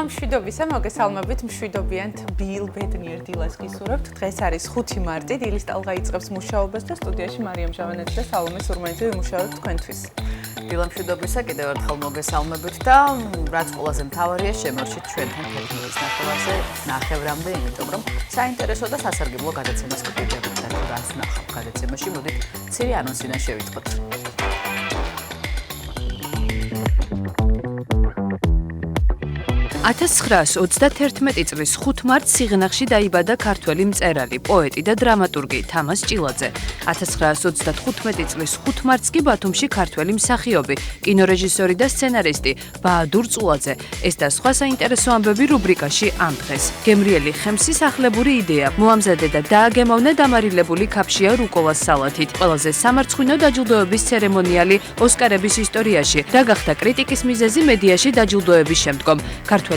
მშვიდობისა, მოგესალმებით მშვიდობიან თბილ ბედნიერ დილას გისურვებთ. დღეს არის 5 მარტი, დილის ტალღა იწყებს მუშაობას და სტუდიაში მარიამ ჟავანეთი და სალომე სურმენიძე ვიმუშავებთ თქვენთვის. დილა მშვიდობისა, კიდევ ერთხელ მოგესალმებით და რაც ყველაზე მთავარია, შემორჩით ჩვენთან 11-ის ნახევრამდე, იმიტომ რომ საინტერესო და სასარგებლო გადაცემას გკითხებით და რაც ნახავთ გადაცემაში, მოდით ცივი ანონსიდან შევიტყოთ. 1931 წლის 5 მარტს სიღნაღში დაიბადა ქართველი მწერალი, პოეტი და დრამატურგი თამაზ ჭილაძე. 1935 წლის 5 მარტს კი ბათუმში ქართველი მსახიობი, კინორეჟისორი და სცენარისტი ბაადურ წულაძე. ეს და სხვა საინტერესო ამბები რუბრიკაში ამ დღეს. გემრიელი ხემსის ახლებური იდეა, მოამზადე და დააგემოვნე დამარილებული ქაფშია რუკოლას სალათით. ყველაზე სამარცხვინო დაჯილდოების ცერემონიალი ოსკარების ისტორიაში. რა გახდა კრიტიკის მიზეზი მედიაში დაჯილდოების შემდგომ.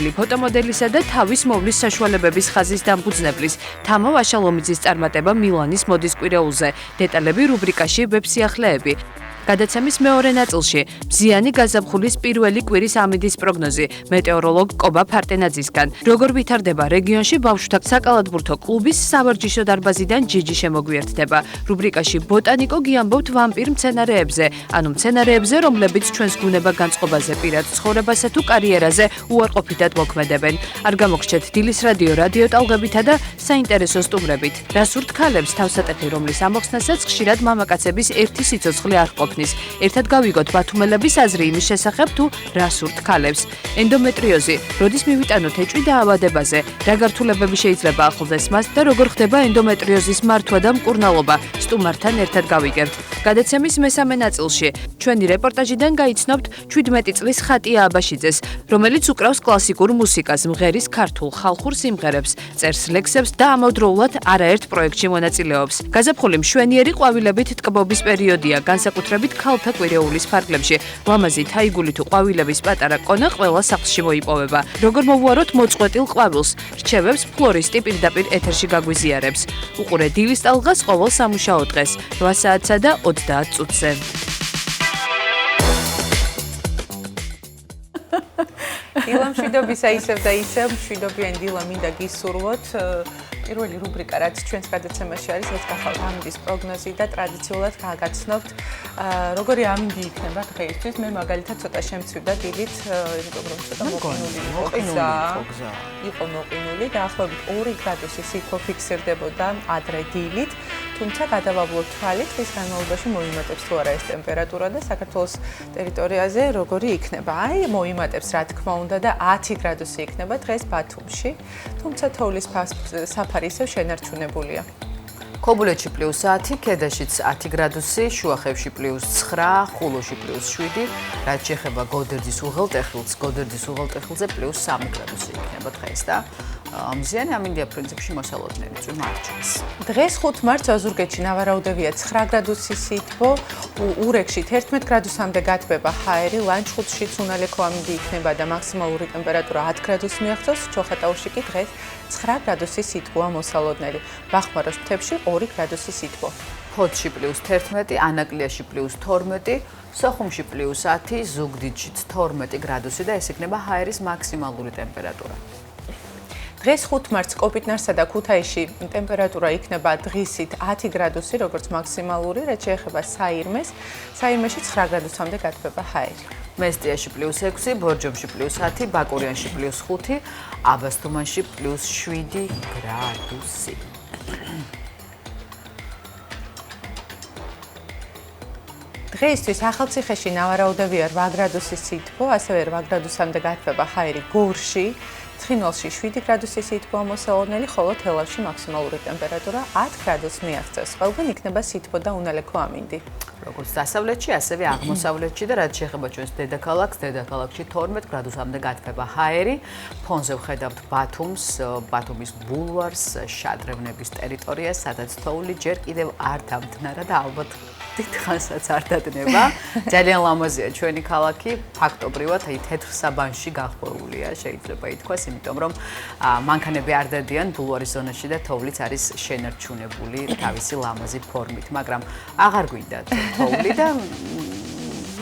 ფოტომოდელისა და თავის მოვლის საშუალებების ხაზის დამფუძნებლის თამო ვაშალომიძის წარმატება მილანის მოდის კვირეულზე. დეტალები რუბრიკაში ვებსიახლეები. გადაცემის მეორე ნაწილში მზიანი გაზაფხულის პირველი კვირის ამინდის პროგნოზი მეტეოროლოგ კობა ფარტენაძისგან. როგორ ვითარდება რეგიონში ბავშვთა საკალათბურთო კლუბის სავარჯიშო დარბაზიდან ჯიჯი შემოგვიერთდება. რუბრიკაში ბოტანიკო გიამბობთ ვამპირ მცენარეებზე, ანუ მცენარეებზე, რომლებიც ჩვენს გუნება განწყობაზე, პირად ცხოვრებასა თუ კარიერაზე უარყოფითად მოქმედებენ. არ გამოგრჩეთ დილის რადიო ტალღებითა და საინტერესო სტუმრებით. რა სურთ ქალებს თავსატეხი, რომლის ამოხსნასაც ხშირად მამაკაცების ერთი სიცოცხლე არ ყოფნის. ერთად გავიგოთ ბათუმელების აზრი იმის შესახებ თუ რა სურთ ქალებს. ენდომეტრიოზი, როდის მივიტანოთ ეჭვი დაავადებაზე, რა გართულებები შეიძლება ახლდეს მას და როგორ ხდება ენდომეტრიოზის მართვა და მკურნალობა. სტუმართან ერთად გავიგებთ. გადაცემის მესამე ნაწილში ჩვენი რეპორტაჟიდან გაიცნობთ 17 წლის ხატია აბაშიძეს, რომელიც უკრავს კლასიკურ მუსიკას, მღერის ქართულ ხალხურ სიმღერებს, წერს ლექსებს და ამავდროულად არაერთ პროექტში მონაწილეობს. გაზაფხული მშვენიერი ყვავილებით ტკბობის პერიოდია, განსაკუთრებით ქალთა კვირეულის ფარგლებში. ლამაზი თაიგული თუ ყვავილების პატარა კონა ყველა სახლში მოიპოვება. როგორ მოვუაროთ მოწყვეტილ ყვავილს? რჩევებს ფლორისტი პირდაპირ ეთერში გაგვიზიარებს. უყურე დილის ტალღას ყოველ სამუშაო დღეს 8 საათსა და 30 წუთზე. დილა მშვიდობისა, ისევ და ისევ მშვიდობიან დილა მინდა გისურვოთ. პირველი რუბრიკა, რაც ჩვენს გადაცემაში არის, ეს გახავთ ამინდის პროგნოზი და ტრადიციულად გაგაცნობთ, როგორი ამინდი იქნება დღეისთვის. მე მაგალითად ცოტა შემცვიდა დილით, იმიტომ რომ ცოტა მოყინული იყო მოყინული, დაახლოებით 2 გრადუსი სითბო ფიქსირდებოდა ადრე დილით, თუმცა გადავავლოთ თვალით, დღის განმავლობაში მოიმატებს თუ არა ეს ტემპერატურა და საქართველოს ტერიტორიაზე როგორი იქნება. მოიმატებს რა თქმა უნდა და 10 გრადუსი იქნება დღეს ბათუმში, თუმცა თოვლის საფარი ისევ შენარჩუნებულია. ქობულეთში +10, ქედაშიც 10 გრადუსი, შუახევში +9, ხულოში +7, რაც შეეხება გოდერძის უღელტეხილს, გოდერძის უღელტეხილზე +3 გრადუსი იქნება დღეს და მზიანი ამინდია პრინციპში მოსალოდნელი წვიმა არ ჩანს. დღეს 5 მარტს ოზურგეთში ნავარაუდევია 9 გრადუსი სითბო, ურეკში 11 გრადუსამდე გათბება ჰაერი, ლანჩხუთშიც უნალექო ამინდი იქნება და მაქსიმალური ტემპერატურა 10 გრადუსს მიაღწევს, ჩოხატაურში კი დღეს 9 გრადუსი სითბოა მოსალოდნელი. ბახმაროს მთებში 2 გრადუსი სითბო. ფოთში +11, ანაკლიაში +12, სოხუმში +10, ზუგდიდშიც 12 გრადუსი და ეს იქნება ჰაერის მაქსიმალური ტემპერატურა. დღეს 5 მარტს კოპიტნარსა და ქუთაისში ტემპერატურა იქნება დღისით 10 გრადუსი, როგორც მაქსიმალური, რაც შეეხება საირმეს. საირმეში 9 გრადუსამდე გათბება ჰაერი. მესტიაში +6, ბორჯომში +10, ბაკურიანში +5, აბასთუმანში +7 გრადუსი. დღეისთვის ახალციხეში ნავარაუდევია 8 გრადუსი სითბო, ასევე 8 გრადუსამდე გათბება ჰაერი გორში. ცხინვალში 7 გრადუსი სითბოა მოსალოდნელი, ხოლო თელავში მაქსიმალური ტემპერატურა 10 გრადუსს მიაღწევს. ყველგან იქნება სითბო და უნალექო ამინდი. როგორც დასავლეთში, ასევე აღმოსავლეთში და რაც შეეხება ჩვენს დედაქალაქს, დედაქალაქში 12 გრადუსამდე გათბება ჰაერი. ფონზე ვხედავთ ბათუმს, ბათუმის ბულვარს, შადრევნების ტერიტორიას, სადაც თოვლი ჯერ კიდევ არ დამთნარა და ალბათ დიდხანსაც არ დადნება. ძალიან ლამაზია ჩვენი ქალაქი, ფაქტობრივად აი თეთრ საბანში გახვეულია, შეიძლება ითქვას, იმიტომ რომ მანქანები არ დადიან ბულვარის ზონაში და თოვლიც არის შენარჩუნებული თავისი ლამაზი ფორმით, მაგრამ აღარ გვინდა თოვლი და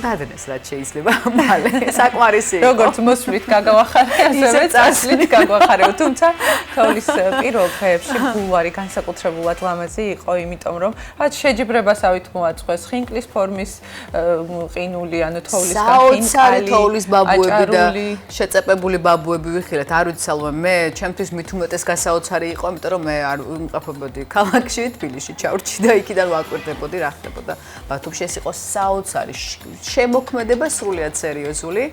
გადადეს რაც შეიძლება მალე საკმარისი იყო. როგორც მოსვლით გაგავახარე, ასევე წასვლით გაგავახარე. თუმცა თოვლის პირველ დღეებში ბულვარი განსაკუთრებულად ლამაზი იყო, იმიტომ რომ რაც შეჯიბრებასავით მოაწყვეს ხინკლის ფორმის ყინული, ანუ თოვლისგან საოცარი თოვლის ბაბუები და შეწეპებული ბაბუები ვიხილეთ. არ ვიცი სალმე მე ჩემთვის მით უმეტეს გასაოცარი იყო, იმიტომ რომ მე არ ვიმყოფებოდი ქალაქში, თბილისში ჩავრჩი და იქიდან ვაკვირდებოდი რა ხდებოდა. ბათუმში ეს იყო საოცარი შემოქმედება სრულიად სერიოზული.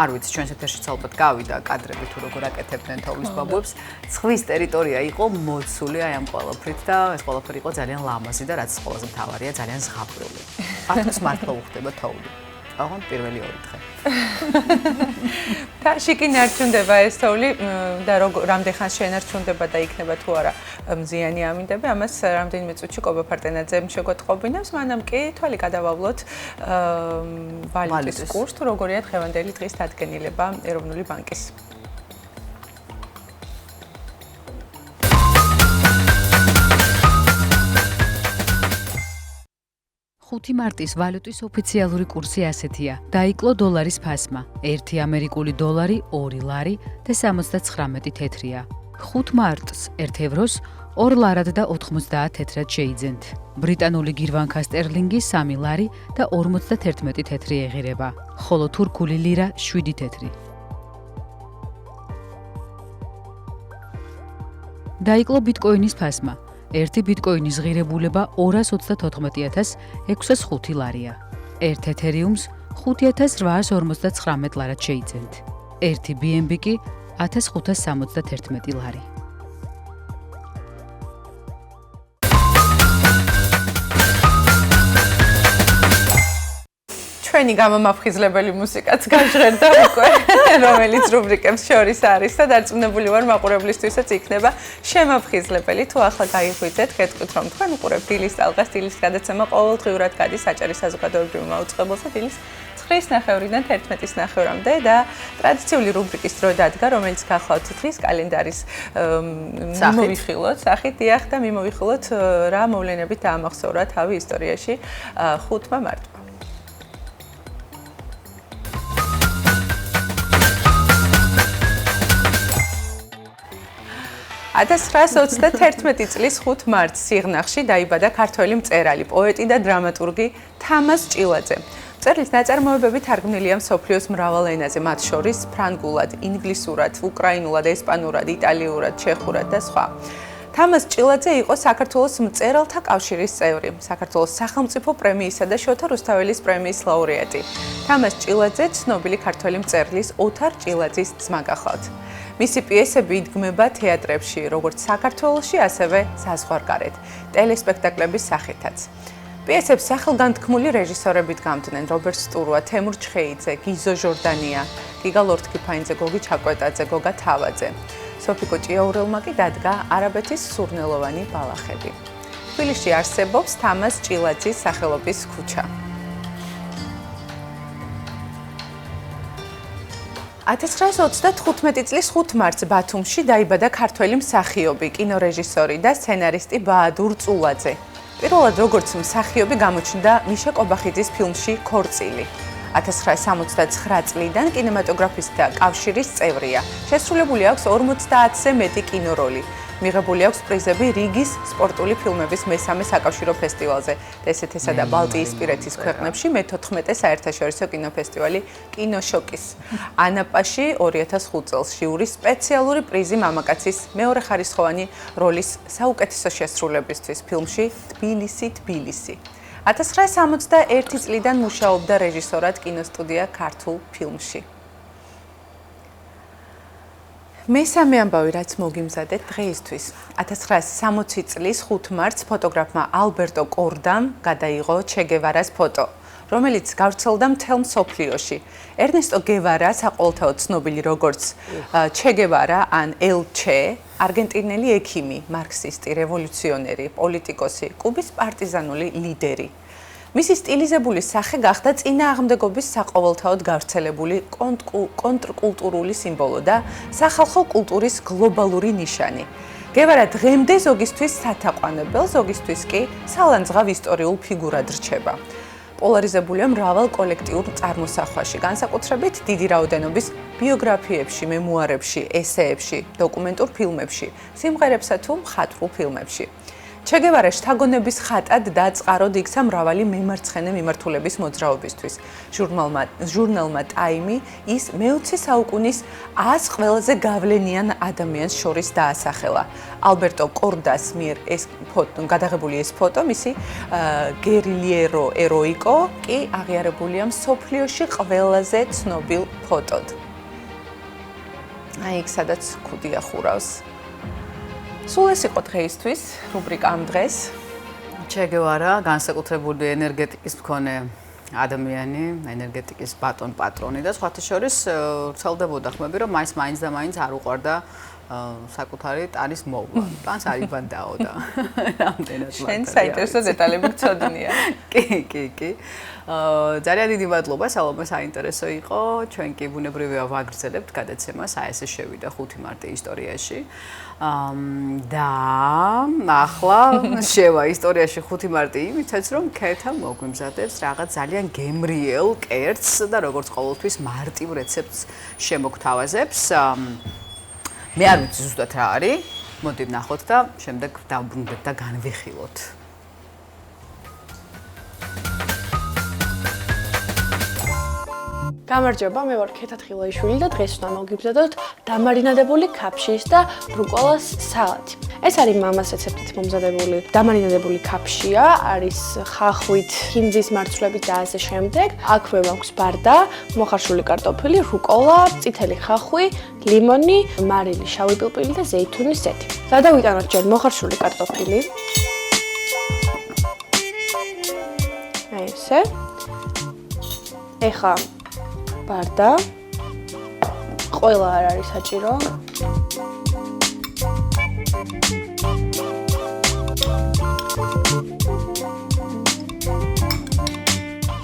არ ვიცი ჩვენს ეთერშიც ალბათ გავიდა კადრები თუ როგორ აკეთებდნენ თოვლის ბაბუებს. ცხვრის ტერიტორია იყო მოცული აი ამ ყველაფრით და ეს ყველაფერი იყო ძალიან ლამაზი და რაც ყველაზე მთავარია ძალიან ზღაპრული. ბათუმს მართლა უხდება თოვლი. აღონ პირველი 2 დღე. და შიკი ნარჩუნდება ეს თოვლი და რამდენ ხანს შენარჩუნდება და იქნება თუ არა მზიანი ამინდები, ამას რამდენიმე წუთში კობა ფარტენაძემ შეგვეტყობინებს, მანამ კი თვალი გადავავლოთ ვალუტის კურსს, თუ როგორია დღევანდელი დღის დადგენილება ეროვნული ბანკის. 5 მარტის ვალუტის ოფიციალური კურსი ასეთია. დაიკლო დოლარის ფასმა. 1 ამერიკული დოლარი 2 ლარი და 79 თეთრია. 5 მარტს 1 ევროს 2 ლარად და 90 თეთრად შეიძენთ. ბრიტანული გირვანქა სტერლინგი 3 ლარი და 51 თეთრი ეღირება. ხოლო თურქული ლირა 7 თეთრი. დაიკლო ბიტკოინის ფასმა. 1 ბიტკოინის ღირებულება 224,605 ლარია. 1 ეთერიუმს 5859 ლარად შეიძენთ. 1 BNB კი 1571 ლარი. ჩვენი გამომაფხიზლებელი მუსიკაც გაჟღერდა უკვე, რომელიც რუბრიკებს შორის არის და დარწმუნებული ვარ მაყურებლისთვისაც იქნება შემაფხიზლებელი. თუ ახლა გაიღვიძეთ, გეტყვით რომ თქვენ უყურებთ დილის ტალღას, დილის გადაცემა ყოველდღიურად გადის საჭირო საზოგადოებრივ მაუწყებელსა დილის 9:00-დან 11:00-მდე და ტრადიციული რუბრიკის დრო დადგა, რომელიც გახლავთ დღის კალენდარის მიმოვიხილოთ, სახით დიახ და მიმოვიხილოთ რა მოვლენებით დაამახსოვრა თავი ისტორიაში 5 მარტმა. 1921 წლის 5 მარტს სიღნაღში დაიბადა ქართველი მწერალი, პოეტი და დრამატურგი თამაზ ჭილაძე. მწერლის ნაწარმოებები თარგმნილია მსოფლიოს მრავალ ენაზე, მათ შორის ფრანგულად, ინგლისურად, უკრაინულად, ესპანურად, იტალიურად, ჩეხურად და სხვა. თამაზ ჭილაძე იყო საქართველოს მწერალთა კავშირის წევრი, საქართველოს სახელმწიფო პრემიისა და შოთა რუსთაველის პრემიის ლაურეატი. თამაზ ჭილაძე ცნობილი ქართველი მწერლის ოთარ ჭილაძის ძმა გახლავთ. მისი პიესები იდგმება თეატრებში, როგორც საქართველოში, ასევე საზღვარგარეთ, ტელესპექტაკლების სახითაც. პიესებს სახელგანთქმული რეჟისორები დგამდნენ: რობერტ სტურვა, თემურ ჩხეიძე, გიზო ჟორდანია, გიგა ლორთქიფაინძე, გოგი ჩაკვეტაძე, გოგა თავაძე. სოფიკო ჭიაურელმა კი დადგა არაბეთის სურნელოვანი ბალახები. თბილისში არსებობს თამაზ ჭილაძის სახელობის ქუჩა. 1925 წლის 5 მარტს ბათუმში დაიბადა ქართველი მსახიობი, კინორეჟისორი და სცენარისტი ბაადურ წულაძე. პირველად როგორც მსახიობი გამოჩნდა მიშა კობახიძის ფილმში ქორწილი. 1969 წლიდან კინემატოგრაფისტთა კავშირის წევრია. შესრულებული აქვს 50-ზე მეტი კინოროლი. მიღებული აქვს პრიზები რიგის სპორტული ფილმების მესამე საკავშირო ფესტივალზე, DST-სა და ბალტიისპირეთის ქვეყნებში მე-14 საერთაშორისო კინოფესტივალი კინოშოკის. ანაპაში 2005 წელს ჟიურის სპეციალური პრიზი მამაკაცის მეორეხარისხოვანი როლის საუკეთესო შესრულებისთვის ფილმში თბილისი, თბილისი. 1961 წლიდან მუშაობდა რეჟისორად კინოსტუდია ქართულ ფილმში. მესამე ამბავი, რაც მოგიმზადეთ დღეისთვის. 1960 წლის 5 მარტს ფოტოგრაფმა ალბერტო კორდამ გადაიღო ჩე გევარას ფოტო, რომელიც გავრცელდა მთელ მსოფლიოში. ერნესტო გევარა, საყოველთაოდ ცნობილი როგორც ჩე გევარა ან ელ ჩე, არგენტინელი ექიმი, მარქსისტი, რევოლუციონერი, პოლიტიკოსი, კუბის პარტიზანული ლიდერი. მისი სტილიზებული სახე გახდა წინააღმდეგობის საყოველთაოდ გავრცელებული კონტრკულტურული სიმბოლო და სახალხო კულტურის გლობალური ნიშანი. გევარა დღემდე ზოგისთვის სათაყვანებელ, ზოგისთვის კი სალანძღავ ისტორიულ ფიგურად რჩება. პოლარიზებულია მრავალ კოლექტიურ წარმოსახვაში, განსაკუთრებით დიდი რაოდენობის ბიოგრაფიებში, მემუარებში, ესეებში, დოკუმენტურ ფილმებში, სიმღერებსა თუ მხატვრულ ფილმებში. ჩე გევარა შთაგონების ხატად დაწყაროდ იქცა მრავალი მემარცხენე მიმართულების მოძრაობისთვის. ჟურნალმა Time ის მე-20 საუკუნის 100 ყველაზე გავლენიან ადამიანს შორის დაასახელა. ალბერტო კორდას მიერ ეს გადაღებული ეს ფოტო, მისი გერილიერო ეროიკო კი აღიარებულია მსოფლიოში ყველაზე ცნობილ ფოტოდ. აი, იქ სადაც ქუდია ხურავს. სულ ეს იყო დღეისთვის, რუბრიკა ამ დღეს. ჩე გევარა განსაკუთრებული ენერგეტიკის მქონე ადამიანი, ენერგეტიკის ბატონ პატრონი და სხვათა შორის ვრცელდებოდა ხმები, რომ მაინც და მაინც არ უყვარდა საკუთარი ტანის მოვლა. ტანს არ იბანდაო და რამდენად შენ საინტერესო დეტალები გწოდნია. კი. ძალიან დიდი მადლობა, სალომე, საინტერესო იყო. ჩვენ კი ბუნებრივია ვაგრძელებთ გადაცემას, აი ესე შევიდა 5 მარტი ისტორიაში. და ახლა შევა ისტორიაში 5 მარტი იმითაც, რომ ქეთა მოგვიმზადებს რაღაც ძალიან გემრიელ კერძს და როგორც ყოველთვის მარტივ რეცეპტს შემოგთავაზებს. მე არ ვიცი ზუსტად რა არის. მოდი ვნახოთ და შემდეგ დავბრუნდეთ და განვიხილოთ. გამარჯობა, მე ვარ ქეთა თხილაიშვილი და დღეს უნდა მოგიბზადოთ დამარინადებული ქაფშის და ბრუკოლას სალატი. ეს არის მამას რეცეპტით მომზადებული დამარინადებული ქაფშია, არის ხახვით, ხინძის მარცვლებით და ასე შემდეგ. აქვე მაქვს ბარდა, მოხარშული კარტოფილი, რუკოლა, წითელი ხახვი, ლიმონი, მარილი, შავი პილპილი და ზეითუნის ზეთი. გადავიტანოთ ჯერ მოხარშული კარტოფილი. აი ესე. ეხა ბარდა. ყველა არ არის საჭირო.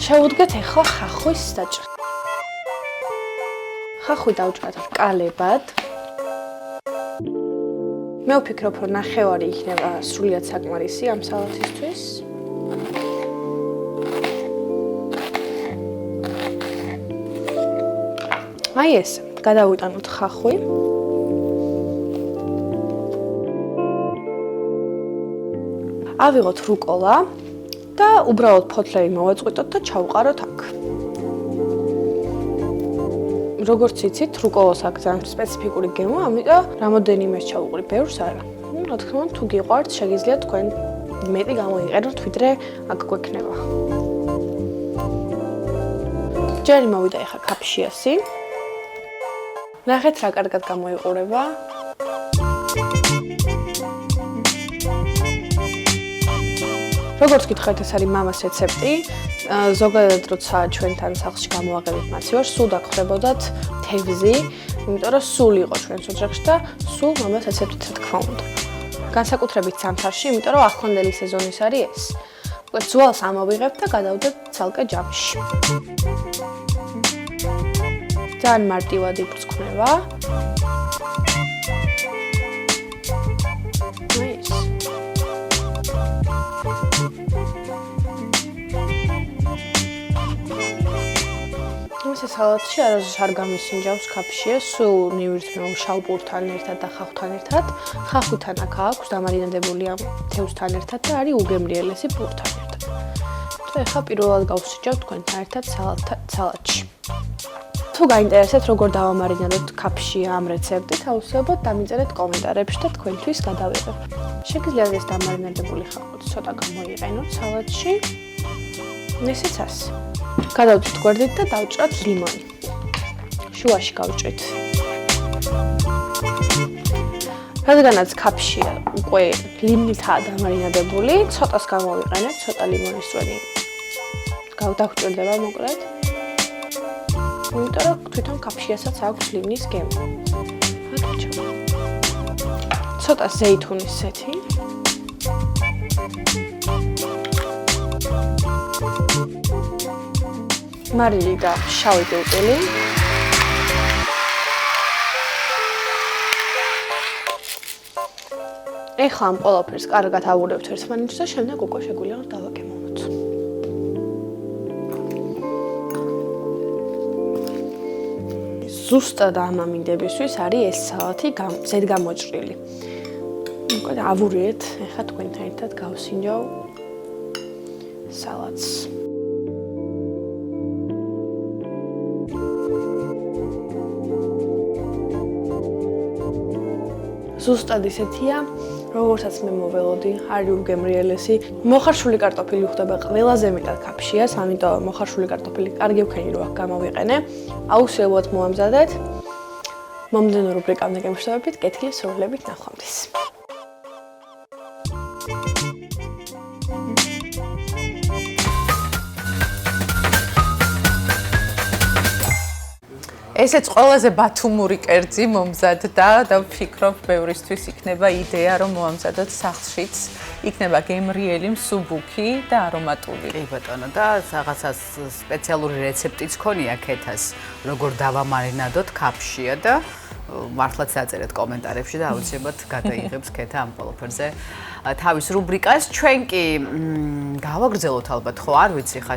შევუდგეთ ახლა ხახვის დაჭრა. ხახვი დავჭრათ რკალებად. მე ვფიქრობ, რომ ნახევარი იქნება სრულიად საკმარისი ამ სალათისთვის. აი ეს, გადავიტანოთ ხახვი. ავიღოთ რუკოლა და უბრალოდ ფოთლები მოვაწყვიტოთ და ჩავყაროთ აქ. როგორც იცით, რუკოლას აქვს ძალიან სპეციფიკური გემო, ამიტომ რამოდენიმე ჩავუყრი, ბევრს არა. რა თქმა უნდა, თუ გიყვართ, შეგიძლიათ თქვენ მეტი გამოიყენოთ, ვიდრე აქ გვექნება. ჯერ მოვიდა ახლა ქაფშიასი. ნახეთ რა კარგად გამოიყურება. როგორც გითხარით, ეს არის მამას რეცეპტი. ზოგადად როცა ჩვენთან სახლში გამოვაყენებთ მათი ვარ, სულ დაგხვდებოდათ თევზი, იმიტომ რომ სულ იყო ჩვენს ოჯახში და სულ მამას რეცეპტით რა თქმა უნდა. განსაკუთრებით ზამთარში, იმიტომ რომ ახლანდელი სეზონის არის ეს. ძვალს ამოვიღებთ და გადავდებთ ცალკე ჯამში. ძალიან მარტივად იფრცხნება. ეს სალატში არასდროს არ გამისინჯავს ქაფშია, სულ ნივირთმევ შავპურთან ერთად და ხახვთან ერთად. ხახვთან აქ აქვს დამარინადებული ამ თევზთან ერთად და არის უგემრიელესი პურთან ერთად. და ეხლა პირველად გავსიჯავ თქვენთან ერთად სალატში. თუ გაინტერესებთ როგორ დავამარინადოთ ქაფშია ამ რეცეპტით, აუცილებლად დამიწერეთ კომენტარებში და თქვენთვის გადავიღებ. შეგიძლიათ ეს დამარინადებული ხახვი ცოტა გამოიყენოთ სალატში. ესეც ასე. გადავჭრით გვერდით და დავჭრათ ლიმონი. შუაში გავჭრით. რადგანაც ქაფშია უკვე ლიმონითაა დამარინადებული, ცოტას გამოვიყენებთ, ცოტა ლიმონის წვენი დავჭრდება მოკლედ. იმიტომ რომ თვითონ ქაფშიასაც აქვს ლიმნის გემო. ცოტა ზეითუნის ზეთი. მარილი და შავი პილპილი. ეხლა ამ ყველაფერს კარგად ავურევთ ერთმანეთს და შემდეგ უკვე შეგვიძლია დავაგემოვნოთ. ზუსტად ამ ამინდებისთვის არის ეს სალათი ზედგამოჭრილი. მოკლედ ავურიეთ, ეხლა თქვენთან ერთად გავსინჯავ სალათს. ზუსტად ისეთია, როგორცაც მე მოველოდი, არის უგემრიელესი. მოხარშული კარტოფილი ხდება ყველაზე მეტად კაფშიას, ამიტომ მოხარშული კარტოფილი კარგი ვქენი რო აქ გამოვიყენე. აუცილებლად მოამზადეთ. მომდენო რუბრიკამდე გემშვიდობებით, კეთილის სურვილებით ნახვამდის. ესეც ყველაზე ბათუმური კერძი მომზადდა და ვფიქრობ, ბევრისთვის იქნება იდეა, რომ მოამზადოთ სახლშიც. იქნება გემრიელი, მსუბუქი და არომატული. კი ბატონო, და რაღაცა სპეციალური რეცეპტიც ქონია ქეთას, როგორ დავამარინადოთ კაფშია და მართლაც დაწერეთ კომენტარებში და აუცილებლად გადაიღებს ქეთა ამ ყველაფერზე თავის რუბრიკას. ჩვენ კი გავაგრძელოთ ალბათ, ხო, არ ვიცი ხა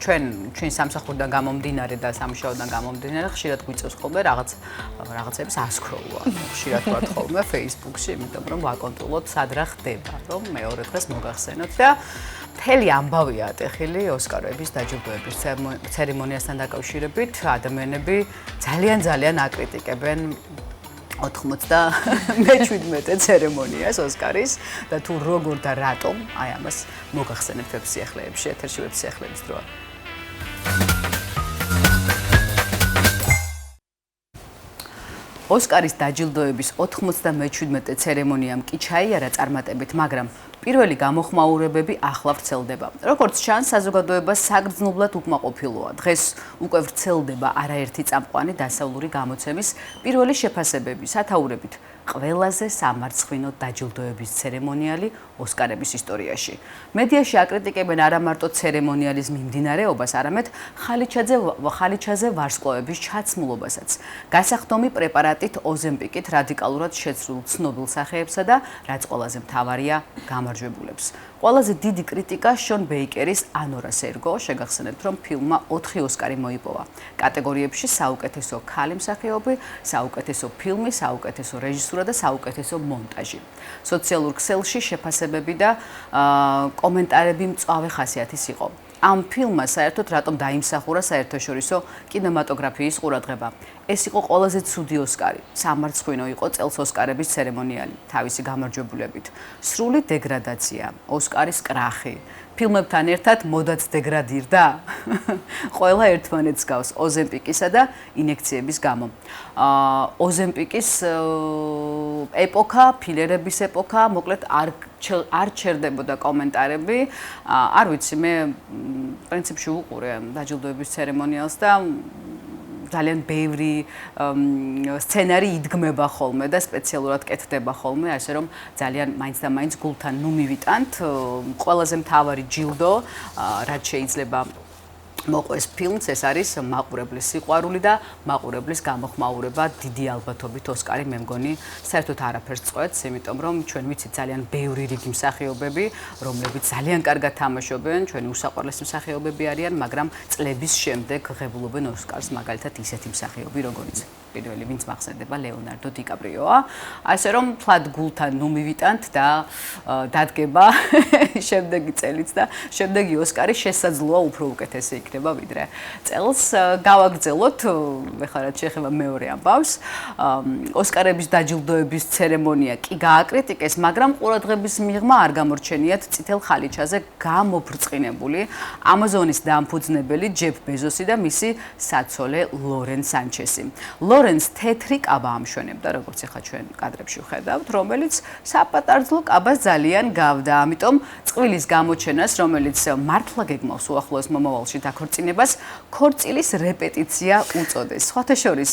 ჩვენ სამსახურიდან გამომდინარე და სამუშაოდან გამომდინარე ხშირად გვიწევს ხოლმე რაღაცების ასკროლვა. ხშირად ვარ ხოლმე Facebook-ში, იმიტომ რომ ვაკონტროლოთ სად რა ხდება, რომ მეორე დღეს მოგახსენოთ და მთელი ამბავია ატეხილი ოსკარების დაჯილდოების ცერემონიასთან დაკავშირებით. ადამიანები ძალიან აკრიტიკებენ 97 ცერემონიას ოსკარის და თუ როგორ და რატომ, აი ამას მოგახსენებთ ვებსიახლეებში, ეთერში ვებსიახლეების დროა. ოსკარის დაჯილდოების 97 ცერემონიამ კი ჩაიარა წარმატებით, მაგრამ პირველი გამოხმაურებები ახლა ვრცელდება. როგორც ჩანს, საზოგადოება საგრძნობლად უკმაყოფილოა. დღეს უკვე ვრცელდება არაერთი წამყვანი დასავლური გამოცემის პირველი შეფასებები, სათაურებით ყველაზე სამარცხვინო დაჯილდოების ცერემონიალი ოსკარების ისტორიაში. მედიაში აკრიტიკებენ არა მარტო ცერემონიალის მიმდინარეობას, არამედ ხალიჩაზე ვარსკვლავების ჩაცმულობასაც. გასახდომი პრეპარატით ოზემპიკით რადიკალურად შეცვლილ ცნობილ სახეებსა და რაც ყველაზე მთავარია, გამარჯვებულებს. ყველაზე დიდი კრიტიკა შონ ბეიკერის ანორა სერგო, შეგახსენებთ, რომ ფილმმა 4 ოსკარი მოიპოვა. კატეგორიებში საუკეთესო ქალი მსახიობი, საუკეთესო ფილმი, საუკეთესო რეჟისურა და საუკეთესო მონტაჟი. სოციალურ ქსელში შეფასებები და კომენტარები მწვავე ხასიათის იყო. ამ ფილმმა საერთოდ რატომ დაიმსახურა საერთაშორისო კინემატოგრაფიის ყურადღება. ეს იყო ყველაზე ცუდი ოსკარი. სამარცხვინო იყო წელს ოსკარების ცერემონიალი, თავისი გამარჯვებულებით. სრული დეგრადაცია, ოსკარის კრახი. ფილმებთან ერთად მოდაც დეგრადირდა. ყველა ერთმანეთს გავს ოზემპიკისა და ინექციების გამო. ოზემპიკის ეპოქა, ფილერების ეპოქა, მოკლედ არ ჩერდებოდა კომენტარები. არ ვიცი, მე პრინციპში უყურე დაჯილდოების ცერემონიალს და ძალიან ბევრი სცენარი იდგმება ხოლმე და სპეციალურად კეთდება ხოლმე, ასე რომ ძალიან მაინც და მაინც გულთან ნუ მივიტანთ. ყველაზე მთავარი ჯილდო, რაც შეიძლება მოყვეს ფილმს, ეს არის მაყურებლის სიყვარული და მაყურებლის გამოხმაურება. დიდი ალბათობით ოსკარი მე მგონი საერთოდ არაფერს წყვეტს, იმიტომ რომ ჩვენ ვიცით ძალიან ბევრი რიგი მსახიობები, რომლებიც ძალიან კარგად თამაშობენ, ჩვენი უსაყვარლესი მსახიობები არიან, მაგრამ წლების შემდეგ ღებულობენ ოსკარს, მაგალითად ისეთი მსახიობი, როგორიც პირველი ვინც მახსენდება ლეონარდო დიკაპრიოა. ასე რომ თლად გულთან ნუ მივიტანთ და დადგება შემდეგი წელიც და შემდეგი ოსკარი შესაძლოა უფრო უკეთესი იქნება ვიდრე წელს. გავაგრძელოთ, ეხლა რაც შეეხება მეორე ამბავს. ოსკარების დაჯილდოების ცერემონია კი გააკრიტიკეს, მაგრამ ყურადღების მიღმა არ გამორჩენიათ წითელ ხალიჩაზე გამოფრწყინებული ამაზონის დამფუძნებელი ჯეფ ბეზოსი და მისი საცოლე ლორენ სანჩესი. ლორენს თეთრი კაბა ამშვენებდა, როგორც ახლა ჩვენ კადრებში ვხედავთ, რომელიც საპატარძლო კაბას ძალიან გავდა. ამიტომ წყვილის გამოჩენას, რომელიც მართლა გეგმავს უახლოეს მომავალში დაქორწინებას, ქორწილის რეპეტიცია უწოდეს. სხვათა შორის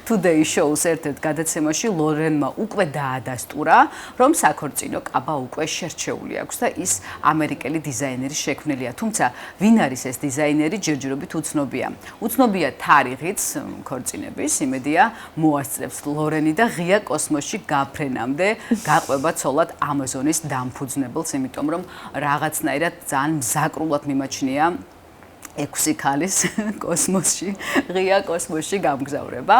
Today Show-ს ერთ-ერთ გადაცემაში ლორენმა უკვე დაადასტურა, რომ საქორწინო კაბა უკვე შერჩეული აქვს და ის ამერიკელი დიზაინერის შექმნილია. თუმცა ვინ არის ეს დიზაინერი, ჯერჯერობით უცნობია. უცნობია თარიღიც ქორწინების, იმედია მოასწრებს ლორენი და ღია კოსმოსში გაფრენამდე გაყვება ცოლად ამაზონის დამფუძნებელს, იმიტომ რომ რაღაცნაირად ძალიან მზაკრულად მიმაჩნია 6 ქალის კოსმოსში, ღია კოსმოსში გამგზავრება.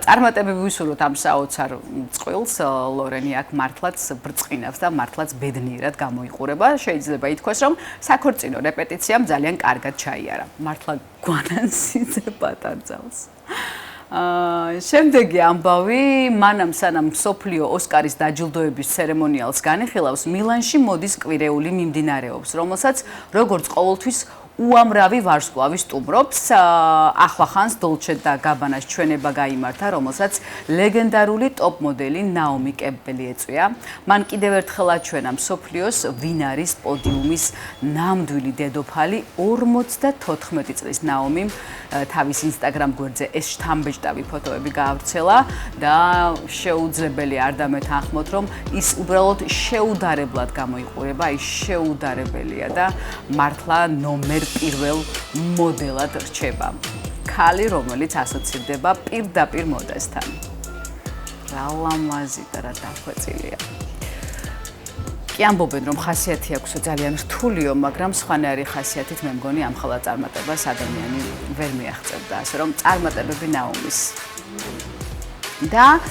წარმატებები ვისურვოთ ამ საოცარ წყვილს, ლორენი აქ მართლაც ბრწყინავს და მართლაც ბედნიერად გამოიყურება. შეიძლება ითქვას, რომ საქორწინო რეპეტიციამ ძალიან კარგად ჩაიარა. მართლა გვანანსიძე პატარძალს. შემდეგი ამბავი, მანამ სანამ მსოფლიო ოსკარის დაჯილდოების ცერემონიალს განიხილავს, მილანში მოდის კვირეული მიმდინარეობს, რომელსაც როგორც ყოველთვის უამრავი ვარსკვლავი სტუმრობს. ახლახანს დოლჩე და გაბანას ჩვენება გაიმართა, რომელსაც ლეგენდარული ტოპ მოდელი ნაომი კემპბელი ეწვია. მან კიდევ ერთხელ აჩვენა მსოფლიოს ვინ არის პოდიუმის ნამდვილი დედოფალი. 54 წლის ნაომიმ თავის ინსტაგრამ გვერდზე ეს შთამბეჭდავი ფოტოები გაავრცელა და შეუძლებელი არ დამეთანხმოთ, რომ ის უბრალოდ შეუდარებლად გამოიყურება, ის შეუდარებელია და მართლა ნომერ პირველ მოდელად რჩება. ქალი, რომელიც ასოცირდება პირდაპირ მოდასთან. რა ლამაზი და რა დახვეწილია. კი ამბობენ, რომ ხასიათი აქვს ძალიან რთულიო, მაგრამ სხვანაირი ხასიათით მე მგონი ამ ხალხ წარმატებას ადამიანი ვერ მიაღწევდა, ასე რომ წარმატებები ნაომის. და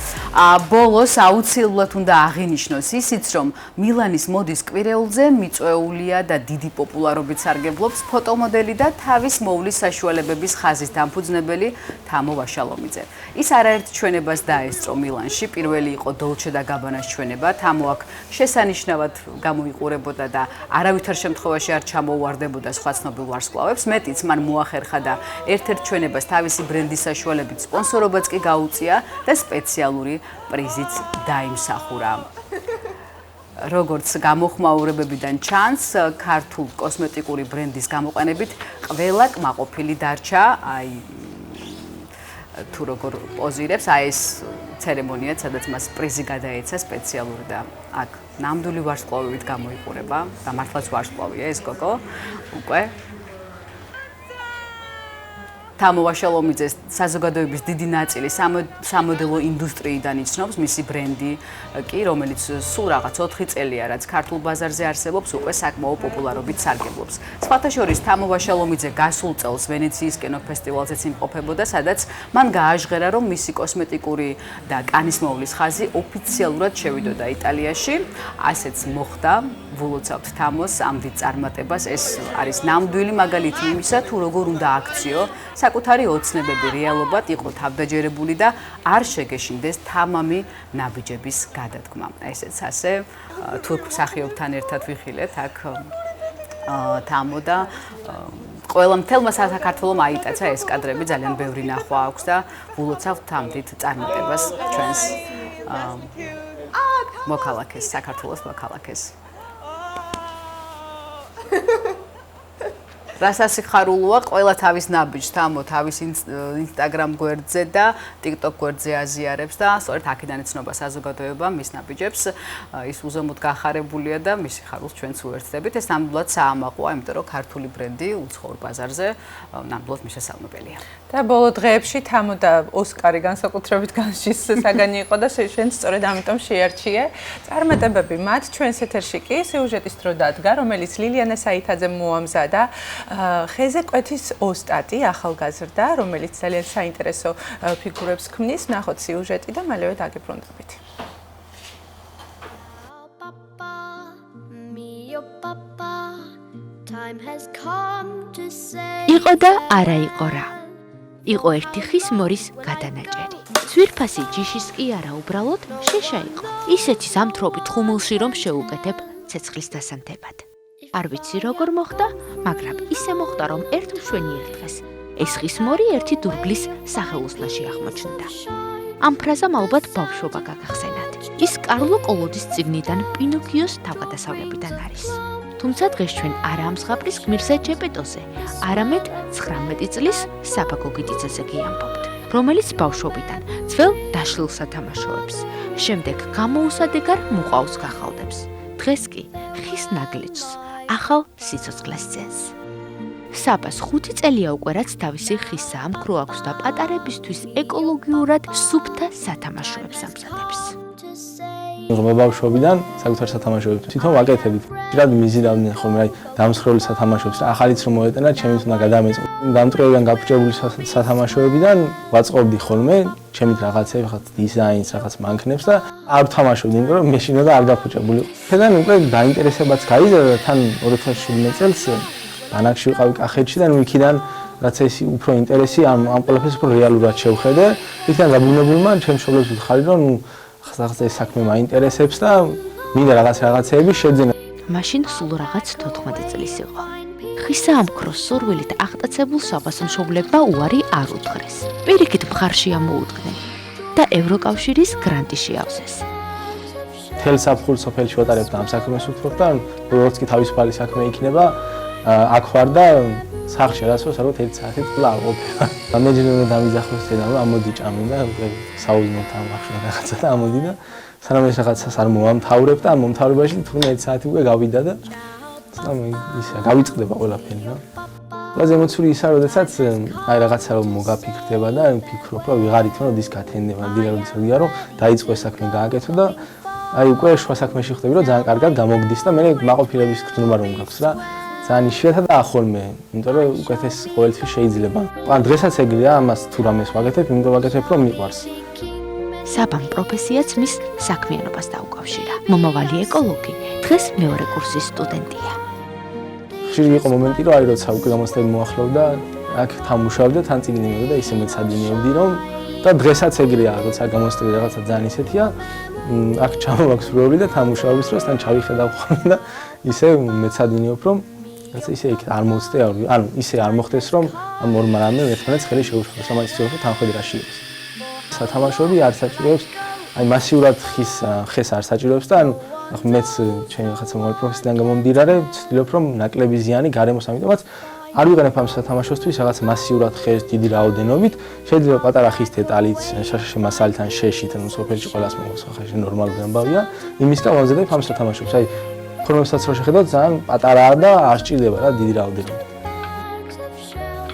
ბოლოს აუცილებლად უნდა აღინიშნოს ისიც, რომ მილანის მოდის კვირეულზე მიწვეულია და დიდი პოპულარობით სარგებლობს ფოტომოდელი და თავის მოვლის საშუალებების ხაზის დამფუძნებელი თამო ვაშალომიძე. ის არაერთ ჩვენებას დაესწრო მილანში, პირველი იყო დოლჩე და გაბანას ჩვენება, თამო აქ შესანიშნავად გამოიყურებოდა და არავითარ შემთხვევაში არ ჩამოუვარდებოდა სხვა ცნობილ ვარსკვლავებს, მეტიც მან მოახერხა და ერთ-ერთ ჩვენებას თავისი ბრენდის საშუალებით სპონსორობაც კი გაუწია და სპეციალური პრიზიც დაიმსახურა. როგორც გამოხმაურებებიდან ჩანს, ქართულ კოსმეტიკური ბრენდის გამოყენებით ყველა კმაყოფილი დარჩა, თუ როგორ პოზირებს, ეს ცერემონია, სადაც მას პრიზი გადაეცა სპეციალური და აქ ნამდვილი ვარსკვლავებით გამოიყურება და მართლაც ვარსკვლავია ეს გოგო უკვე. თამო ვაშალომიძეს საზოგადოების დიდი ნაწილი სამოდელო ინდუსტრიიდან იცნობს, მისი ბრენდი კი, რომელიც სულ რაღაც 4 წელია, რაც ქართულ ბაზარზე არსებობს, უკვე საკმაო პოპულარობით სარგებლობს. სხვათა შორის თამო ვაშალომიძე გასულ წელს ვენეციის კინოფესტივალზეც იმყოფებოდა, სადაც მან გააჟღერა, რომ მისი კოსმეტიკური და კანის მოვლის ხაზი ოფიციალურად შევიდოდა იტალიაში. ასეც მოხდა. ვულოცავთ თამოს ამ დიდ წარმატებას. ეს არის ნამდვილი მაგალითი იმისა, თუ როგორ უნდა აქციო საკუთარი ოცნებები რეალობად იყო თავდაჯერებული და არ შეგეშინდეს თამამი ნაბიჯების გადადგმა. ესეც ასე თურქ მსახიობთან ერთად ვიხილეთ აქ თამო და ყველა მთელმა საქართველომ აიტაცა ეს კადრები, ძალიან ბევრი ნახვა აქვს და ვულოცავთ ამ დიდ წარმატებას ჩვენს მოქალაქეს, საქართველოს მოქალაქეს. რასასიხარულოა ყველა თავის ნაბიჯს თამო თავის ინსტაგრამ გვერდზე და TikTok გვერდზე აზიარებს და სწორედ აქედან ეცნობა საზოგადოება მის ნაბიჯებს. ის უზომოდ გახარებულია და მის სიხარულს ჩვენც უერთდებით. ეს ნამდვილად საამაყოა, იმიტომ რომ ქართული ბრენდი უცხოურ ბაზარზე ნამდვილად მისასალმებელია. და ბოლო დღეებში თამო და ოსკარი განსაკუთრებით განშის საგანი იყო და შენ სწორედ ამიტომ შეარჩიე. წარმატებები მათ ჩვენს ეთერში კი სიუჟეტის დრო დადგა, რომელიც ლილიანა საითაძემ მოამზადა. ხეზე კვეთის ოსტატი ახალგაზრდა, რომელიც ძალიან საინტერესო ფიგურებს ქმნის, ნახოთ სიუჟეტი და მალევე დაგიბრუნდებით. იყო და არა იყო რა. იყო ერთი ხის მორის გადანაჭერი. ძვირფასი ჯიშის კი არა უბრალოდ შეშა იყო. ისეთი ზამთრობით ხუმულში რომ შეუკეთებ ცეცხლის დასანთებად. არ ვიცი როგორ მოხდა, მაგრამ ისე მოხდა, რომ ერთ მშვენიერ დღეს ეს ხის მორი ერთი დურგლის სახელოსნაში აღმოჩნდა. ამ ფრაზამ ალბათ ბავშვობა გაგახსენათ. ის კარლო კოლოდის წიგნიდან პინოქიოს თავგადასავლებიდან არის. თუმცა დღეს ჩვენ არა ამ ზღაპრის გმირზე ჯეპეტოზე, არამედ 19 წლის საბა გოგიტიძეზე გიამბობთ, რომელიც ბავშვობიდან ძველ დაშლილ სათამაშოებს, შემდეგ გამოუსადეგარ მუყავს გახალდებს. დღეს კი ხის ნაგლეჯს ახალ სიცოცხლეს ძენს. საბას 5 წელია უკვე რაც თავისი ხის საამქრო აქვს და პატარებისთვის ეკოლოგიურად სუფთა სათამაშოებს ამზადებს. ბავშვობიდან საკუთარ სათამაშოებს თვითონ ვაკეთებდით. რად მიზიდავდნენ ხოლმე აი დამსხვრეული სათამაშოებს რა ახალიც რომ მოეტანა ჩემით უნდა გადამეწყო. დამტრევიდან გაფუჭებული სათამაშოებიდან ვაწყობდი ხოლმე ჩემით რაღაცებს, რაღაც დიზაინს, რაღაც მანქანებს და არ ვთამაშობდი, იმიტომ რომ მე შინოდა არ გაფუჭებული. თედან უკვე დაინტერესებაც გაიზარდა და თან 2017 წელს ბანაკში ვიყავი კახეთში და იქიდან რაც ეს უფრო ინტერესი ამ ყველაფერს უფრო რეალურად შევხედე. იქიდან დაბრუნებულმა ჩემს მშობლებს ვთხარი რომ რაღაცა ეს საქმე მაინტერესებს და მინდა რაღაცეები შეძენა. მაშინ სულ რაღაც 14 წლის იყო. ხისამქროს სურვილით აღტაცებულ საბას მშობლებმა უარი არ უთხრეს. პირიქით მხარში ამოუდგნენ და ევროკავშირის გრანტი შეავსეს. თელ საფხულ სოფელში ვატარებდა ამ საქმეს უთხრობ და როგორც კი თავისუფალი საქმე იქნება აქ ვარ და სახლში რასოს ალბათ 1 საათით ყლა აღვფება. მანეჯერმა დამიძახოს და ამოდი ჭამი და საუზმოთ ამ ახშო რაღაცა და ამოდი და სანამ ეს რაღაცას არ მომამთავრებ და ამ მომთავრებაში თუნდაც 1 საათი უკვე გავიდა და ისე გავიწყდება ყველაფერი რა. ყველაზე ემოციური ისაა, როდესაც აი რაღაცა რომ მოგაფიქრდება და ვფიქრობ რომ ვიღარით რომ ის გათენდება, დილაროდისადია რომ დაიწყო ეს საქმე გააკეთო და აი უკვე შუა საქმეში ხვდები რომ ძალიან კარგად გამოგდის და მე მაყოფილების გრძნობა რომ გაქვს რა. ძალიან იშვიათად და ახოლმე, იმიტომ რომ უკეთეს ყოველთვის შეიძლება. ან დღესაც ეგრეა, ამას თუ რამეს ვაკეთებ, იმიტომ ვაკეთებ რომ მიყვარს. საბამ პროფესიაც მის საქმიანობას დაუკავშირა. მომავალი ეკოლოგი დღეს მეორე კურსის სტუდენტია. ხშირი იყო მომენტი, რომ აი როცა უკვე გამოცდები მოახლოვდა, აქ თამუშავდი, თან წიგნი და ისე მეცადინეობდი რომ და დღესაც ეგრეა, როცა გამოცდები რაღაცა ძალიან ისეთია, აქ ჩამოვაქვს როლი და თამუშავების დროს თან ჩავიხედავ ხოლმე და ისე მეცადინეობ რომ რაც ისე იქ არ მოვწდე, ანუ ისე არ მოხდეს რომ ამ ორმა რამე ერთმანეთს ხელი შეუშლოს, ამას ისე თანხმები რაში არის. სათამაშოები არ საჭიროებს, აი მასიურად ხეს არ საჭიროებს და ანუ მეც ჩემი რაღაცა მომავალი პროფესიიდან გამომდინარე, ვცდილობ რომ ნაკლები ზიანი გარემოს, ამიტომაც არ ვიყენებ ამ სათამაშოსთვის რაღაც მასიურად ხეს დიდი რაოდენობით, შეიძლება პატარა ხის დეტალით, შაშაში მასალითან შეშით, ანუ სოფელში ყველას მოგოს, ხაში ნორმალური ამბავია, იმისგან ვამზადებ ამ სათამაშოებს, აი ფორმებსაც რო შეხედავთ, ძალიან პატარაა და არ სჭირდება რა დიდი რაოდენობით.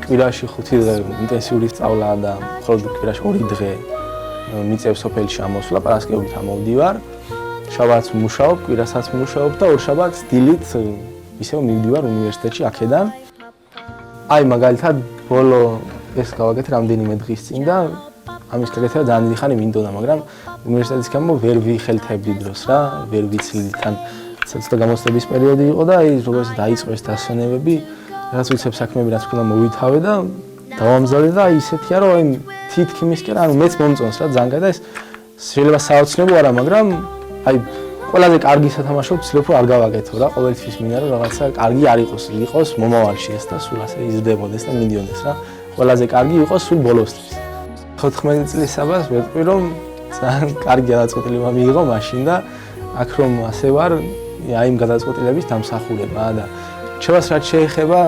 კვირაში 5 დღე ინტენსიური სწავლაა და მხოლოდ კვირაში 2 დღე მიწევს სოფელში ამოსვლა, პარასკევით ამოვდივარ. შაბათს მუშაობ, კვირასაც მუშაობ და ორშაბათს დილით ისევ მივდივარ უნივერსიტეტში აქედან. აი მაგალითად ბოლო ეს გავაკეთე რამდენიმე დღის წინ და ამის გაკეთება ძალიან დიდი ხანი მინდოდა, მაგრამ უნივერსიტეტის გამო ვერ ვიხელთებდი დროს რა, ვერ ვიცლი თან ცოტა გამოცდების პერიოდი იყო და აი როგორც დაიწყო ეს დასვენებები, რაც ვიცებ საქმეები რაც უნდა მოვითავე და დავამზადე და აი ისეთია რომ აი თითქმისკენ ანუ მეც მომწონს რა ძალიან და ეს შეიძლება საოცნებო არა, მაგრამ აი ყველაზე კარგი სათამაშო ვცდილობ რომ არ გავაკეთო რა, ყოველთვის მინდა რომ რაღაცა კარგი არ იყოს მომავალში ეს და სულ ასე იზრდებოდეს და მიდიონდეს რა. ყველაზე კარგი იყოს სულ ბოლოსთვის. 14 წლის საბას ვეტყვი რომ ძალიან კარგი გადაწყვეტილება მიიღო მაშინ და აქ რომ ასე ვარ აი იმ გადაწყვეტილების დამსახურება და ჩევას რაც შეეხება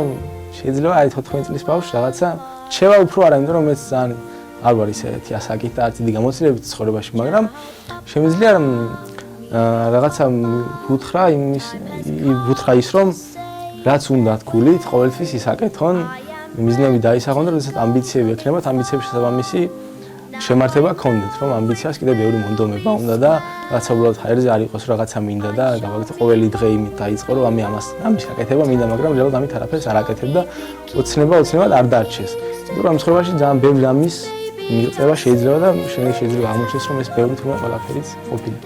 შეიძლება აი 14 წლის ბავშვს რაღაცა ჩევა უფრო არა, იმიტომ რომ მეც ძალიან არ ვარ ისეთი ასაკით და არც დიდი გამოცდილებით ცხოვრებაში, მაგრამ შემიძლია რაღაცა ვუთხრა ის რომ რაც უნდა თქულით ყოველთვის ისაკეთონ, მიზნები დაისახონ და როდესაც ამბიციები ექნებათ, ამბიციების შესაბამისი შემართება გქონდეთ, რომ ამბიციას კიდევ ბევრი მონდომება უნდა და რაღაცა უბრალოდ ჰაერზე არ იყოს, რაღაცა მინდა და გავაკეთე ყოველი დღე იმით დაიწყო, რომ ამის გაკეთება მინდა, მაგრამ რეალურად ამით არაფერს არ აკეთებ და ოცნებად არ დარჩეს. იმიტომ რომ ცხოვრებაში ძალიან ბევრი ამის მიღწევა შეიძლება და შეიძლება აღმოჩნდეს, რომ ეს ბევრი თქმა ყველაფერიც ყოფილი.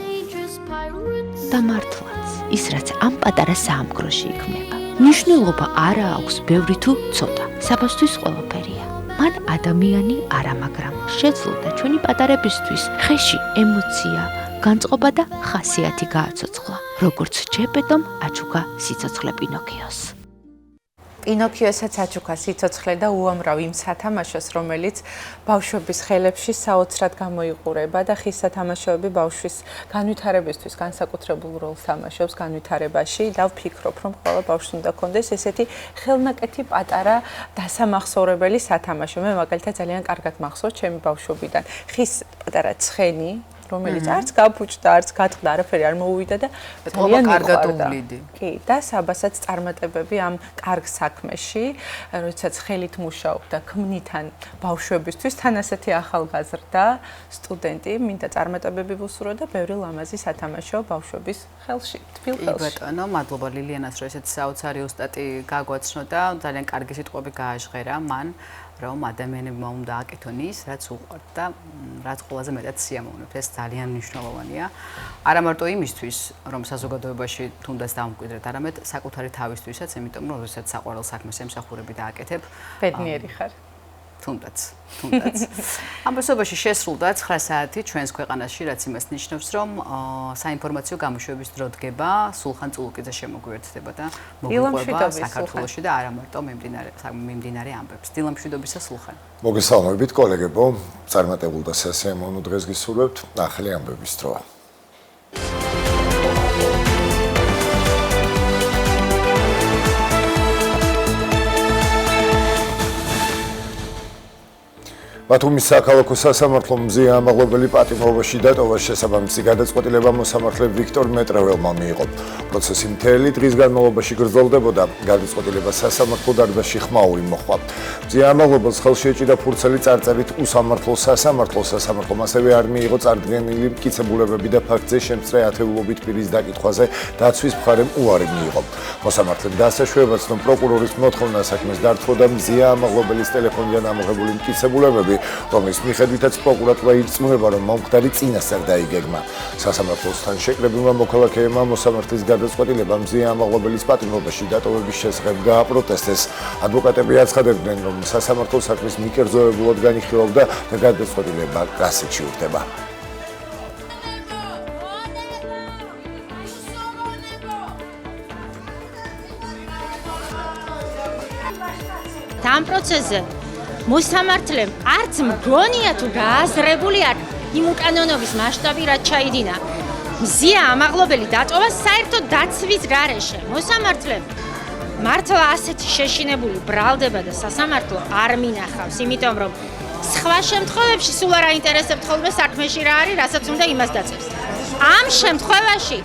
და მართლაც, ის რაც ამ პატარა საამქროში იქმნება, მნიშვნელობა არა აქვს ბევრი თუ ცოტა, საბასთვის ყველაფერია. მან ადამიანი არა, მაგრამ შეძლო და ჩვენი პატარებისთვის ხეში ემოცია, განწყობა და ხასიათი გააცოცხლა, როგორც ჯეპეტომ აჩუქა სიცოცხლე პინოქიოს. პინოქიოსაც აჩუქა სიცოცხლე და უამრავ იმ სათამაშოს, რომელიც ბავშვების ხელებში საოცრად გამოიყურება და ხის სათამაშოები ბავშვის განვითარებისთვის განსაკუთრებულ როლს თამაშობს განვითარებაში და ვფიქრობ, რომ ყველა ბავშვს უნდა ქონდეს ესეთი ხელნაკეთი პატარა დასამახსოვრებელი სათამაშო. მე მაგალითად ძალიან კარგად მახსოვს ჩემი ბავშვობიდან ხის პატარა ცხენი რომელიც არც გაფუჭდა, არც გატყდა, არაფერი არ მოუვიდა და თომა კარგად უვლიდი. კი, და საბასაც წარმატებები ამ კარგ საქმეში, როდესაც ხელით მუშაობდა ქმნითან ბავშვებისთვის, თან ასეთი ახალგაზრდა სტუდენტი, მინდა წარმატებები ვუსურვო და ბევრი ლამაზი სათამაშო ბავშვების ხელში, თბილ ხელში. ბატონო, მადლობა ლილიანას, რომ ესეთი საოცარი ოსტატი გაგვაცნო და ძალიან კარგი სიტყვები გააჟღერა მან, რომ ადამიანებმა უნდა აკეთონ ის, რაც უყვართ და რაც ყველაზე მეტად სიამოვნებთ. ეს ძალიან მნიშვნელოვანია. არა მარტო იმისთვის, რომ საზოგადოებაში თუნდაც დავმკვიდრეთ, არამედ საკუთარი თავისთვისაც, იმიტომ რომ როდესაც საყვარელ საქმეს ემსახურები და აკეთებ, ბედნიერი ხარ. თუნდაც. ამ პროცესში შესრულდა 9 საათი ჩვენს ქვეყანაში, რაც იმას ნიშნავს, რომ საინფორმაციო გამოშვების დრო დგება, სულხან წულუკიძე შემოგვიერთდება და მოგვიყვება საქართველოში და არა მარტო მიმდინარე ამბებს. დილამშვიდობისა სულხან. მოგესალმებით კოლეგებო, წარმატებულ და სასიამოვნო დღეს გისურვებთ. ახალი ამბების დროა. ბათუმის საქალაქო სასამართლომ მზია ამაღლობელი პატიმრობაში დატოვა შესაბამისი გადაწყვეტილება მოსამართლე ვიქტორ მეტრეველმა მიიღო. პროცესი მთელი დღის განმავლობაში გრძელდებოდა, გადაწყვეტილება სასამართლო დარბაზში ხმაური მოხდა. მზია ამაღლობელს ხელში ეჭიდა ფურცელი წარწერით უსამართლო სასამართლომ ასევე არ მიიღო წარდგენილი მტკიცებულებები და ფაქტზე შემწრე ათეულობით პირის დაკითხვაზე დაცვის მხარემ უარი მიიღო. მოსამართლემ დასაშვებაც, რომ პროკურორის მოთხოვნა საქმეს დართვა და მზია ამაღლობელის ტელეფონიდან ამოღებული მტკიცებულებები, რომლის მიხედვითაც პროკურატურა ირწმუნება, რომ მომხდარი წინასწარ დაიგეგმა. სასამართლოსთან შეკრებილმა მოქალაქეებმა მოსამართლის გადაწყვეტილება მზია ამაღლობელის პატიმრობაში დატოვების შესახებ გააპროტესტეს. ადვოკატები აცხადებდნენ, რომ სასამართლო საქმის მიკერძოებულად განიხილავდა და გადაწყვეტილება გასცეთში ურთება. ამ პროცესზე მოსამართლემ არც მგონია თუ გააზრებული არ იმ უკანონობის მასშტაბი რაც ჩაიდინა. მზია ამაღლობელი დატოვა საერთო დაცვის გარეშე. მოსამართლემ მართლა ასეთი შეშინებული ბრალდება და სასამართლო არ მინახავს, იმიტომ რომ სხვა შემთხვევებში სულ არ აინტერესებთ ხოლმე საქმეში რა არის, რასაც უნდა იმას დაწევს. ამ შემთხვევაში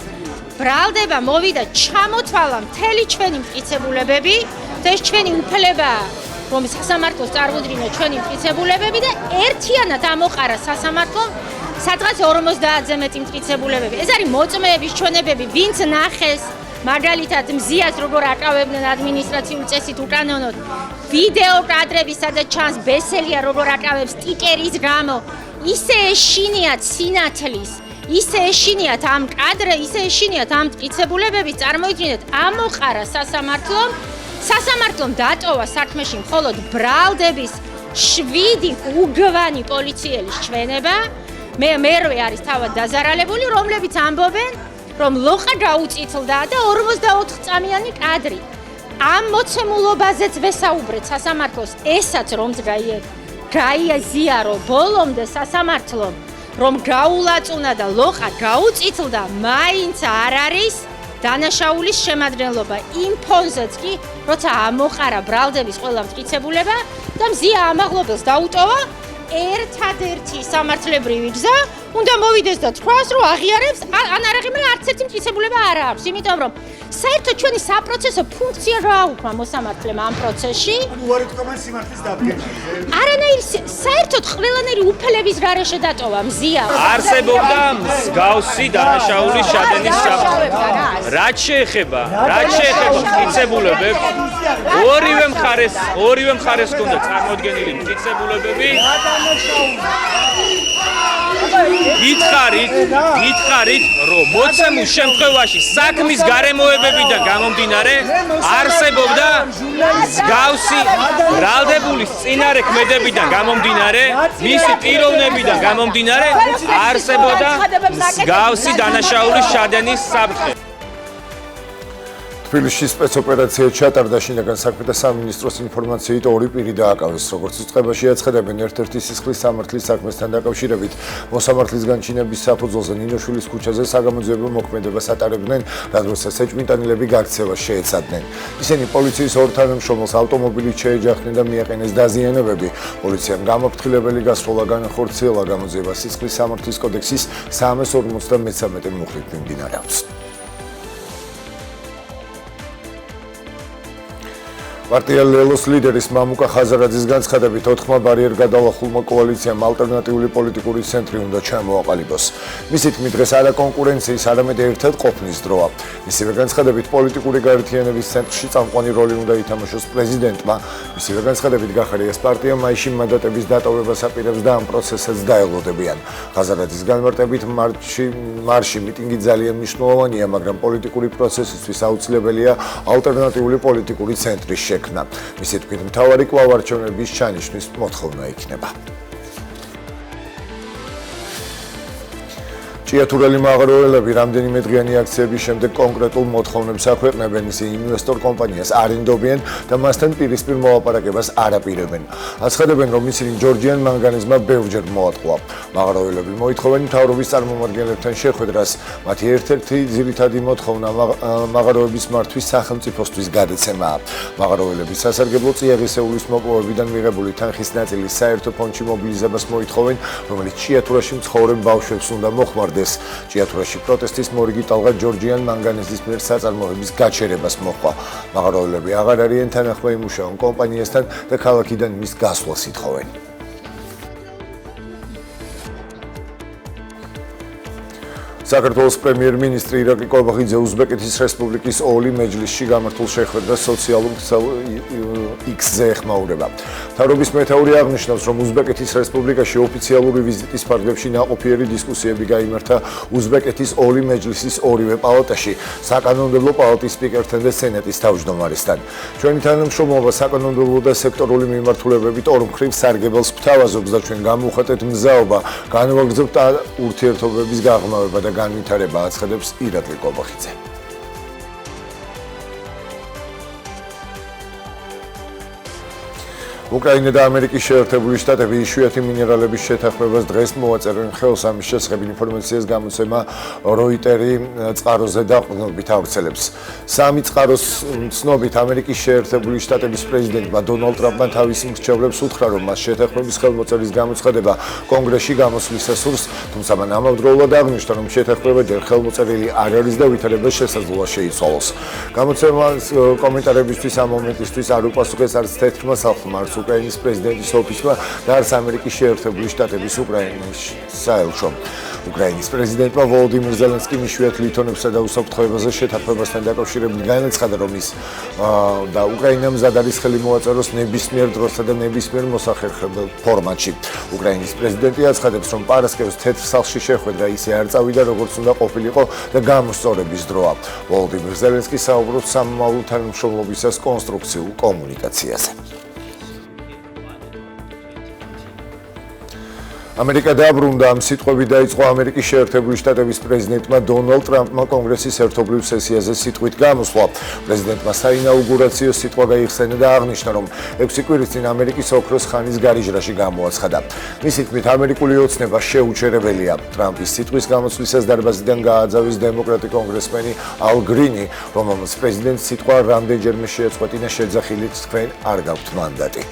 ბრალდება მოვიდა ჩამოთვალა მთელი ჩვენი მტკიცებულებები და ეს ჩვენი უფლებაა, რომ სასამართლოს წარმოუდგინო ჩვენი მტკიცებულებები და ერთიანად ამოყარა სასამართლომ სადღაც 50-ზე მეტი მტკიცებულებები. ეს არის მოწმეების ჩვენებები, ვინც ნახეს მაგალითად მზიას როგორ აკავებდნენ ადმინისტრაციული წესით უკანონოდ, ვიდეო კადრები, სადაც ჩანს ბესელია როგორ აკავებს სტიკერის გამო, ისე ეშინიათ სინათლის, ისე ეშინიათ ამ კადრე, ისე ეშინიათ ამ მტკიცებულებები, წარმოიდგინეთ, ამოყარა სასამართლომ. სასამართლომ დატოვა საქმეში მხოლოდ ბრალდების 7 უგვანი პოლიციელის ჩვენება. მერვე არის თავად დაზარალებული, რომლებიც ამბობენ, რომ ლოყა გაუწითლდა და 44 წამიანი კადრი. ამ მოცემულობაზეც ვესაუბრეთ სასამართლოს, ესაც რომც გაიაზიარო ბოლომდე სასამართლომ, რომ გაულაწუნა და ლოყა გაუწითლდა, მაინც არ არის დანაშაულის შემადგენლობა. იმ ფონზეც კი, როცა ამოყარა ბრალდების ყველა მტკიცებულება და მზია ამაღლობელს დაუტოვა, ერთადერთი სამართლებრივი გზა უნდა მოვიდეს და თქვას, რომ აღიარებს ან არაღიმელა არც ერთი მტკიცებულება არ აქვს, იმიტომ რომ საერთოდ ჩვენი საპროცესო ფუნქცია რა აუქმა მოსამართლემ ამ პროცესში? უარი თქვა სიმართლის დადგენა. არანაირი საერთოდ ყველანაირი უფლების გარეშე დატოვა მზია. არსებობდა მსგავსი დანაშაულის შადენის საფრთხე. რაც შეეხება მტკიცებულებებს, ორივე მხარეს ჰქონდა წარმოდგენილი მტკიცებულებები. გითხარით, რომ მოცემულ შემთხვევაში საქმის გარემოებებიდან გამომდინარე არსებობდა მსგავსი ბრალდებულის წინარე ქმედებიდან გამომდინარე, მისი პიროვნებიდან გამომდინარე არსებობდა მსგავსი დანაშაულის შადენის საფრთხე. თბილისში სპეცოპერაცია ჩატარდა შინაგან საქმეთა სამინისტროს ინფორმაციით ორი პირი დააკავეს. როგორც უწყებაში აცხადებენ, ერთ-ერთი სისხლის სამართლის საქმესთან დაკავშირებით მოსამართლისგან ჩინების საფუძველზე ნინოშვილის ქუჩაზე საგამოძიებო მოქმედებას ატარებდნენ, რადგანაც ეჭვმიტანილები გაქცევას შეეცადნენ. ისინი პოლიციის ორ თანამშრომელს ავტომობილით შეეჯახნენ და მიაყენეს დაზიანებები. პოლიციამ გამაფრთხილებელი გასროლა განახორციელა, გამოძიება სისხლის სამართლის კოდექსის 353 მუხლით მიმდინარეობს. პარტია ლელოს ლიდერის მამუკა ხაზარაძის განცხადებით 4 ბარიერ გადალახულმა კოალიციამ ალტერნატიული პოლიტიკური ცენტრი უნდა ჩამოაყალიბოს. მისი თქმით, დღეს არა კონკურენციის, არამედ ერთად ყოფნის დროა. მისივე განცხადებით, პოლიტიკური გაერთიანების ცენტრში წამყვანი როლი უნდა ითამაშოს პრეზიდენტმა. მისივე განცხადებით, გახარიას პარტია მაისში მანდატების დატოვებას აპირებს და ამ პროცესსაც დაელოდებიან. ხაზარაძის განმარტებით, მარში მიტინგი ძალიან მნიშვნელოვანია, მაგრამ პოლიტიკური პროცესისთვის აუცილებელია ალტერნატიული პოლიტიკური ცენტრის შექმნა. მისი თქმით, მთავარი კვლავ არჩევნების ჩანიშვნის მოთხოვნა იქნება. ჭიათურელი მაღაროელები რამდენიმე დღიანი აქციების შემდეგ კონკრეტულ მოთხოვნებს აქვეყნებენ, ისინი ინვესტორ კომპანიას არ ინდობიან და მასთან პირისპირ მოლაპარაკებას არ აპირებენ. აცხადებენ, რომ ისინი ჯორჯიან მანგანეზმა ბევრჯერ მოატყუა. მაღაროელები მოითხოვენ მთავრობის წარმომადგენლებთან შეხვედრას. მათი ერთ-ერთი ძირითადი მოთხოვნა მაღაროების მართვის სახელმწიფოსთვის გადაცემაა. მაღაროელები სასარგებლო წიაღისეულის მოპოვებიდან მიღებული თანხის ნაწილის საერთო ფონდში მობილიზებას მოითხოვენ, რომელიც ჭიათურაში მცხოვრებ ბავშვებს უნდა მოხმარდეს. ჭიათურაში პროტესტის მორიგი ტალღა ჯორჯიან მანგანეზის მიერ საწარმოების გაჩერებას მოჰყვა. მაღაროელები აღარ არიან თანახმა იმუშაონ კომპანიასთან და ქალაქიდან მის გასვლას ითხოვენ. საქართველოს პრემიერ-მინისტრი ირაკლი კობახიძე უზბეკეთის რესპუბლიკის ოლი მეჯლისში გამართულ შეხვედრას სოციალურ X-ზე ეხმაურება. მთავრობის მეთაური აღნიშნავს, რომ უზბეკეთის რესპუბლიკაში ოფიციალური ვიზიტის ფარგლებში ნაყოფიერი დისკუსიები გაიმართა უზბეკეთის ოლი მეჯლისის ორივე პალატაში, საკანონმდებლო პალატის სპიკერთან და სენატის თავმჯდომარესთან. ჩვენი თანამშრომლობა საკანონმდებლო და სექტორული მიმართულებებით ორმხრივ სარგებელს გვთავაზობს და ჩვენ გამოვხატეთ მზაობა, განვაგრძობთ ურთიერთობების გაღრმავება და განვითარება, აცხადებს ირაკლი კობახიძე. უკრაინა და ამერიკის შეერთებული შტატები იშვიათი მინერალების შეთანხმებას დღეს მოაწერენ ხელს. ამის შესახებ ინფორმაციას გამოცემა როიტერი წყაროზე დაყრდნობით ავრცელებს. სამი წყაროს ცნობით ამერიკის შეერთებული შტატების პრეზიდენტმა დონალდ ტრამპმა თავის მრჩევლებს უთხრა, რომ მას შეთანხმების ხელმოწერის გამოცხადება კონგრესში გამოსვლისას სურს, თუმცა მან ამავდროულად აღნიშნა, რომ შეთანხმება ჯერ ხელმოწერილი არ არის და ვითარებას შესაძლოა შეიცვალოს. გამოცემას კომენტარებისთვის ამ მომენტისთვის არ უპასუხეს არც თეთრმა სახლმა, არც უკრაინის პრეზიდენტის ოფისმა და არც ამერიკის შეერთებული შტატების უკრაინის საელჩომ. უკრაინის პრეზიდენტმა ვოლოდიმირ ზელენსკიმ იშვიათ ლითონებსა და უსაფრთხოებაზე შეთანხმებასთან დაკავშირებით განაცხადა, რომ ის და უკრაინა მზად არის ხელი მოაწეროს ნებისმიერ დროსა და ნებისმიერ მოსახერხებელ ფორმატში. უკრაინის პრეზიდენტი აცხადებს, რომ პარასკევს თეთრ სახლში შეხვედრა ისე არ წავიდა, როგორც უნდა ყოფილიყო და გამოსწორების დროა. ვოლოდიმირ ზელენსკი საუბრობს სამომავლო თანამშრომლობისას კონსტრუქციულ კომუნიკაციაზე. ამერიკა დაბრუნდა. ამ სიტყვები დაიწყო ამერიკის შეერთებული შტატების პრეზიდენტმა დონალდ ტრამპმა კონგრესის ერთობლივ სესიაზე სიტყვით გამოსვლა. პრეზიდენტმა საინაუგურაციო სიტყვა გაიხსენა და აღნიშნა, რომ 6 კვირის წინ ამერიკის ოქროს ხანის გარიჟრაში გამოაცხადა. მისი თქმით, ამერიკული ოცნება შეუჩერებელია. ტრამპის სიტყვის გამოსვლისას დარბაზიდან გააძავეს დემოკრატი კონგრესმენი ალ გრინი, რომელმაც პრეზიდენტის სიტყვა რამდენჯერმე შეაწყვეტინა შეძახილით, თქვენ არ გაქვთ მანდატი.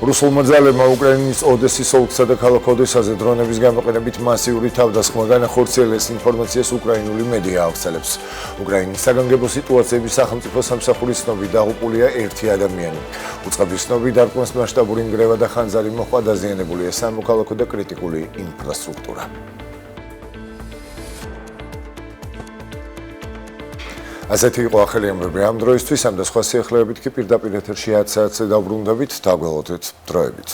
რუსულმა ძალებმა უკრაინის ოდესის ოლქსა და ქალაქ ოდესაზე დრონების გამოყენებით მასიური თავდასხმა განახორციელეს, ინფორმაციას უკრაინული მედია ავრცელებს. უკრაინის საგანგებო სიტუაციების სახელმწიფო სამსახურის ცნობით დაღუპულია 1 ადამიანი. უწყების ცნობით დარტყმას მასშტაბური ნგრევა და ხანძარი მოჰყვა, დაზიანებულია სამოქალაქო და კრიტიკული ინფრასტრუქტურა. ასეთი იყო ახალი ამბები ამ დროისთვის, ამ და სხვა სიახლეებით კი პირდაპირ ეთერში 10 საათზე დავბრუნდებით, დაგველოდეთ დროებით.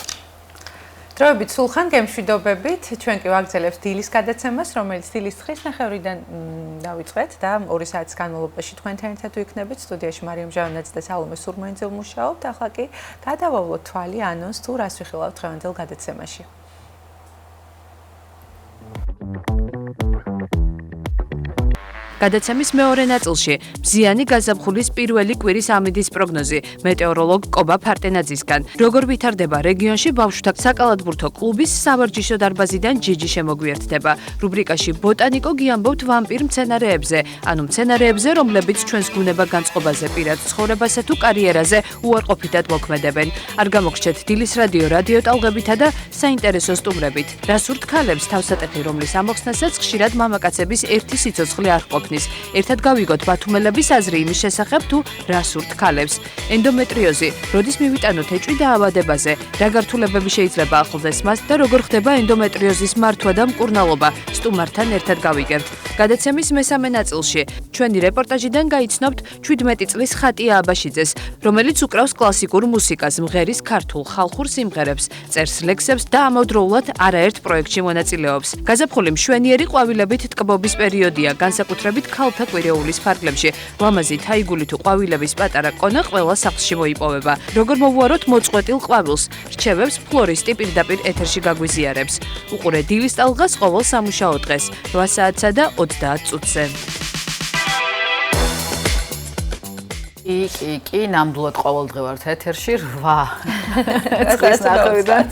დროებით სულხან გემშვიდობებით, ჩვენ კი ვაგრძელებთ დილის გადაცემას, რომელიც დილის 9:30-დან დავიწყეთ და 2 საათის განმავლობაში თქვენთან ერთად ვიქნებით. სტუდიაში მარიამ ჟავანაძე და სალომე სურმენძე ვმუშაობთ. ახლა კი გადავავლოთ თვალი ანონს თუ რას ვიხილავთ დღევანდელ გადაცემაში. გადაცემის მეორე ნაწილში მზიანი გაზაფხულის პირველი კვირის ამინდის პროგნოზი მეტეოროლოგ კობა ფარტენაძისგან. Როგორ ვითარდება რეგიონში ბავშვთა საკალათბურთო კლუბის სავარჯიშო დარბაზიდან ჯიჯი შემოგვიერთდება. რუბრიკაში ბოტანიკო გიამბობთ ვამპირ მცენარეებზე, ანუ მცენარეებზე, რომლებიც ჩვენს გუნება-განწყობაზე, პირად ცხოვრებასა თუ კარიერაზე უარყოფითად მოქმედებენ. არ გამოგრჩეთ დილის რადიო ტალღებითა და საინტერესო სტუმრებით. რა სურთ ქალებს თავსატეხი, რომლის ამოხსნასაც ხშირად მამაკაცების ერთი სიცოცხლე არ ყოფნის. ერთად გავიგოთ ბათუმელების აზრი იმის შესახებ თუ რა სურთ ქალებს. ენდომეტრიოზი, როდის მივიტანოთ ეჭვი დაავადებაზე, რა გართულებები შეიძლება ახლდეს მას და როგორ ხდება ენდომეტრიოზის მართვა და მკურნალობა, სტუმართან ერთად გავიგებთ. გადაცემის მესამე ნაწილში ჩვენი რეპორტაჟიდან გაიცნობთ 17 წლის ხატია აბაშიძეს, რომელიც უკრავს კლასიკურ მუსიკას, მღერის ქართულ ხალხურ სიმღერებს, წერს ლექსებს და ამავდროულად არაერთ პროექტში მონაწილეობს. გაზაფხული მშვენიერი ყვავილებით ტკბობის პერიოდია, განსაკუთრებით ქალთა კვირეულის ფარგლებში. ლამაზი თაიგული თუ ყვავილების პატარა კონა ყველა სახლში მოიპოვება. როგორ მოვუაროთ მოწყვეტილ ყვავილს? რჩევებს ფლორისტი პირდაპირ ეთერში გაგვიზიარებს. უყურე დილის ტალღას ყოველ სამუშაო დღეს 8 საათსა და 30 წუთზე. კი, ნამდვილად ყოველდღე ვართ ეთერში 8:09-დან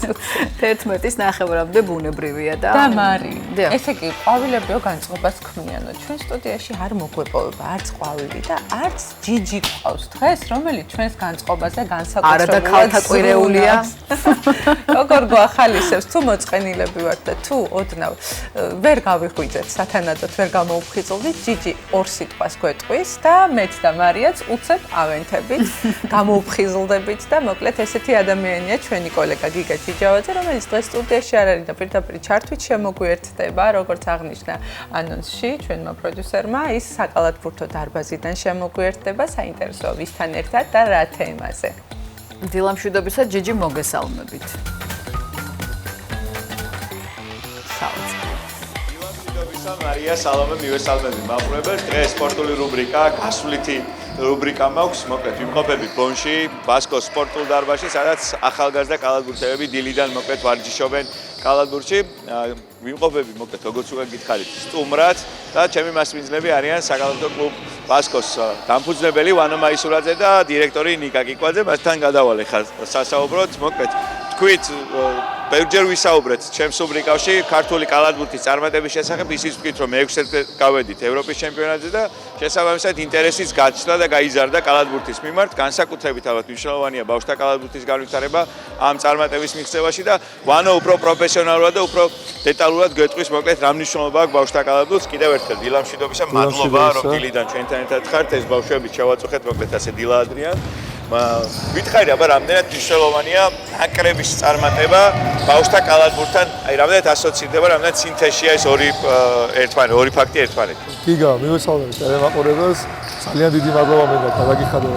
11:00-ის ნახევრამდე ბუნებრივია და მარი. ესე კი, ყვავილებიო განწყობას ქმნიანო. ჩვენ სტუდიაში არ მოგვეპოვება არც ყვავილი და არც ჯიჯი ყავს დღეს, რომელიც ჩვენს განწყობაზე განსაკუთრებულად არა და ქალთა კვირეულია. როგორ გვახალისებს თუ მოწყენილები ვართ და თუ ოდნავ ვერ გავიხვიძეთ სათანადოდ ვერ გამოუფხიზლდით, ჯიჯი ორ სიტყვას გვეტყვის და მეც და მარიაც უცებ ავენთებით, გამოუფხიზლდებით და მოკლედ ესეთი ადამიანია ჩვენი კოლეგა გიგა ჯიჯავაძე, რომელიც დღეს სტუდიაში არ არის და პირდაპირ ჩართვით შემოგვიერთდება, როგორც აღნიშნა ანონსში ჩვენმა პროდიუსერმა, ის საკალათბურთო დარბაზიდან შემოგვიერთდება საინტერესო ვისთან ერთად და რა თემაზე. დილამშვიდობისა ჯიჯი მოგესალმებით. მარია სალომე მივესალმები მაყურებელს. დღეს სპორტული რუბრიკა, გასვლითი რუბრიკა მაქვს, მოკლედ ვიმყოფები ბონში, ბასკოს სპორტულ დარბაზში, სადაც ახალგაზრდა კალათბურთელები დილიდან მოკლედ ვარჯიშობენ კალათბურთში. ვიმყოფები მოკლედ როგორც უკვე გითხარით, სტუმრად და ჩემი მასპინძლები არიან საკალათბურთო კლუბ ბასკოს დამფუძნებელი ვანო მაისურაძე და დირექტორი ნიკა კიკვაძე. მასთან გადავალ ახლა სასაუბროდ, მოკლედ თქვით ბევრჯერ ვისაუბრეთ ჩემს რუბრიკაში ქართული კალათბურთის წარმატების შესახებ, ისიც ვთქვით, რომ 6-ე გავედით ევროპის ჩემპიონატზე და შესაბამისად ინტერესიც გაჩნდა და გაიზარდა კალათბურთის მიმართ. განსაკუთრებით ალბათ მნიშვნელოვანია ბავშვთა კალათბურთის განვითარება ამ წარმატების მიღწევაში და ვანო უფრო პროფესიონალურად და უფრო დეტალურად გვეტყვის მოკლედ რა მნიშვნელობა აქვს ბავშვთა კალათბურთს. კიდევ ერთხელ დილამშვიდობისა, მადლობა რომ დილიდან ჩვენთან ერთად ხართ. ეს ბავშვები შევაწუხეთ მოკლედ ასე დილაადრიან. ვითხარი, აბა რამდენად მნიშვნელოვანია ნაკრების წარმატება ბავშვთა კალათბურთთან, აი რამდენად ასოცირდება, რამდენად სინთეზია ეს ორი ფაქტი ერთმანეთთან. გიგა, მივესალმებით ტელემაყურებელს. ძალიან დიდი მადლობა მინდა გადაგიხადო.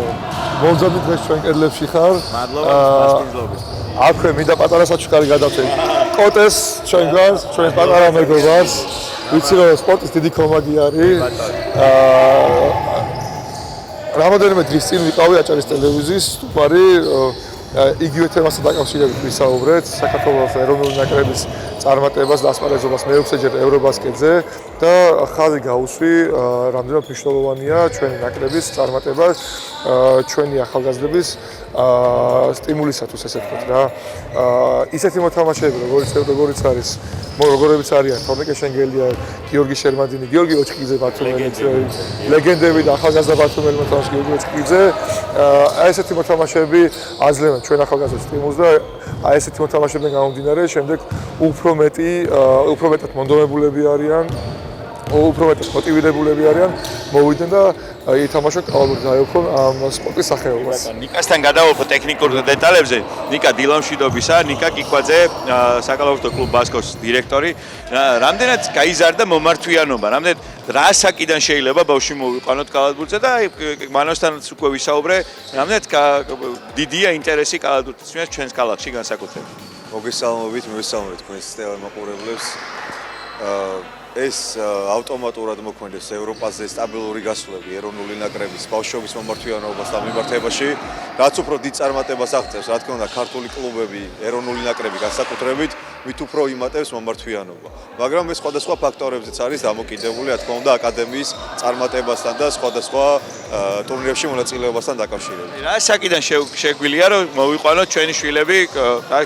მომძაბი დღეს ჩვენ კედლებში ხარ. მადლობა მასპინძლობის. აქვე მინდა პატარა საჩუქარი გადავწერ. კოტეს ჩვენ გვარს, ჩვენ პატარა მეგობარს. ვიცი რომ სპორტის დიდი კომაგი არის. რამოდენიმე დღის წინ ვიყავი აჭარის ტელევიზიის სტუმარი, იგივე თემასთან დაკავშირებით ვისაუბრეთ, საქართველოს ეროვნული ნაკრების წარმატებას და ასპარეზობას მე-6-ჯერ ევრობასკეტზე და ხაზი გაუსვი, რამდენად მნიშვნელოვანია ჩვენი ნაკრების წარმატება, ჩვენი ახალგაზრდების სტიმულისათვის, ესე ვთქვათ რა. ისეთი მოთამაშეები, როგორიც არის, როგორებიც არიან, თორნიკე შენგელია, გიორგი შერმაძინი, გიორგი ოჩხიძე ბათუმელი, ლეგენდები და ახალგაზრდა ბათუმელი მოთამაშე გიორგი ოჩხიძე, ესეთი მოთამაშეები აძლევენ ჩვენ ახალგაზრდა სტიმულს და ესეთი მოთამაშეებიდან გამომდინარე, შემდეგ უფრო მეტად მონდომებულები არიან, უფრო მეტად მოტივირებულები არიან, მოვიდნენ და ითამაშონ კალათბურთს, აიოქრონ ამ სპორტის სახეობას. ნიკასთან გადავალფო ტექნიკურ დეტალებზე. ნიკა დილამშვიდობისა, ნიკა კიკვაძე, საკალათბურთო კლუბ ბასკოს დირექტორი. რამდენად გაიზარდა მომართვიანობა, რამდენად რა საკიდან შეიძლება ბავშვი მოვიყვანოთ კალათბურთზე და მანოსთანაც უკვე ვისაუბრე, რამდენად დიდია ინტერესი კალათბურთის მიმართ ჩვენს ქალაქში განსაკუთრებით. მოგესალმებით, მივესალმებით თქვენს ტელემაყურებლებს. ეს ავტომატურად მოქმედებს ევროპაზე სტაბილური გასვლები ეროვნული ნაკრების ბავშვობის მომართვიანობასთან მიმართებაში, რაც უფრო დიდ წარმატებას აღწევს, რა თქმა უნდა, ქართული კლუბები, ეროვნული ნაკრები განსაკუთრებით მით უფრო იმატებს მომართვიანობა. მაგრამ ეს სხვადასხვა ფაქტორებზეც არის დამოკიდებული, რა თქმა უნდა, აკადემიის წარმატებასთან და სხვადასხვა ტურნირებში მონაწილეობასთან დაკავშირებით. რა საკიდან შეგვიძლია რომ მოვიყვანოთ ჩვენი შვილები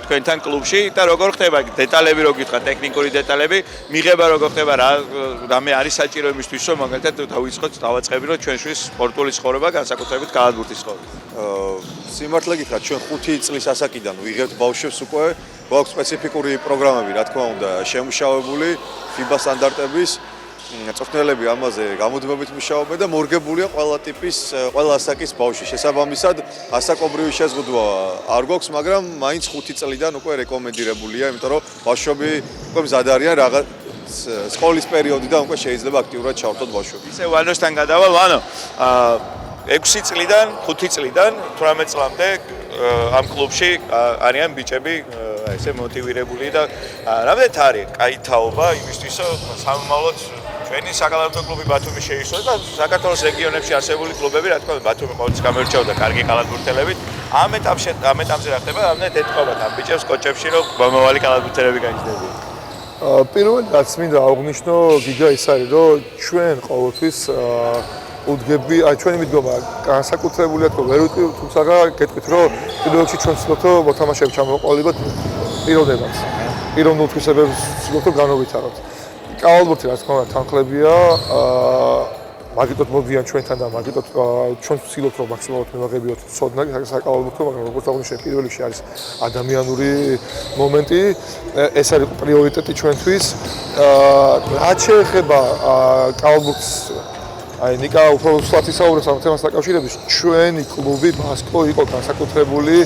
თქვენთან კლუბში და როგორ ხდება დეტალები რო გითხრა, ტექნიკური დეტალები, მიღება როგორ ხდება, რამე არის საჭირო იმისთვის რომ მაგალითად დავიწყოთ დავაწყებინოთ ჩვენ შვილის სპორტული ცხოვრება, განსაკუთრებით კალათბურთის ცხოვრება. სიმართლე გითხრათ, ჩვენ 5 წლის ასაკიდან ვიღებთ ბავშვებს უკვე, გვაქვს სპეციფიკური პროგრამები, რა თქმა უნდა, შემუშავებული FIBA სტანდარტების წვრთნელები ამაზე გამუდმებით მუშაობენ და მორგებულია ყველა ტიპის, ყველა ასაკის ბავშვი. შესაბამისად, ასაკობრივი შეზღუდვა არ გვაქვს, მაგრამ მაინც 5 წლიდან უკვე რეკომენდირებულია, იმიტომ რომ ბავშვები უკვე მზად არიან რაღაც სკოლის პერიოდიდან უკვე შეიძლება აქტიურად ჩავთოთ ბავშვები. ისე ვანოსთან გადავალ, ვანო 6 წლიდან, 5 წლიდან 18 წლამდე ამ კლუბში არიან ბიჭები ესე მოტივირებული და რამდენად არის კაი თაობა იმისთვის რომ სამომავლოდ ჩვენი საკალათბურთო კლუბი ბათუმი შეისწოს და საქართველოს რეგიონებში არსებული კლუბები რა თქმა უნდა ბათუმი ყოველთვის გამორჩეოდა კარგი კალათბურთელებით ამ ეტაპზე რა ხდება რამდენად ეთქვათ ამ ბიჭებს კოჭებში რომ მომავალი კალათბურთელები გაიჩნდებიან პირველად რაც მინდა აღვნიშნო გიგა ის არის რომ ჩვენ ყოველთვის უდგები, ჩვენი მიდგომა განსაკუთრებულია თქო ვერ ვიტყვი, თუმცა გეტყვით რომ პირველ რიგში ჩვენ ვცდილობთ რომ მოთამაშეები ჩამოყალიბოთ პიროვნებად. პიროვნულ თვისებებს ვცდილობთ რომ განავითაროთ. კალათბურთი რა თქმა უნდა თანხლებია, მაგიტოთ მოდიან ჩვენთან და მაგიტოთ ჩვენ ვცდილობთ რომ მაქსიმალურად მივაღებიოთ ცოდნა საკალათბურთო, მაგრამ როგორც აღნიშნე პირველ რიგში არის ადამიანური მომენტი, ეს არის პრიორიტეტი ჩვენთვის. რაც შეეხება კალათბურთს აი ნიკა უფრო სვათ ისაუბრებს ამ თემას დაკავშირებით ჩვენი კლუბი ბასკო იყო განსაკუთრებული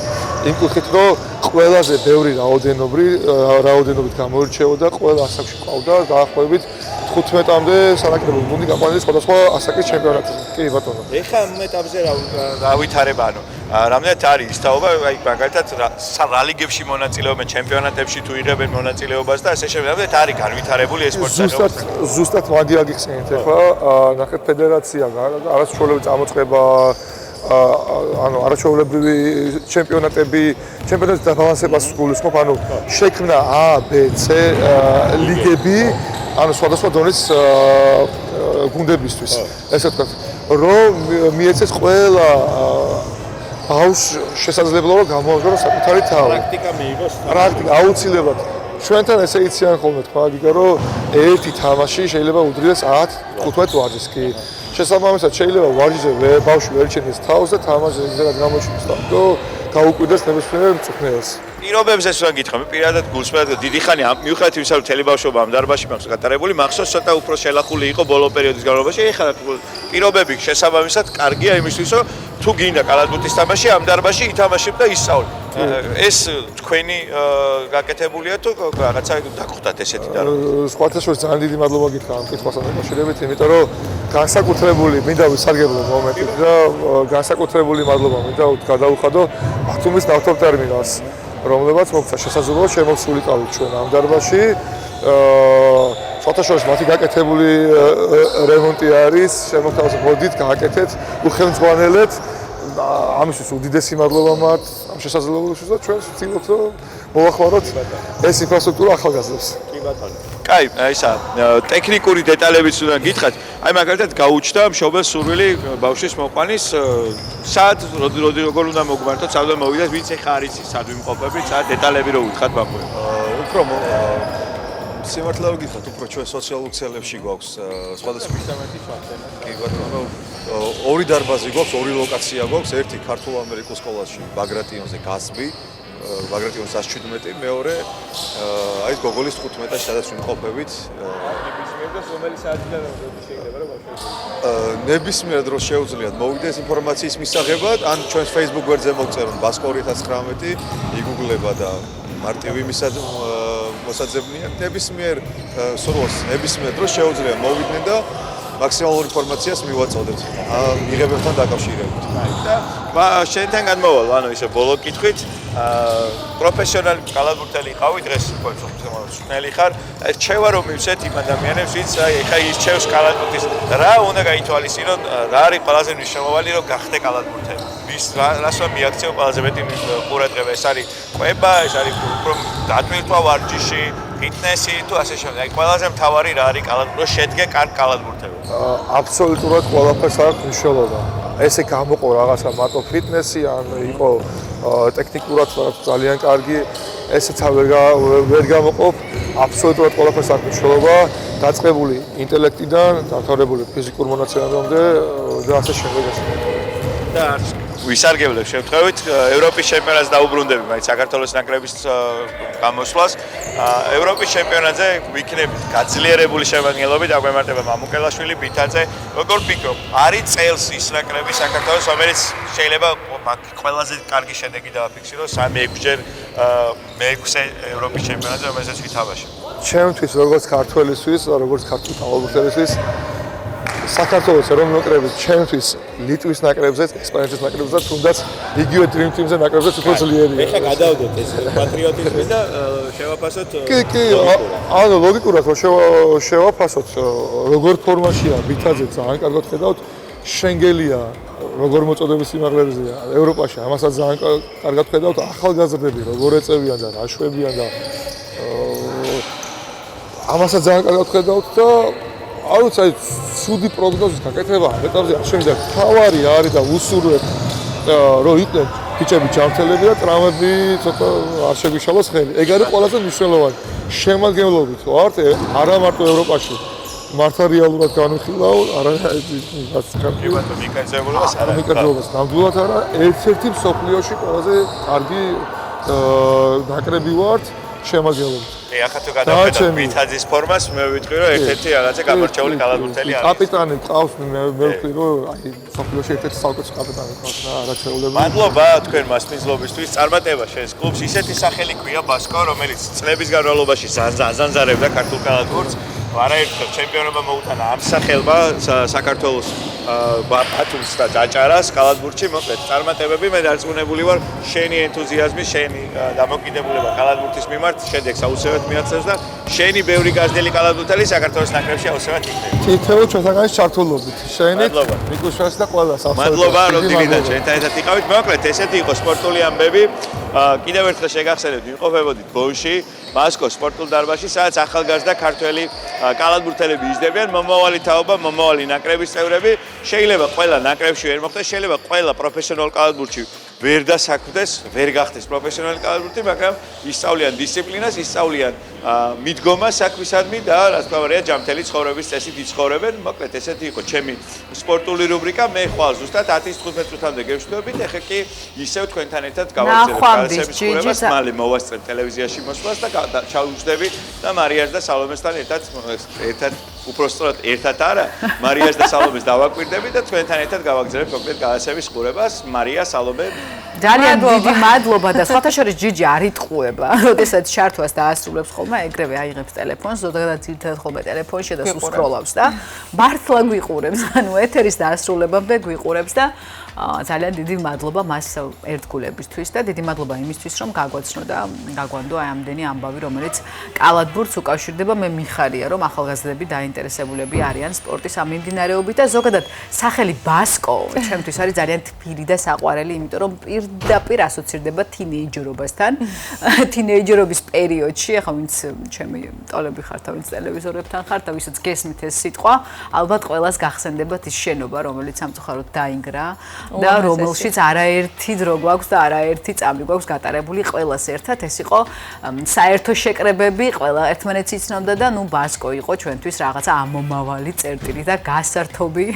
იმ კუთხით რომ ყველაზე ბევრი რაოდენობით გამოირჩეოდა ყველა ასაკში ყავდა დაახლოებით 15-მდე სანაკრებო გუნდი გაყვანილი სხვადასხვა ასაკის ჩემპიონატებზე. კი ბატონო. ეხლა ამ ეტაპზე რა ვითარება ანუ რამდენად არის ის თაობა აი მაგალითად რა ლიგებში მონაწილეობენ ჩემპიონატებში თუ იღებენ მონაწილეობას და ასე შემდეგ რამდენად არის განვითარებული ეს სპორტსა ზუსტად მაგი აგიხსენეთ ეხლა ნახეთ ფედერაცია არასრულებრივი წამოწყება ანუ არაჩვეულებრივი ჩემპიონატების დაბალანსებას გულისხმობ ანუ შექმნა A, B, C ლიგები ანუ სხვადასხვა დონის გუნდებისთვის ესე ვთქვათ რომ მიეცეს ყველა ბავშვს შესაძლებლობა გამოაგზავნოს საკუთარი თავი. პრაქტიკა მიიღოს. პრაქტიკა აუცილებლად. ჩვენთან ესე იციან ხოლმე თქვა გიგა რომ ერთი თამაში შეიძლება უდრიდეს 10-15 ვარჯიშს კი. შესაბამისად შეიძლება ვარჯიშზე ბავშვი ვერ ჩენდეს თავს და თამაში ზედაპირ გამოჩნდეს და გაუკვირდეს ნებისმიერ მწვრთნელს. პირობებზე რა გითხრა, მე პირადად გულსმენად დიდი ხანი მიუხედავად იმისა, რომ თელი ბავშვობა ამ დარბაზში მაქვს გატარებული, მახსოვს ცოტა უფრო შელახული იყო ბოლო პერიოდის განმავლობაში. ეხლა პირობები შესაბამისად კარგია იმისთვის, რომ თუ გინდა კალათბურთის თამაში ამ დარბაზში ითამაშებ და ისწავლე. ეს თქვენი გაკეთებულია თუ რაღაცა დაგხვდათ ესეთი დარბაზი. სხვათა შორის ძალიან დიდი მადლობა გითხრა ამ კითხვასთან დაკავშირებით, იმიტომ რომ განსაკუთრებული მინდა ვისარგებლო მომენტით და განსაკუთრებული მადლობა მინდა გადავუხადო ბათუმის ნავთობტერმინალს. რომლებაც მოგცა შესაძლებლობა შემოსულიყავით ჩვენ ამ დარბაზში. სხვათა შორის მათი გაკეთებული რემონტი არის, შემოგთავაზეთ, მოდით გააკეთეთ, უხელმძღვანელეთ. ამისთვის უდიდესი მადლობა მათ ამ შესაძლებლობისთვის და ჩვენ ვცდილობთ რომ მოვახმაროთ ეს ინფრასტრუქტურა ახალგაზრდებს. კი ბატონო. კაი, ისა ტექნიკური დეტალებიც უნდა გითხრათ. აი მაგალითად გაუჩნდა მშობელს სურვილი ბავშვის მოყვანის სად როგორ უნდა მოგმართოთ, სად უნდა მოვიდეთ, ვინც ეხა არის სად ვიმყოფებით, სად დეტალები რო უთხრათ ბავშვებს. უფრო სიმართლე გითხრათ, უფრო ჩვენ სოციალურ ქსელებში გვაქვს სხვადასხვა ინსტრუმენტი ჩვენთან. კი ბატონო, ორი დარბაზი გვაქვს, ორი ლოკაცია გვაქვს, ერთი ქართულ ამერიკულ სკოლაში ბაგრატიონზე გასბი, ბაგრატიონის 117, მეორე აი ეს გოგოლის 15-ში სადაც ვიმყოფებით. რომელი საათიდან შეიძლება რომ ნებისმიერ დროს შეუძლიათ მოვიდეს ინფორმაციის მისაღებად, ან ჩვენს Facebook გვერდზე მოგწერონ ბასკო 2019, იგუგლება და მარტივი მოსაძებნია. ნებისმიერ სურვილს, ნებისმიერ დროს შეუძლია მოვიდნენ და მაქსიმალურ ინფორმაციას მივაწოდეთ მიღებებთან დაკავშირებით. და შენთან განმოვალ, ანუ ისე ბოლო კითხვით, პროფესიონალი კალათბურთელი იყავი დღეს მწვრთნელი ხარ, რჩევა რომ მივცეთ იმ ადამიანებს, ვინც ეხა ირჩევს კალათბურთის. რა უნდა გაითვალისწინოთ, რა არის ყველაზე მნიშვნელოვანი, რომ გახდე კალათბურთელი. რას მიაქცევ ყველაზე მეტი ყურადღება, ეს არის ყვება, ეს არის უფრო დატვირთვა ვარჯიში, ფიტნესი თუ ასე შემდეგ. აი ყველაზე მთავარი რა არის კალათბურთი, რომ შედგე კარგ კალათბურთელად. აბსოლუტურად ყველაფერს აქვს მნიშვნელობა. ესე გამოყო რაღაცა მარტო ფიტნესი ან იყო ტექნიკურად ძალიან კარგი, ესეც ვერ გამოყოფ, აბსოლუტურად ყველაფერს აქვს მნიშვნელობა, დაწყებული ინტელექტიდან, დამთავრებული ფიზიკურ მონაცემამდე და ასე შემდეგ. და ვისარგებლებ შემთხვევით ევროპის ჩემპიონატს დაუბრუნდები მაინც საქართველოს ნაკრების გამოსვლას. ევროპის ჩემპიონატზე ვიქნებით გაძლიერებული შემადგენლობით, აგვემართება მამუკელაშვილი, ბითაძე. როგორ ფიქრობ, არის წელს ის ნაკრები საქართველოს, რომელიც შეიძლება ყველაზე კარგი შედეგი დააფიქსიროს 3-6ჯერ მე-6 ევროპის ჩემპიონატზე, რომელზეც ვითამაშებ. ჩემთვის როგორც ქართველისთვის, როგორც ქართული კალათბურთელისთვის საქართველოს ეროვნული ნაკრების ჩემთვის ლიტვის ნაკრებზე, ესპანეთის ნაკრებზე და თუნდაც იგივე Dream Team-ზე ნაკრებზე უფრო ძლიერია. ეხლა გადავდოთ ეს პატრიოტიზმი და შევაფასოთ. კი, ანუ ლოგიკურად რომ შევაფასოთ, როგორ ფორმაშია ბითაძე ძალიან კარგად ხედავთ, შენგელია როგორ მოწოდების სიმაღლებზეა ევროპაში, ამასაც ძალიან კარგად ხედავთ, ახალგაზრდები როგორ ეწევიან და რა შვებიან და ამასაც ძალიან კარგად ხედავთ და არ ვიცი, აი ცუდი პროგნოზის გაკეთება ამ ეტაპზე არ შეიძლება. თავარი არის და უსურვებ რომ იყვნენ ბიჭები ჯანმრთელები და ტრამვები ცოტა არ შეგვიშალოს ხელი. ეგ არის ყველაზე მნიშვნელოვანი. შემადგენლობით ვართ არა მარტო ევროპაში. მართლა რეალურად განვიხილავ, მიკაძებულობას არა. მიკაძებულობას ნამდვილად არა, ერთ-ერთი მსოფლიოში ყველაზე კარგი ნაკრები ვართ შემადგენლობით. ახლა თუ გადავხედავ ბითაძის ფორმას, მე ვიტყვი რომ ერთ-ერთი რაღაცა გამორჩეული კალათბურთელი არის. კაპიტანი ყავს, მე ვიტყვი რომ აი სოფლიოში ერთ-ერთი საუკეთესო კაპიტანი ყავს რა, არაჩვეულებული. მადლობა თქვენ მასპინძლობისთვის, წარმატება შენს კლუბს. ისეთი სახელი ქვია ბასკო, რომელიც წლების განმავლობაში ზანზარებდა ქართულ კალათბურთს. არაერთხელ ჩემპიონობა მოუტანა ამ სახელმა საქართველოს ბათუმს და დაჭარას კალათბურთში. მოკლედ, წარმატებები, მე დარწმუნებული ვარ, შენი ენთუზიაზმი, შენი დამოკიდებულება კალათბურთის მიმართ შედეგს აუცილებლად მიაღწევს და შენი ბევრი გაზრდილი კალათბურთელი საქართველოს ნაკრებში აუცილებლად იქნება. თითოეულ ჩვენთანაც ჩართულობით. შენი მიკუშას და ყველას აბსოლუტურად. მადლობა, რომ დილიდან ჩვენთან ერთად იყავით. მოკლედ, ესეთი იყო სპორტული ამბები. კიდევ ერთხელ შეგახსენებთ, ვიმყოფებოდით ბონში, ბასკოს სპორტულ დარბაზში, სადაც ახალგაზრდა ქართველი კალათბურთელები იზრდებიან, მომავალი თაობა, მომავალი ნაკრების წევრები. შეიძლება ყველა ნაკრებში ვერ მოხდეს, შეიძლება ყველა პროფესიონალ კალათბურთში ვერ დასაქმდეს, ვერ გახდეს პროფესიონალი კალათბურთი, მაგრამ ისწავლიან დისციპლინას, ისწავლიან მიდგომას საქმისადმი და რა თქმა უნდა, ჯანმრთელი ცხოვრების წესით იცხოვრებენ. მოკლედ, ესეთი იყო ჩემი სპორტული რუბრიკა. მე ხვალ ზუსტად 10-15 წუთამდე გევშვებით, ეხლა კი ისევ თქვენთან ერთად გავაგზავნებ კალათბურთის ყურებას, მალე მოვასწრებ ტელევიზიაში მოსვლას და ჩავუშვდები და მარიას და სალომესთან ერთად უпростоრად ერთად არა, მარიას და სალომეს დავაკვირდები და თქვენთან ერთად გავაგზავნებ კონკრეტ კალათების ყურებას. მარია, სალომე, ძალიან დიდი მადლობა და სხვათა შორის ჯიჯი არ იტყუება. როდესაც ჩართვას დაასრულებს ხოლმე, ეგრევე აიღებს ტელეფონს, ზოგადად ძირითადად ხოლმე ტელეფონში და სკროლავს და მართლა გვიყურებს. ანუ ეთერის დაასრულებამდე გვიყურებს და ძალიან დიდი მადლობა მას ერთგულებისთვის და დიდი მადლობა იმისთვის, რომ გაგვაცნო და გაგვანდო აი ამდენი ამბავი, რომელიც კალათბურთს უკავშირდება. მე მიხარია, რომ ახალგაზრდები დაინტერესებულები არიან სპორტის ამ მიმდინარეობით და ზოგადად სახელი ბასკო ჩემთვის არის ძალიან თბილი და საყვარელი, იმიტომ რომ პირდაპირ ასოცირდება თინეიჯერობასთან. თინეიჯერობის პერიოდში, ახლა ვინც ჩემი ტოლები ხართ, ვინც ტელევიზორებთან ხართ და ვისაც გესმით ეს სიტყვა, ალბათ ყველას გახსენდებათ ის შენობა, რომელიც სამწუხაროდ დაინგრა. და რომელშიც არაერთი დრო გვაქვს და არაერთი წამი გვაქვს გატარებული ყველას ერთად. ეს იყო საერთო შეკრებები, ყველა ერთმანეთს იცნობდა და ნუ ბასკო იყო ჩვენთვის რაღაცა ამომავალი წერტილი და გასართობი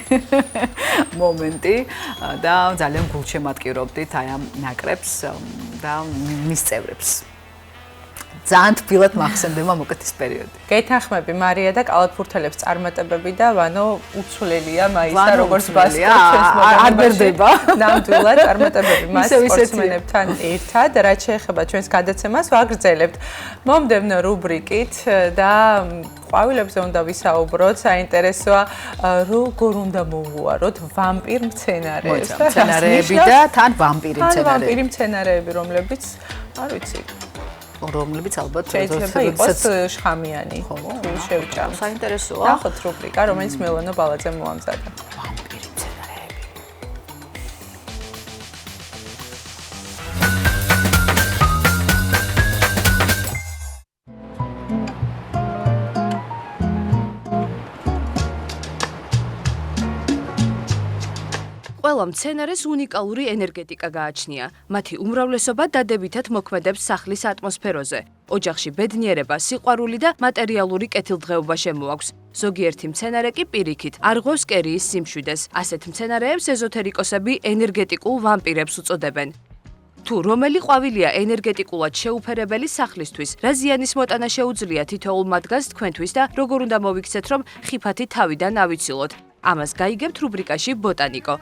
მომენტი და ძალიან გულშემატკივრობდით აი ამ ნაკრებს და მის წევრებს. ძალიან თბილად მახსენდება მოკეთ ის პერიოდი. გეთანხმები მარია და კალათბურთელებს წარმატებები და ვანო უცვლელია მაისა როგორც ბასკო ჩვენს მოგებერდება. ნამდვილად წარმატებები მას სპორტსმენებთან ერთად, რაც შეეხება ჩვენს გადაცემას ვაგრძელებთ მომდევნო რუბრიკით და ყვავილებზე უნდა ვისაუბროთ, საინტერესოა როგორ უნდა მოვუაროთ ვამპირ მცენარეებს და მცენარეები და თან ვამპირი მცენარეები. ვამპირი მცენარეები, რომლებიც არ ვიცი რომლებიც ალბათ შეიძლება იყოს შხამიანი. თუ შევჭამ. საინტერესოა. ნახოთ რუბრიკა, რომელიც მილონო ბალაძემ მოამზადა. ვამპირი მცენარეები. ყველა მცენარეს უნიკალური ენერგეტიკა გააჩნია. მათი უმრავლესობა დადებითად მოქმედებს სახლის ატმოსფეროზე. ოჯახში ბედნიერება, სიყვარული და მატერიალური კეთილდღეობა შემოაქვს. ზოგიერთი მცენარე კი პირიქით არ ღვევს კერიის სიმშვიდეს. ასეთ მცენარეებს ეზოთერიკოსები ენერგეტიკულ ვამპირებს უწოდებენ. თუ რომელი ყვავილია ენერგეტიკულად შეუფერებელი სახლისთვის, რა ზიანის მოტანა შეუძლია თითოეულ მათგანს თქვენთვის და როგორ უნდა მოვიქცეთ, რომ ხიფათი თავიდან ავიცილოთ. ამას გაიგებთ რუბრიკაში ბოტანიკო.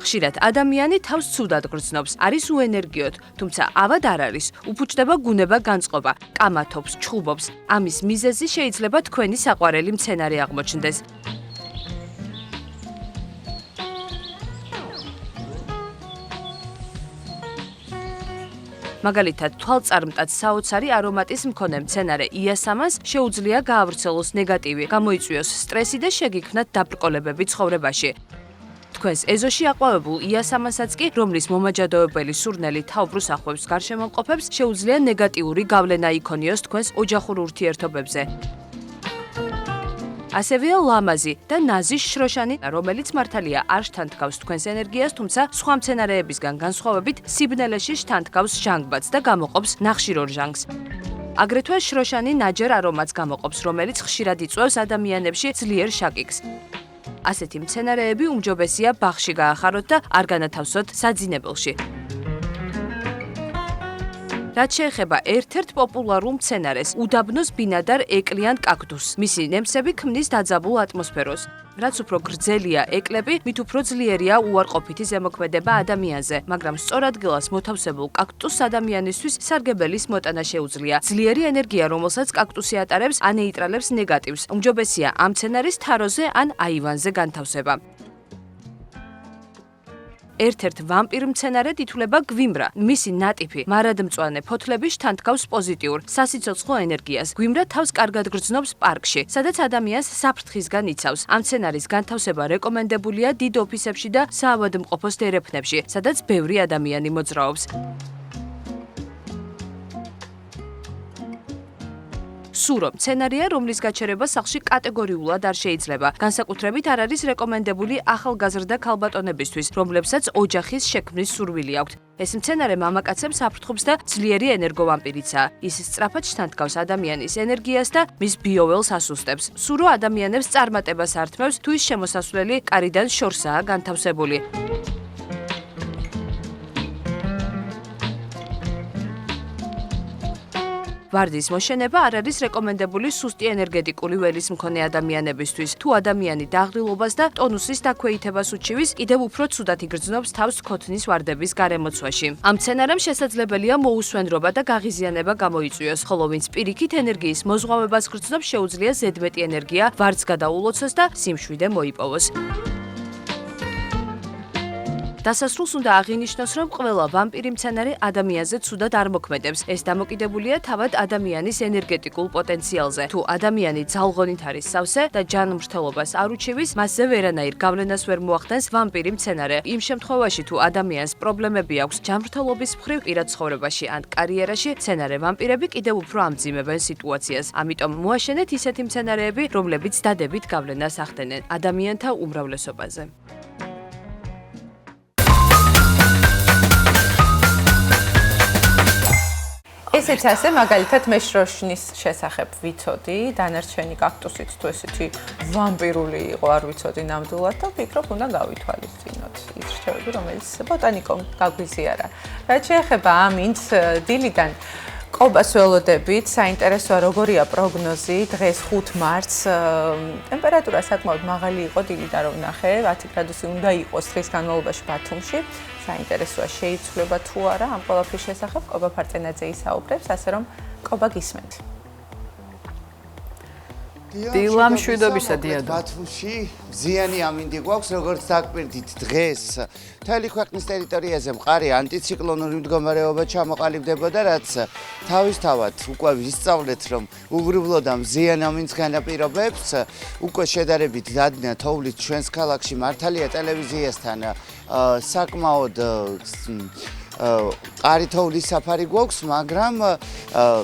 ხშირად ადამიანი თავს ცუდად გრძნობს, არის უენერგიოდ, თუმცა ავად არ არის, უფუჭდება გუნება განწყობა, კამათობს, ჩხუბობს. ამის მიზეზი შეიძლება თქვენი საყვარელი მცენარე აღმოჩნდეს. მაგალითად, თვალწარმტაც საოცარი არომატის მქონე მცენარე იასამანს შეუძლია გაავრცელოს ნეგატივი, გამოიწვიოს სტრესი და შეგიქმნათ დაბრკოლებები ცხოვრებაში. თქვენს ეზოში აყვავებულ იასამანსაც კი, რომლის მომაჯადოებელი სურნელი თავბრუს ახლავს გარშემოყოფებს, შეუძლია ნეგატიური გავლენა იქონიოს თქვენს ოჯახურ ურთიერთობებზე. ასევეა ლამაზი და ნაზის შროშანი, რომელიც მართალია არ შთანთქავს თქვენს ენერგიას, თუმცა სხვა მცენარეებისგან განსხვავებით სიბნელეში შთანთქავს ჟანგბადს და გამოყოფს ნახშირორ ჟანგს. აგრეთვე შროშანი ნაჯერ არომატს გამოყოფს, რომელიც ხშირად იწვევს ადამიანებში ძლიერ შაკიკს. ასეთი მცენარეები უმჯობესია ბაღში გაახაროთ და არ განათავსოთ საძინებელში. რაც შეეხება ერთ-ერთ პოპულარულ მცენარეს, უდაბნოს ბინადარ ეკლიან კაქტუსს. მისი ნემსები ქმნის დაძაბულ ატმოსფეროს. რაც უფრო გრძელია ეკლები, მით უფრო ძლიერია უარყოფითი ზემოქმედება ადამიანზე, მაგრამ სწორ ადგილას მოთავსებულ კაქტუსს ადამიანისთვის სარგებელის მოტანა შეუძლია. ძლიერი ენერგია, რომელსაც კაქტუსი ატარებს, ანეიტრალებს ნეგატივს. უმჯობესია ამ მცენარის თაროზე ან აივანზე განთავსება. ერთ-ერთ ვამპირ მცენარედ ითვლება გვიმრა. მისი ნატიფი, მარადმწვანე ფოთლები შთანთქავს პოზიტიურ, სასიცოცხლო ენერგიას. გვიმრა თავს კარგად გრძნობს პარკში, სადაც ადამიანს საფრთხისგან იცავს. ამ მცენარის განთავსება რეკომენდებულია დიდ ოფისებში და საავადმყოფოს დერეფნებში, სადაც ბევრი ადამიანი მოძრაობს. სურო მცენარეა, რომლის გაჩერება სახლში კატეგორიულად არ შეიძლება. განსაკუთრებით არ არის რეკომენდებული ახალგაზრდა ქალბატონებისთვის, რომლებსაც ოჯახის შექმნის სურვილი აქვთ. ეს მცენარე მამაკაცებს აფრთხობს და ძლიერი ენერგოვამპირიცაა. ის სწრაფად შთანთქავს ადამიანის ენერგიას და მის ბიოველს ასუსტებს. სურო ადამიანებს წარმატებას ართმევს, თუ ის შემოსასვლელი კარიდან შორსაა განთავსებული. ვარდის მოშენება არ არის რეკომენდებული სუსტი ენერგეტიკული ველის მქონე ადამიანებისთვის. თუ ადამიანი დაღლილობას და ტონუსის დაქვეითებას უჩივის, კიდევ უფრო ცუდად იგრძნობს თავს ქოთნის ვარდების გარემოცვაში. ამ მცენარემ შესაძლებელია მოუსვენრობა და გაღიზიანება გამოიწვიოს, ხოლო ვინც პირიქით ენერგიის მოზღვავებას გრძნობს, შეუძლია ზედმეტი ენერგია ვარდს გადაულოცოს და სიმშვიდე მოიპოვოს. დასასრულს უნდა აღინიშნოს, რომ ყველა ვამპირი მცენარე ადამიანზე ცუდად არ მოქმედებს. ეს დამოკიდებულია თავად ადამიანის ენერგეტიკულ პოტენციალზე. თუ ადამიანი ძალღონით არის სავსე და ჯანმრთელობას არ უჩივის, მასზე ვერანაირ გავლენას ვერ მოახდენს ვამპირი მცენარე. იმ შემთხვევაში, თუ ადამიანს პრობლემები აქვს ჯანმრთელობის მხრივ პირად ცხოვრებაში ან კარიერაში, მცენარე ვამპირები კიდევ უფრო ამძიმებენ სიტუაციას. ამიტომ მოაშენეთ ისეთი მცენარეები, რომლებიც დადებით გავლენას ახდენენ ადამიანთა უმრავლესობაზე. ესეც ასე მაგალითად მე შროშნის შესახებ ვიცოდი, დანარჩენი კაქტუსიც თუ ესეთი ვამპირული იყო, არ ვიცოდი ნამდვილად და ვფიქრობ, უნდა გავითვალისწინოთ ის რჩევები, რომელიც ბოტანიკომ გაგვიზიარა. რაც შეეხება ამინც დილიდან ყობას ველოდებით, საინტერესოა როგორია პროგნოზი დღეს 5 მარტს. ტემპერატურა საკმაოდ მაღალი იყო დილიდან რომ ნახე, 10 გრადუსი უნდა იყოს დღის განმავლობაში ბათუმში. საინტერესოა შეიცვლება თუ არა ამ ყველაფრის შესახებ ყობა ფარწენაძე ისაუბრებს, ასე რომ ყობა გისმენთ. დილა მშვიდობისა დიადო. ბათუმში ზიანი ამინდი გვაქვს, როგორც დაკვირდით დღეს. მთელი ქვეყნის ტერიტორიაზე მყარი ანტიციკლონური მდგომარეობა ჩამოყალიბდებოდა, რაც თავისთავად უკვე ვისწავლეთ, რომ უღრუბლოდ ამ ზიან ამინდს განაპირობებს. უკვე შედარებით დადნა თოვლის ჩვენს ქალაქში მართალია ტელევიზიასთან საკმაოდ მყარი თოვლის საფარი გვაქვს, მაგრამ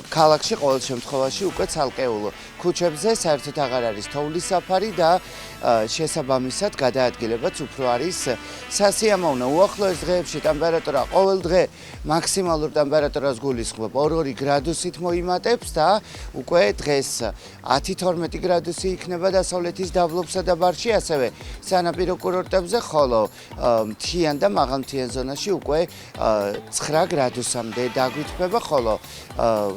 ქალაქში ყოველ შემთხვევაში უკვე ცალკეულ ქუჩებზე საერთოდ აღარ არის თოვლის საფარი და შესაბამისად გადაადგილებაც უფრო არის სასიამოვნო. უახლოეს დღეებში ტემპერატურა ყოველ დღე მაქსიმალურ ტემპერატურას გულისხმობ 2 გრადუსით მოიმატებს და უკვე დღეს 10-12 გრადუსი იქნება დასავლეთის დაბლობსა და ბარში, ასევე სანაპირო კურორტებზე, ხოლო მთიან და მაღალმთიან ზონაში უკვე 9 გრადუსამდე დაგვითბება, ხოლო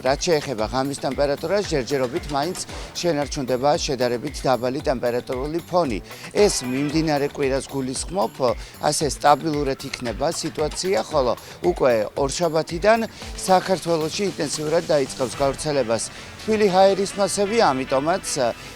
რაც შეეხება ღამის ტემპერატურას, ჯერჯერობით მაინც შენარჩუნდება შედარებით დაბალი ტემპერატურული ფონი. ეს მიმდინარე კვირას გულისხმობ, ასე სტაბილურად იქნება სიტუაცია, ხოლო უკვე ორშაბათიდან საქართველოში ინტენსიურად დაიწყებს გავრცელებას თბილი ჰაერის მასები, ამიტომაც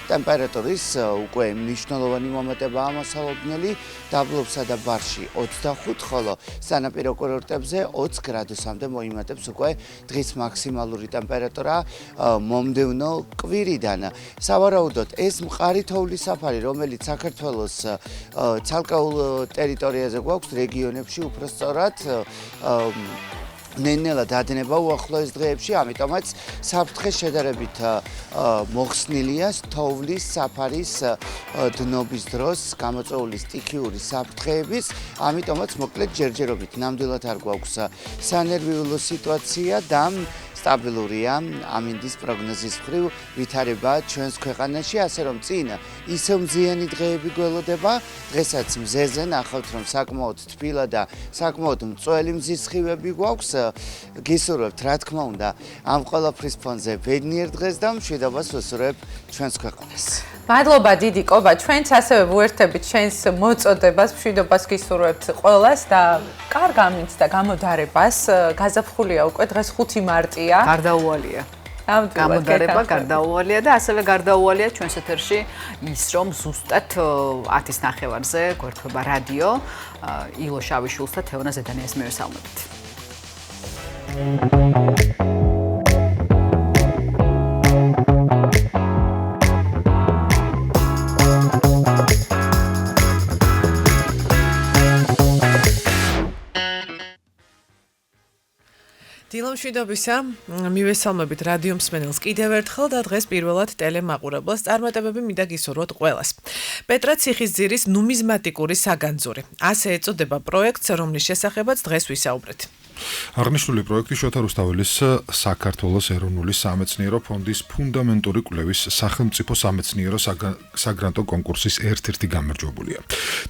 ტემპერატურის უკვე მნიშვნელოვანი მომატებაა მოსალოდნელი დაბლობსა და ბარში 25, ხოლო სანაპირო კურორტებზე 20 გრადუსამდე მოიმატებს უკვე დღის მაქსიმალური ტემპერატურა მომდევნო კვირიდან. სავარაუდოდ ეს მყარი თოვლის საფარი, რომელიც საქართველოს ცალკეულ ტერიტორიაზე გვაქვს, რეგიონებში უფრო სწორად ნენელა დადნება უახლოეს დღეებში, ამიტომაც საფრთხე შედარებით მოხსნილია თოვლის საფარის დნობის დროს გამოწვეული სტიქიური საფრთხეების, ამიტომაც მოკლედ ჯერჯერობით ნამდვილად არ გვაქვს სანერვიულო სიტუაცია და სტაბილურია ამინდის პროგნოზის მხრივ ვითარება ჩვენს ქვეყანაში, ასე რომ წინ ისევ მზიანი დღეები გველოდება. დღესაც მზეზე ნახავთ, რომ საკმაოდ თბილა და საკმაოდ მწველი მზის სხივები გვაქვს. გისურვებთ, რა თქმა უნდა, ამ ყველაფრის ფონზე ბედნიერ დღეს და მშვიდობას ვუსურვებ ჩვენს ქვეყანას. მადლობა დიდი კობა, ჩვენც ასევე ვუერთდებით ჩვენს მოწოდებას, მშვიდობას გისურვებთ ყველას და კარგ ამინდს და გამოდარებას. გაზაფხულია უკვე დღეს 5 მარტია. გარდაუვალია. გამოდარება გარდაუვალია და ასევე გარდაუვალია ჩვენს ეთერში ის, რომ ზუსტად 10-ის ნახევარზე გვერდება რადიო ილო შავიშვილს და თეონა ზედანიას მივესალმებით. დილამშვიდობისა, მივესალმებით რადიო მსმენელს კიდევ ერთხელ და დღეს პირველად ტელემაყურებელს წარმატებები მინდა გისურვოთ ყველას. პეტრა ციხისძირის ნუმიზმატიკური საგანძური. ასე ეწოდება პროექტს, რომლის შესახებაც დღეს ვისაუბრეთ. აღნიშნული პროექტი შოთა რუსთაველის საქართველოს ეროვნული სამეცნიერო ფონდის ფუნდამენტური კვლევის სახელმწიფო სამეცნიერო საგრანტო კონკურსის ერთ-ერთი გამარჯვებულია.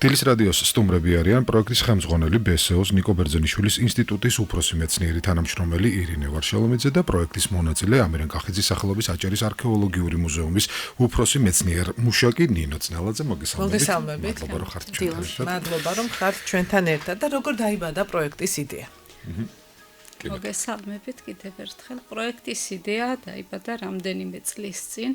დილის რადიოს სტუმრები არიან პროექტის ხელმძღვანელი BSO-ს ნიკო ბერძენიშვილის ინსტიტუტის უფროსი მეცნიერი თანამშრომელი ირინე ვარშალომიძე და პროექტის მონაწილე ამირან კახიძის სახელობის აჭარის არქეოლოგიური მუზეუმის უფროსი მეცნიერ მუშაკი ნინო წნელაძე. მოგესალმებით. მადლობა რომ ხართ ჩვენთან ერთად და როგორ დაიბადა პროექტის იდეა. მოგესალმებით კიდევ ერთხელ. პროექტის იდეა დაიბადა რამდენიმე წლის წინ.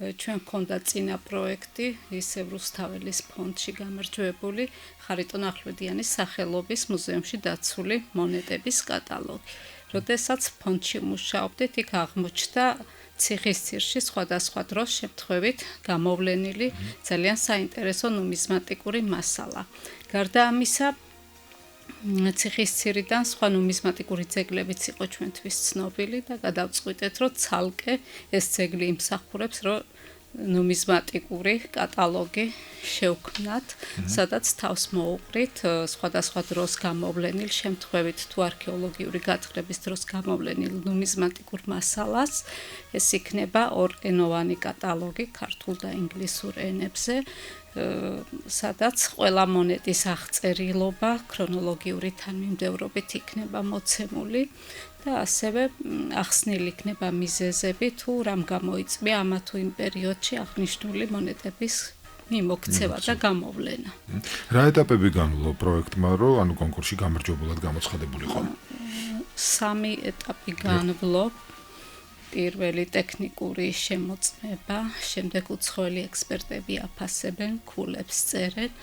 ჩვენ გქონდა წინა პროექტი ისევ რუსთაველის ფონდში გამარჯვებული ხარიტონ ახვლედიანის სახელობის მუზეუმში დაცული მონეტების კატალოგი. როდესაც ფონდში მუშაობდით, იქ აღმოჩნდა ციხისძირში სხვადასხვა დროს შემთხვევით გამოვლენილი ძალიან საინტერესო ნუმიზმატიკური მასალა. გარდა ამისა, ციხისძირიდან სხვა ნუმიზმატიკური ძეგლებიც იყო ჩვენთვის ცნობილი და გადავწყვიტეთ, რომ ცალკე ეს ძეგლი იმსახურებს, რომ ნუმიზმატიკური კატალოგი შევქმნათ, სადაც თავს მოუყრით სხვადასხვა დროს გამოვლენილ შემთხვევით თუ არქეოლოგიური გათხრების დროს გამოვლენილ ნუმიზმატიკურ მასალას. ეს იქნება ორენოვანი კატალოგი ქართულ და ინგლისურ ენებზე, სადაც ყველა მონეტის აღწერილობა ქრონოლოგიური თანმიმდევრობით იქნება მოცემული და ასევე ახსნილი იქნება მიზეზები თუ რამ გამოიწვია ამა თუ იმ პერიოდში აღნიშნული მონეტების მიმოქცევა და გამოვლენა. რა ეტაპები განვლო პროექტმა, რომ ანუ კონკურსში გამარჯვებულად გამოცხადებულიყო? 3 ეტაპი განვლო. პირველი ტექნიკური შემოწმება, შემდეგ უცხოელი ექსპერტები აფასებენ, ქულებს წერენ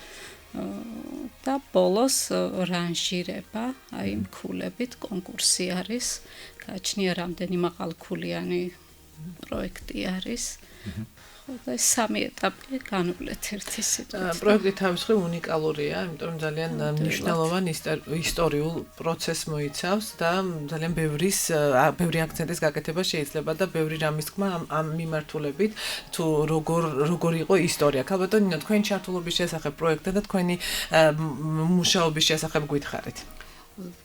და ბოლოს რანჟირება, აი ქულებით კონკურსი არის, გააჩნია რამდენი მაღალქულიანი პროექტი არის. და სამი ეტაპი განვლეთ ერთი სიტყვით. პროექტი თავის მხრივ უნიკალურია, იმიტომ რომ ძალიან მნიშვნელოვან ისტორიულ პროცესს მოიცავს და ძალიან ბევრი აქცენტის გაკეთება შეიძლება და ბევრი რამის თქმა ამ მიმართულებით თუ როგორ იყო ისტორია. ქალბატონი ნინო, თქვენი ჩართულობის შესახებ პროექტთან და თქვენი მუშაობის შესახებ გითხარით.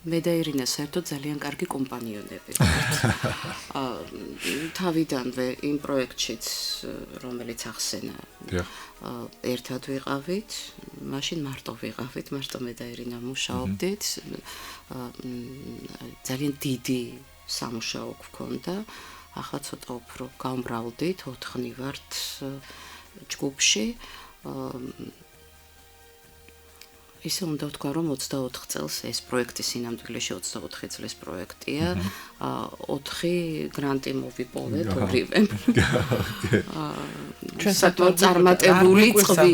მე და ირინა საერთოდ ძალიან კარგი კომპანიონები ვართ. თავიდანვე იმ პროექტშიც, რომელიც ახსენა, ერთად ვიყავით, მაშინ მარტო ვიყავით, მარტო მე და ირინა მუშაობდით. ძალიან დიდი სამუშაო გვქონდა. ახლა ცოტა უფრო გამრავლდით, 4 ვართ ჯგუფში. ისე უნდა ვთქვა, რომ 24 წელს ეს პროექტი სინამდვილეში 24 წლის პროექტია. 4 გრანტი მოვიპოვეთ ორივემ. ჩვენ საკმაოდ წარმატებული წვი,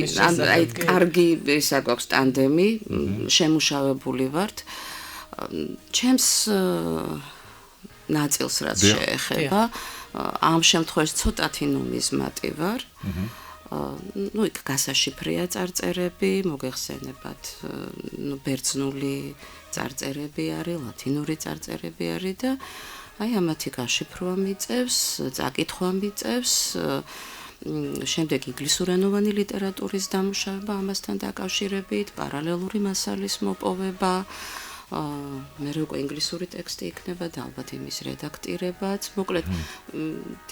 აი კარგი ისა გვაქვს ტანდემი, შემუშავებული ვართ. ჩემს ნაწილს რაც შეეხება, ამ შემთხვევაში ცოტათი ნუმიზმატი ვარ. ну იქ გასაშიფრია წარწერები, მოგეხსენებათ, ბერძნული წარწერები არის, ლათინური წარწერები არის და აი ამათი გაშიფრვა მიწევს, წაკითხვა მიწევს, შემდეგ ინგლისურენოვანი ლიტერატურის დამუშავება ამასთან დაკავშირებით, პარალელური მასალის მოპოვება, მე უკვე ინგლისური ტექსტი იქნება და ალბათ იმის რედაქტირებაც. მოკლედ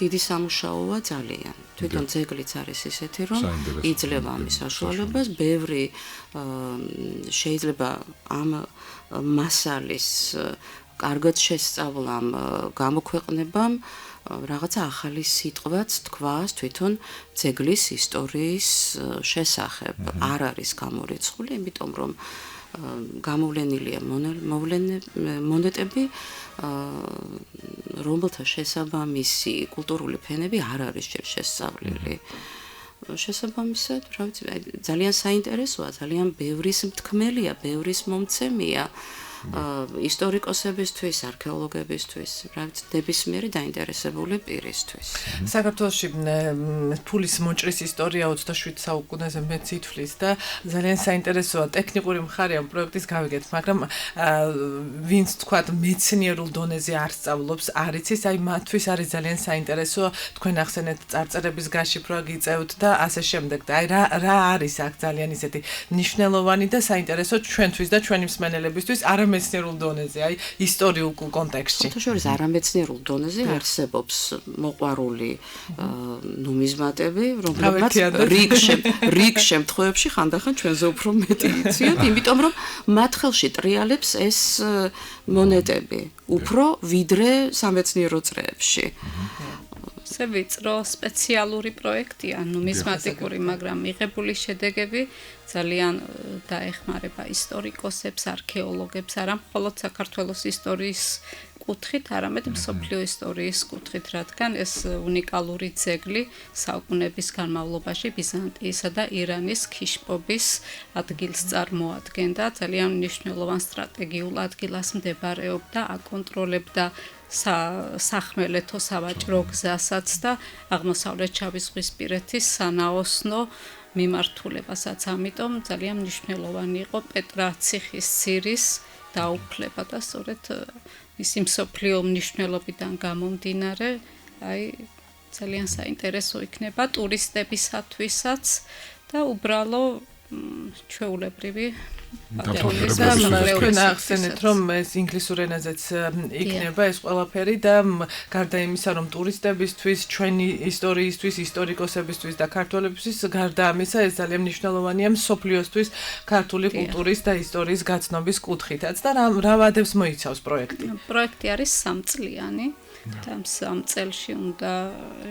დიდი სამუშაოა ძალიან. თვითონ ძეგლიც არის ისეთი, რომ იძლევა ამის საშუალებას, ბევრი შეიძლება ამ მასალის კარგად შესწავლამ, გამოქვეყნებამ რაღაცა ახალი სიტყვაც თქვას თვითონ ძეგლის ისტორიის შესახებ. არ არის გამორიცხული, იმიტომ რომ გამოვლენილია მონეტები, რომელთა შესაბამისი კულტურული ფენები არ არის ჯერ შესწავლილი. შესაბამისად, რა ვიცი, ძალიან საინტერესოა, ძალიან ბევრის მთქმელია, ბევრის მომცემია. ისტორიკოსებისთვის, არქეოლოგებისთვის, რა ვიცი, ნებისმიერი დაინტერესებული პირისთვის. საქართველოში ფულის მოჭრის ისტორია 27 საუკუნეზე მეც ითვლის და ძალიან საინტერესოა ტექნიკური მხარე ამ პროექტის გავიგეთ, მაგრამ ვინც თქვათ მეცნიერულ დონეზე არ სწავლობს, არ იცის, აი მათთვის არის ძალიან საინტერესო, თქვენ ახსენეთ წარწერების გაშიფრვა გიწევთ და ასე შემდეგ. და აი რა არის აქ ძალიან ისეთი მნიშვნელოვანი და საინტერესო ჩვენთვის და ჩვენი მსმენელებისთვის არამეცნიერულ დონეზე, აი ისტორიულ კონტექსტში. თუმცა არამეცნიერულ დონეზე არსებობს მოყვარული ნუმიზმატები, რომლებიც რიგ შემთხვევებში ხანდახან ჩვენზე უფრო მეტი იციან, იმიტომ რომ მათ ხელში ტრიალებს ეს მონეტები, უფრო ვიდრე სამეცნიერო წრეებში. ესე ვიწრო სპეციალური პროექტია, ნუმიზმატიკური, მაგრამ მიღებული შედეგები ძალიან დაეხმარება ისტორიკოსებს, არქეოლოგებს, არა მხოლოდ საქართველოს ისტორიის კუთხით, არამედ მსოფლიო ისტორიის კუთხით, რადგან ეს უნიკალური ძეგლი საუკუნეების განმავლობაში ბიზანტიისა და ირანის ქიშპობის ადგილს წარმოადგენდა, ძალიან მნიშვნელოვან სტრატეგიულ ადგილას მდებარეობდა, აკონტროლებდა სახმელეთო სავაჭრო გზასაც და აღმოსავლეთ შავიზღვისპირეთის სანაოსნო მიმართულებასაც. ამიტომ ძალიან მნიშვნელოვანი იყო პეტრა ციხისძირის დაუფლება და სწორედ მისი მსოფლიო მნიშვნელობიდან გამომდინარე, აი ძალიან საინტერესო იქნება ტურისტებისათვისაც და უბრალო ჩვეულებრივი თქვენ ახსენეთ, რომ ეს ინგლისურ ენაზეც იქნება ეს ყველაფერი და გარდა იმისა, რომ ტურისტებისთვის, ჩვენი ისტორიისთვის, ისტორიკოსებისთვის და ქართველებისთვის, გარდა ამისა, ეს ძალიან მნიშვნელოვანია მსოფლიოსთვის ქართული კულტურის და ისტორიის გაცნობის კუთხითაც და რა ვადებს მოიცავს პროექტი? პროექტი არის 3 წლიანი. და 3 წელში უნდა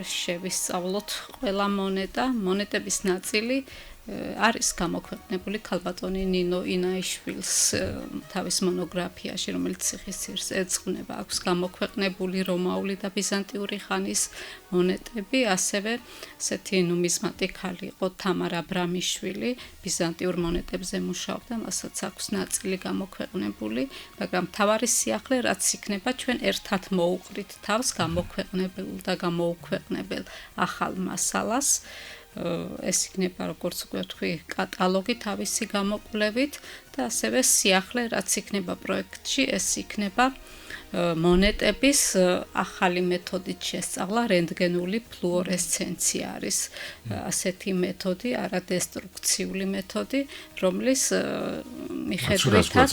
შევისწავლოთ ყველა მონეტა, მონეტების ნაწილი არის გამოქვეყნებული ქალბატონი ნინო ინაიშვილს თავის მონოგრაფიაში, რომელიც ციხისძირს ეძღვნება, აქვს გამოქვეყნებული რომაული და ბიზანტიური ხანის მონეტები, ასევე ესეთი ნუმიზმატი ქალი იყო თამარ აბრამიშვილი, ბიზანტიურ მონეტებზე მუშაობდა, მასაც აქვს ნაწილი გამოქვეყნებული, მაგრამ მთავარი სიახლე რაც იქნება ჩვენ ერთად მოუყრით თავს გამოქვეყნებულ და გამოუქვეყნებელ ახალ მასალას. ეს იქნება როგორც უკვე თქვი კატალოგი თავისი გამოკვლევით და ასევე სიახლე რაც იქნება პროექტში ეს იქნება მონეტების ახალი მეთოდით შესწავლა რენტგენული ფლუორესცენცია არის ასეთი მეთოდი არადესტრუქციული მეთოდი რომლის მიხედვითაც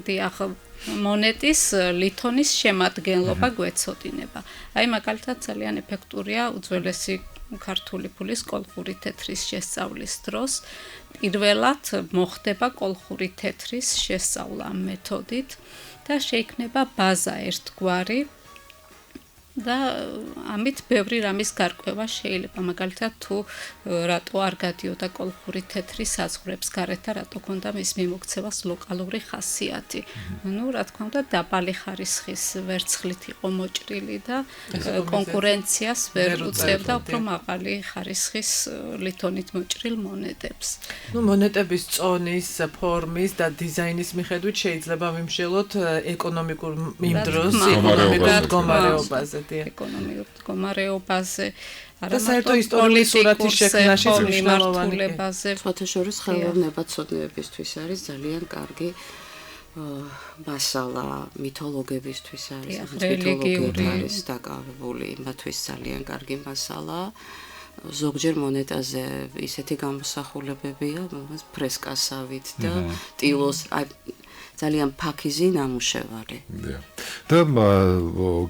დიახ მონეტის ლითონის შემადგენლობა გვეცოდინება აი მაგალითად ძალიან ეფექტურია უძველესი ქართული ფულის კოლხური თეთრის შესწავლის დროს პირველად მოხდება კოლხური თეთრის შესწავლა მეთოდით და შეიქმნება ბაზა ერთგვარი და ამით ბევრი რამის გარკვევა შეიძლება მაგალითად თუ რატო არ გადიოდა კოლხური თეთრი საზღვრებს გარეთ და რატო ქონდა მის მიმოქცევას ლოკალური ხასიათი ну რა თქმა უნდა დაბალი ხარისხის ვერცხლით იყო მოჭრილი და კონკურენციას ვერ უწევდა უფრო მაღალი ხარისხის ლითონით მოჭრილ მონეტებს ну მონეტების წონის ფორმის და დიზაინის მიხედვით შეიძლება ვიმშელოთ ეკონომიკურ იმ დროს მდგომარეობაზე ეკონომიკურ მდგომარეობაზე და საერთო ისტორიული სურათის შექმნაშიც მნიშვნელოვანია. სხვათა შორის ხელოვნებაცოდნეებისთვის არის ძალიან კარგი მასალა მითოლოგებისთვის არის, მითოლოგიური არის დაკავებული, იმათვის ძალიან კარგი მასალა. ზოგჯერ მონეტაზე ისეთი გამოსახულებებია, რომელსაც ფრესკასავით და ტილოს ძალიან ფაქიზი ნამუშევარი. და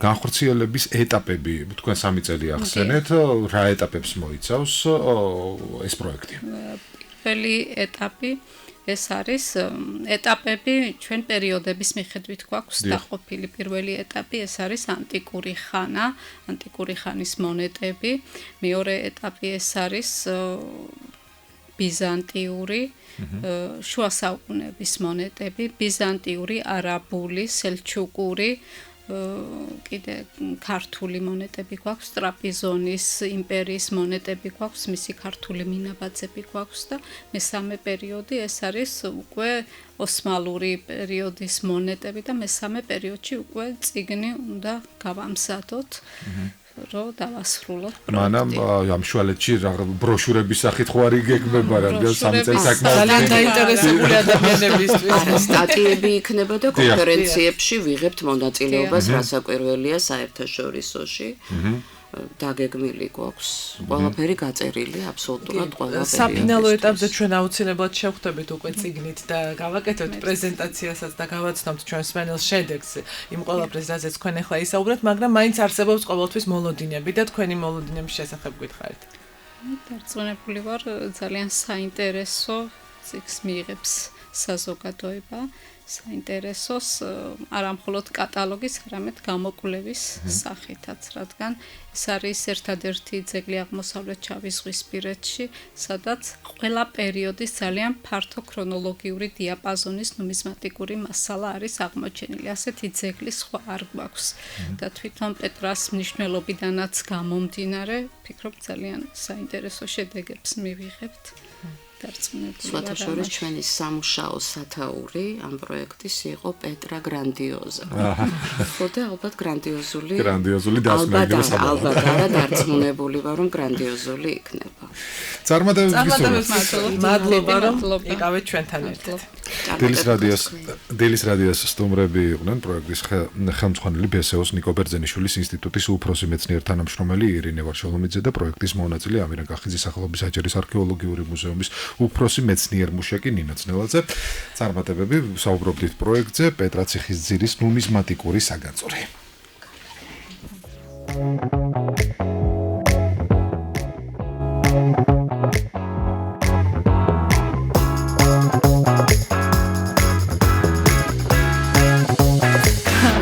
განხორციელების ეტაპები, თქვენ 3 წელი ახსენეთ, რა ეტაპებს მოიცავს ეს პროექტი? პირველი ეტაპი ეს არის ეტაპები ჩვენ პერიოდების მიხედვით გვაქვს დაყოფილი. პირველი ეტაპი ეს არის ანტიკური ხანა, ანტიკური ხანის მონეტები. მეორე ეტაპი ეს არის ბიზანტიური შუა საუკუნეების მონეტები, ბიზანტიური, არაბული, სელჩუკური, კიდე ქართული მონეტები გვაქვს, ტრაპიზონის იმპერიის მონეტები გვაქვს, მისი ქართული მინაბაძები გვაქვს და მესამე პერიოდი ეს არის უკვე ოსმალური პერიოდის მონეტები და მესამე პერიოდში უკვე წიგნი უნდა გავამზადოთ. რო დავასრულოთ. მანამ ამ შუალედში ბროშურების სახით ხوارი გეგმება რადგან 3 წელი საკმაოდ ძალიან დაინტერესებული ადამიანებისთვის სტატიები იქნება და კონფერენციებში ვიღებთ მონაწილეობას, რასაკვირველია საერთაშორისოში. დაგეგმილი გვაქვს. ყველაფერი გაწერილი, აბსოლუტურად ყველაფერი. საფინალო ეტაპზე ჩვენ აუცილებლად შევხვდებით უკვე წიგნით და გავაკეთებთ პრეზენტაციასაც და გავაცნობთ ჩვენს მენელს შედეგს იმ ყველაფრის, რაზეც თქვენ ახლა ისაუბრეთ, მაგრამ მაინც არსებობს ყოველთვის მოლოდინები და თქვენი მოლოდინების შესახებ გითხარით. დარწმუნებული ვარ, ძალიან საინტერესო წიგნს მიიღებს საზოგადოება. საინტერესოს არა მხოლოდ კატალოგის, არამედ გამოკვლევის სახითაც, რადგან ეს არის ერთადერთი ძეგლი აღმოსავლეთ შავიზღვისპირეთში, სადაც ყველა პერიოდის ძალიან ფართო ქრონოლოგიური დიაპაზონის ნუმიზმატიკური მასალა არის აღმოჩენილი. ასეთი ძეგლი სხვა არ გვაქვს და თვითონ პეტრას მნიშვნელობიდანაც გამომდინარე, ვფიქრობ ძალიან საინტერესო შედეგებს მივიღებთ. სხვათა შორის ჩვენი სამუშაო სათაური ამ პროექტის იყო პეტრა გრანდიოზა. ხო და ალბათ გრანდიოზული დასმევი ალბათ არა დარწმუნებული ვარ რომ გრანდიოზული იქნება. წარმატებებს მადლობა რომ იყავით ჩვენთან ერთად. დილის რადიოს სტუმრები იყვნენ პროექტის ხელმძღვანელი ბესეოს ნიკო ბერძენიშვილის ინსტიტუტის უფროსი მეცნიერ თანამშრომელი ირინე ვარშალომიძე და პროექტის მონაწილე ამირან კახიძის სახელობის აჭარის არქეოლოგიური მუზეუმის უფროსი მეცნიერ მუშაკი ნინო ძნელაძე. წარმატებები საუბრობდით პროექტზე პეტრა ციხისძირის ნუმიზმატიკური საგანძური.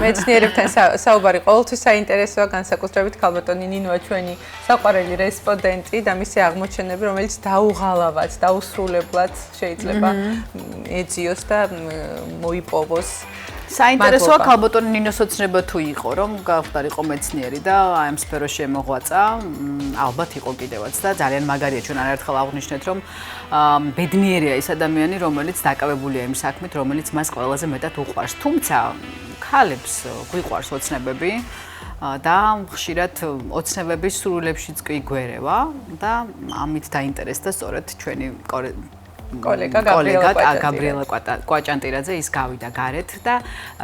მე მეცნიერებთან საუბარი ყოველთვის საინტერესოა, განსაკუთრებით ქალბატონი ნინოა ჩვენი საყვარელი რესპონდენტი და მისი აღმოჩენები, რომელიც დაუღალავად, დაუსრულებლად შეიძლება ეძიოს და მოიპოვოს. საინტერესოა ქალბატონი ნინოს ოცნება თუ იყო, რომ გავხდარიყო მეცნიერი და აი ამ სფეროში ემოღვაწა, ალბათ იყო კიდევაც და ძალიან მაგარია ჩვენ არაერთხელ აღვნიშნეთ, რომ ბედნიერია ის ადამიანი, რომელიც დაკავებულია იმ საქმით, რომელიც მას ყველაზე მეტად უყვარს. თუმცა ქალებს გვიყვარს ოცნებები და ხშირად ოცნებების სრულებშიც კი გვერევა და ამით დაინტერესდა სწორედ ჩვენი კოლეგა გაბრიელა კვაჭანტირაძე ის გავიდა გარეთ და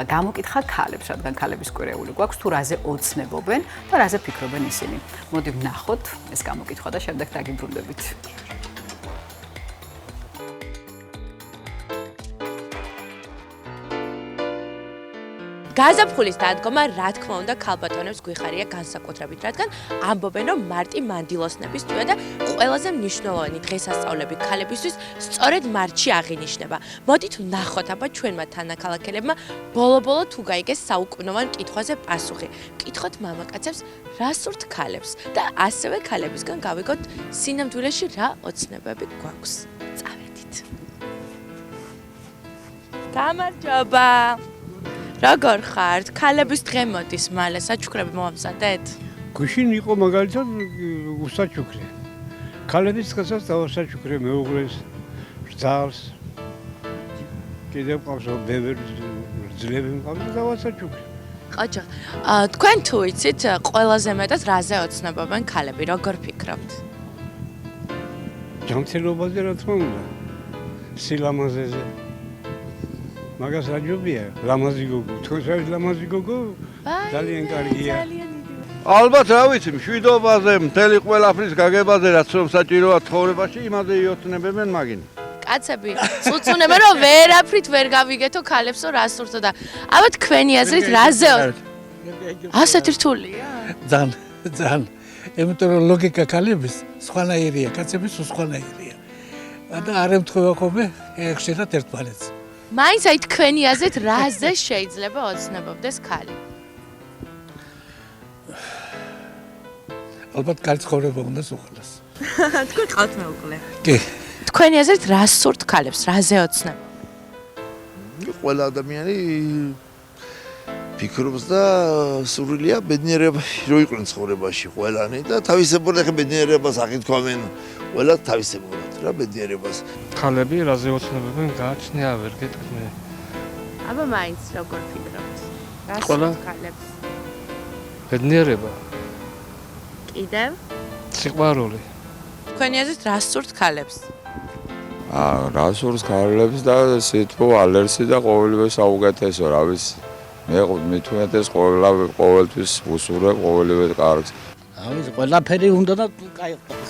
გამოკითხა ქალებს, რადგან ქალების კვირეული გვაქვს, თუ რაზე ოცნებობენ და რაზე ფიქრობენ ისინი. მოდი ვნახოთ ეს გამოკითხვა და შემდეგ დაგიბრუნდებით. გაზაფხულის დადგომა, რა თქმა უნდა, ქალბატონებს გვიხარია განსაკუთრებით, რადგან ამბობენ, რომ მარტი მანდილოსნებისთვის და ყველაზე მნიშვნელოვანი დღესასწაულები ქალებისთვის სწორედ მარტში აღინიშნება. მოდით ვნახოთ აბა ჩვენმა თანაქალაქელებმა ბოლო-ბოლო თუ გაიგეს საუკუნოვან კითხვაზე პასუხი. ვკითხოთ მამაკაცებს, რა სურთ ქალებს და ასევე ქალებისგან გავიგოთ სინამდვილეში რა ოცნებები გვაქვს. წავედით. გამარჯობა. როგორ ხართ? ქალების დღე მოდის მალე, საჩუქრები მოვამზადეთ? გუშინ იყო მაგალითად უსაჩუქრე. ქალების დღესაც დავასაჩუქრე მეუღლეს, ბრძალს. კიდევ ყავს ბევრი ძლები მყავს და დავასაჩუქრე. ყაჭა, თქვენ თუ იცით ყველაზე მეტად რაზე ოცნებობენ ქალები, როგორ ფიქრობთ? ჯანმრთელობაზე რა თქმა უნდა. სილამაზეზე. მაგას რაჯობია, ლამაზი გოგო. თქვენ შევით ლამაზი გოგო? ძალიან კარგია. ალბათ რა ვიცი, მშვიდობაზე, მთელი ყველაფრის გაგებაზე, რაც რომ საჭიროა ცხოვრებაში, იმაზე იოცნებებენ მაგინ. კაცები, წუწუნებენ რომ ვერაფრით ვერ გავიგეთო ქალებსო რა სურთო და აბა თქვენი აზრით რაზე? ასეთი რთულია? ძალიან. იმიტომ რომ ლოგიკა ქალების სხვანაირია, კაცების სხვანაირია. და არ ემთხვევა ხოლმე ხშირად ერთმანეთს. მაინც აი თქვენი აზრით რაზე შეიძლება ოცნებობდეს ქალი? ალბათ კაცი ცხოვრება უნდა უყოლოს. თქვენ ყავთ მეუღლე? კი. თქვენი აზრით რა სურთ ქალებს, რაზე ოცნება? ყველა ადამიანი ფიქრობს და სურვილია ბედნიერებაში რო იყვნენ ცხოვრებაში ყველანი და თავისებურად ახლა ბედნიერებას აღითქვამენ ყველა თავისებურად რა ბედნიერებას. ქალები რაზე ოცნებობენ გააჩნია ვერ გეტყვი. აბა მაინც როგორ ფიქრობთ? რა ყველა სურთ ქალებს? ბედნიერება. კიდევ? სიყვარული. თქვენი აზრით რა სურთ ქალებს? რა სურს ქალებს და სითბო ალერსი და ყოველივე საუკეთესო, რა ვიცი. მე მithumetes ყოველთვის უსურვებ ყოველივე კარგს. ავი ყველაფერი უნდა და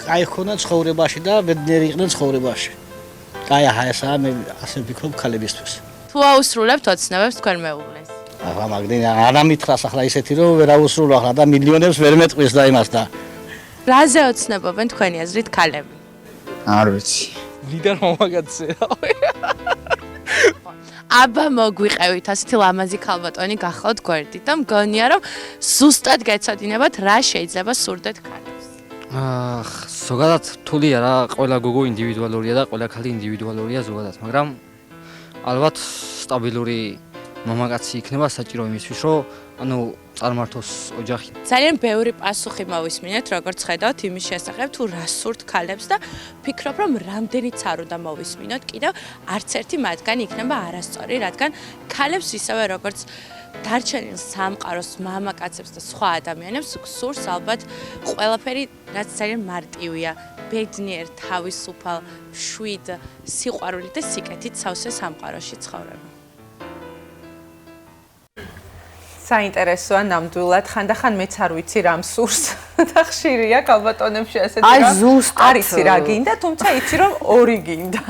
კაი ხონა ცხოვრებაში და ბედნიერი იყვნენ ცხოვრებაში. კაი ესაა მე ასე ვფიქრობ ქალებისთვის. თუ აუსრულებთ ოცნებებს თქვენ მეუღლეს? ახლა მაგდენ არა მითხრას ახლა ისეთი რომ ვერ აუსრულო ახლა და მილიონებს ვერ მეტყვის და იმას და რაზე ოცნებობენ თქვენი აზრით ქალები? არ ვიცი. ლიდერ მომაგაცეა. აბა მოგვიყევით ასეთი ლამაზი ქალბატონი გახლავთ გვერდით და მგონია რომ ზუსტად გეცოდინებათ რა შეიძლება სურდეთ ქალებს. ზოგადად თულია რა, ყველა გოგო ინდივიდუალურია და ყველა ქალი ინდივიდუალურია ზოგადად, მაგრამ ალბათ სტაბილური მამაკაცი იქნება საჭირო იმისთვის, რომ ანუ წარმართოს ოჯახი. ძალიან ბევრი პასუხი მოვისმინეთ, როგორც ხედავთ იმის შესახებ, თუ რა სურთ ქალებს და ფიქრობ, რომ რამდენიც არ უნდა მოვისმინოთ, კიდევ არც ერთი მათგანი იქნება არასწორი, რადგან ქალებს ისევე როგორც დარჩენილ სამყაროს მამაკაცებს და სხვა ადამიანებს სურს ალბათ ყველაფერი, რაც ძალიან მარტივია, ბედნიერ, თავისუფალ, მშვიდ, სიყვარული და სიკეთით სავსე სამყაროში ცხოვრება. საინტერესოა ნამდვილად, ხანდახან მეც არ ვიცი რამ სურს და ხშირია ქალბატონებში ასეთი რამ. არ იცი რა გინდა, თუმცა იცი რომ ორი გინდა.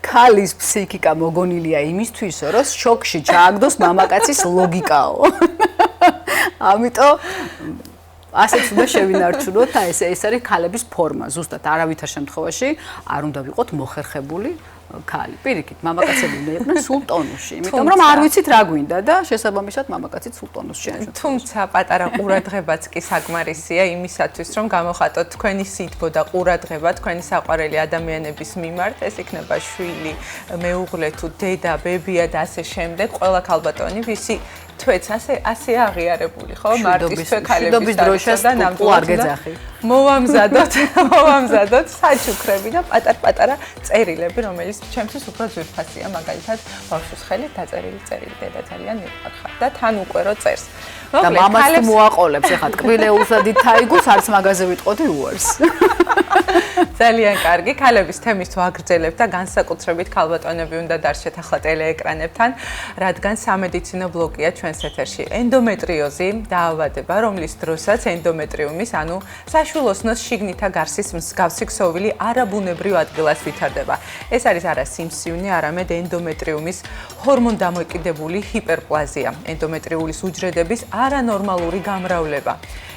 ქალის ფსიქიკა მოგონილია იმისთვის, რომ შოკში ჩააგდოს მამაკაცის ლოგიკაო. ამიტომ ასეც უნდა შევინარჩუნოთ და ეს არის ქალების ფორმა. ზუსტად არავითარ შემთხვევაში არ უნდა ვიყოთ მოხერხებული ქალი. პირიქით, მამაკაცები უნდა იყვნენ სულ ტონუსში, იმიტომ რომ არ ვიცით რა გვინდა და შესაბამისად მამაკაციც სულ ტონუსში. თუმცა პატარა ყურადღებაც კი საკმარისია იმისათვის, რომ გამოხატოთ თქვენი სითბო და ყურადღება თქვენი საყვარელი ადამიანების მიმართ, ეს იქნება შვილი, მეუღლე თუ დედა, ბებია და ასე შემდეგ, ყველა ქალბატონი, ვისი თვეც ასე აღიარებული, ხო? მარტის თვე ქალების დროშას და ნამდვილად მოვამზადოთ საჩუქრები და პატარ-პატარა წერილები, რომელიც ჩემთვის უფრო ძვირფასია, მაგალითად, ბავშვის ხელით დაწერილი წერილი დედა ძალიან მიყვარხარ და თან უკვე რო წერს. და მამას მოაყოლებს ახლა ტკბილეულსა დითაიგულს არც მაგაზე ვიტყოდი უარს. ძალიან კარგი, ქალების თემის თუ აგრძელებთ და განსაკუთრებით ქალბატონები უნდა დარჩეთ ახლა ტელეეკრანებთან, რადგან სამედიცინო ბლოკია ჩვენს ეთერში. ენდომეტრიოზი დაავადება, რომლის დროსაც ენდომეტრიუმის, ანუ საშვილოსნოს შიგნითა გარსის მსგავსი ქსოვილი არაბუნებრივ ადგილას ვითარდება. ეს არის არა სიმსივნე, არამედ ენდომეტრიუმის ჰორმონდამოკიდებული ჰიპერპლაზია, ენდომეტრიულის უჯრედების არანორმალური გამრავლება.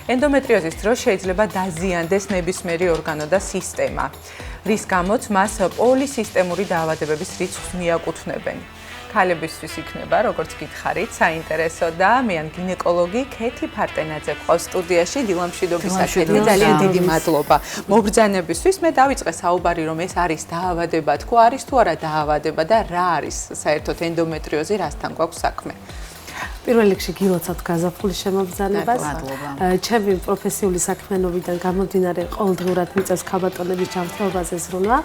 ენდომეტრიოზის დროს შეიძლება დაზიანდეს ნებისმიერი ორგანო და სისტემა, რის გამოც მას პოლისისტემური დაავადებების რიცხვს მიაკუთვნებენ. ქალებისთვის იქნება, როგორც გითხარით, საინტერესო და მეან გინეკოლოგი ქეთი ფარტენაძე ყავს სტუდიაში. დილამშვიდობისა, ქეთი, ძალიან დიდი მადლობა მობრძანებისთვის. მე დავიწყე საუბარი, რომ ეს არის დაავადება, თქო, არის თუ არა დაავადება და რა არის საერთოდ ენდომეტრიოზი, რასთან გვაქვს საქმე? პირველ რიგში გილოცავთ გაზაფხულის შემობრძანებას. ჩემი პროფესიული საქმიანობიდან გამომდინარე ყოველდღურად მიწევს ქალბატონების ჯანმრთელობაზე ზრუნვა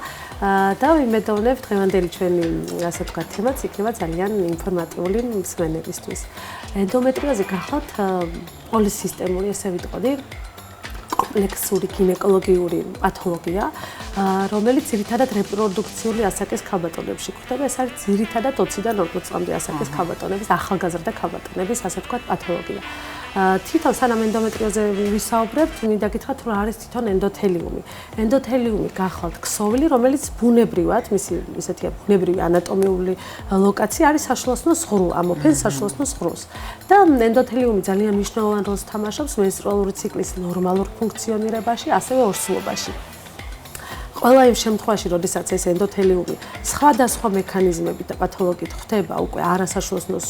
და ვიმედოვნებ დღევანდელი ჩვენი ასე ვთქვათ თემაც იქნება ძალიან ინფორმატიული მსმენელისთვის. ენდომეტრიოზი გახლავთ პოლისისტემური, ესე ვიტყოდი, კომპლექსური გინეკოლოგიური პათოლოგია, რომელიც ძირითადად რეპროდუქციული ასაკის ქალბატონებში გვხვდება. ეს არის ძირითადად 20-დან 40 წლამდე ასაკის ქალბატონების, ახალგაზრდა ქალბატონების, ასე ვთქვათ, პათოლოგია. თვითონ სანამ ენდომეტრიოზზე ვისაუბრებთ, მინდა გითხრათ, რომ არის თვითონ ენდოთელიუმი. ენდოთელიუმი გახლავთ ქსოვილი, რომელიც ბუნებრივად, მისი ისეთია ბუნებრივი ანატომიური ლოკაცია არის საშვილოსნოს ღრუ, ამოფენს საშვილოსნოს ღრუს. და ენდოთელიუმი ძალიან მნიშვნელოვან როლს თამაშობს მენსტრუალური ციკლის ნორმალურ ფუნქციონირებაში, ასევე ორსულობაში. ყველა იმ შემთხვევაში, როდესაც ეს ენდოთელიუმი სხვადასხვა მექანიზმებით და პათოლოგიით ხვდება უკვე არასაშვილოსნოს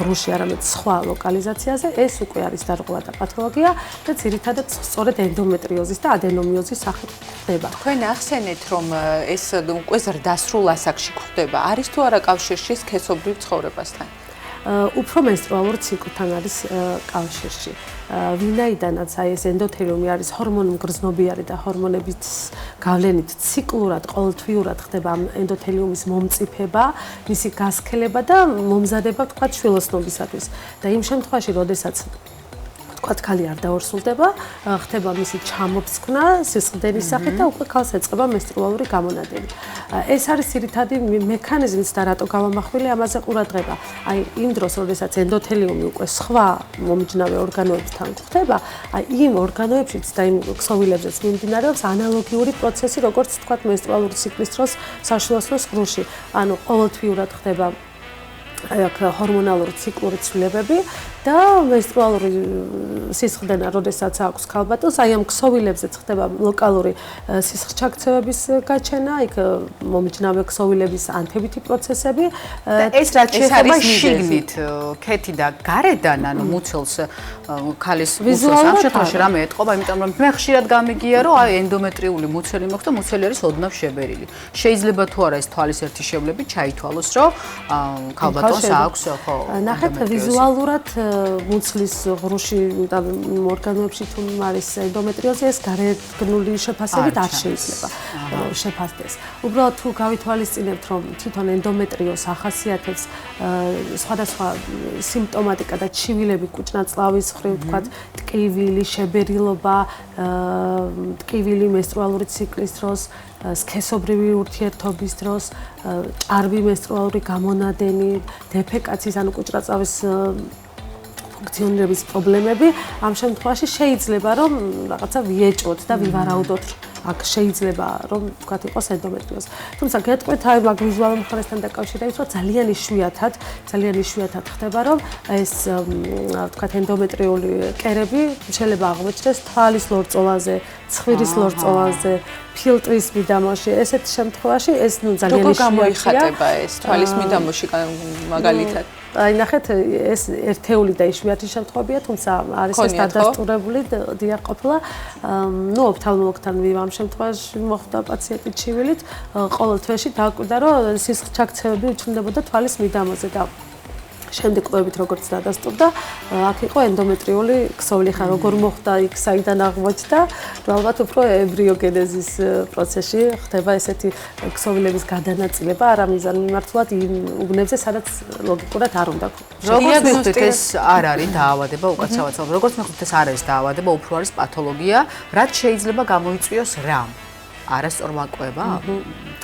ღრუში, არამედ სხვა ლოკალიზაციაზე, ეს უკვე არის დარღვევა და პათოლოგია და ძირითადად სწორედ ენდომეტრიოზის და ადენომიოზის სახით ხდება. თქვენ ახსენეთ, რომ ეს უკვე ზრდასრულ ასაკში ხდება. არის თუ არა კავშირში სქესობრივ ცხოვრებასთან? უფრო მენსტრუალურ ციკლთან არის კავშირში. ვინაიდანაც აი ეს ენდოთელიუმი არის ჰორმონმგრძნობიარე და ჰორმონების გავლენით ციკლურად, ყოველთვიურად ხდება ამ ენდოთელიუმის მომწიფება, მისი გასქელება და მომზადება, ვთქვათ, შვილოსნობისათვის. და იმ შემთხვევაში, როდესაც ვთქვათ, ქალი არ დაორსულდება, ხდება მისი ჩამოფსკნა სისხლდენის სახით და უკვე ქალს ეწყება მენსტრუალური გამონადენი. ეს არის ძირითადი მექანიზმიც და რატო გავამახვილე ამაზე ყურადღება. აი იმ დროს, როდესაც ენდოთელიუმი უკვე სხვა მომიჯნავე ორგანოებთან ხდება, აი იმ ორგანოებშიც და იმ ქსოვილებზეც მიმდინარეობს ანალოგიური პროცესი, როგორც ვთქვათ, მენსტრუალური ციკლის დროს საშვილოსნოს ღრუში. ანუ ყოველთვიურად ხდება აქ ჰორმონალური ციკლური ცვლილებები და მენსტრუალური სისხლდენა, როდესაც აქვს ქალბატონს, აი ამ ქსოვილებზეც ხდება ლოკალური სისხლჩაქცევების გაჩენა, იქ მომიჯნავე ქსოვილების ანთებითი პროცესები და ეს რაც შეეხება შიგნით, ქეთი და გარედან, ანუ მუცელს ქალის მუცელს ამ შემთხვევაში რამე ეტყობა, იმიტომ რომ მე ხშირად გამიგია, რომ აი ენდომეტრიული მუცელი მაქვს და მუცელი არის ოდნავ შებერილი. შეიძლება თუ არა ეს თვალის ერთი შევლებით ჩაითვალოს, რომ ქალბატონს აქვს ხო. ნახეთ ვიზუალურად მუცლის ღრუში და ორგანოებში თუ არის ენდომეტრიოზი, ეს გარეგნული შეფასებით არ შეიძლება შეფასდეს. უბრალოდ თუ გავითვალისწინებთ, რომ თვითონ ენდომეტრიოზს ახასიათებს სხვადასხვა სიმპტომატიკა და ჩივილები კუჭნაწლავის მხრივ, ვთქვათ, ტკივილი, შებერილობა, ტკივილი მენსტრუალური ციკლის დროს, სქესობრივი ურთიერთობის დროს, ჭარბი მენსტრუალური გამონადენი, დეფეკაციის, ანუ კუჭნაწლავის ფუნქციონირების პრობლემები, ამ შემთხვევაში შეიძლება რომ რაღაცა ვიეჭვოთ და ვივარაუდოთ, აქ შეიძლება რომ ვთქვათ იყოს ენდომეტრიოზი. თუმცა გეტყვით აი მაგ ვიზუალურ მხარესთან დაკავშირებით, რომ ძალიან იშვიათად ხდება, რომ ეს ვთქვათ ენდომეტრიული კერები შეიძლება აღმოჩნდეს თვალის ლორწოვაზე, ცხვირის ლორწოვაზე, ფილტრის მიდამოში. ესეთ შემთხვევაში ეს ძალიან როგორ გამოიხატება ეს თვალის მიდამოში მაგალითად? აი ნახეთ ეს ერთეული და იშვიათი შემთხვევებია, თუმცა არის ეს დადასტურებული დიახ ყოფილა. ნუ ოფთალმოლოგთან ამ შემთხვევაში მოხვდა პაციენტი ჩივილით, ყოველ თვეში დააკვირდა, რომ სისხლჩაქცევები უჩნდებოდა თვალის მიდამოზე და შემდეგ კვლევით როგორც დადასტურდა, აქ იყო ენდომეტრიული ქსოვილი, ხა როგორ მოხდა იქ საიდან აღმოჩნდა, რომ ალბათ უფრო ემბრიოგენეზის პროცესში ხდება ესეთი ქსოვილების გადანაწილება, არა მიზანმიმართულად იმ უბნებზე, სადაც ლოგიკურად არ უნდა გქონდეს. როგორც მივხვდით, ეს არ არის დაავადება უკაცრავად, როგორც მივხვდით, ეს არ არის დაავადება, უფრო არის პათოლოგია, რაც შეიძლება გამოიწვიოს რამ? არასწორ ვაკובה?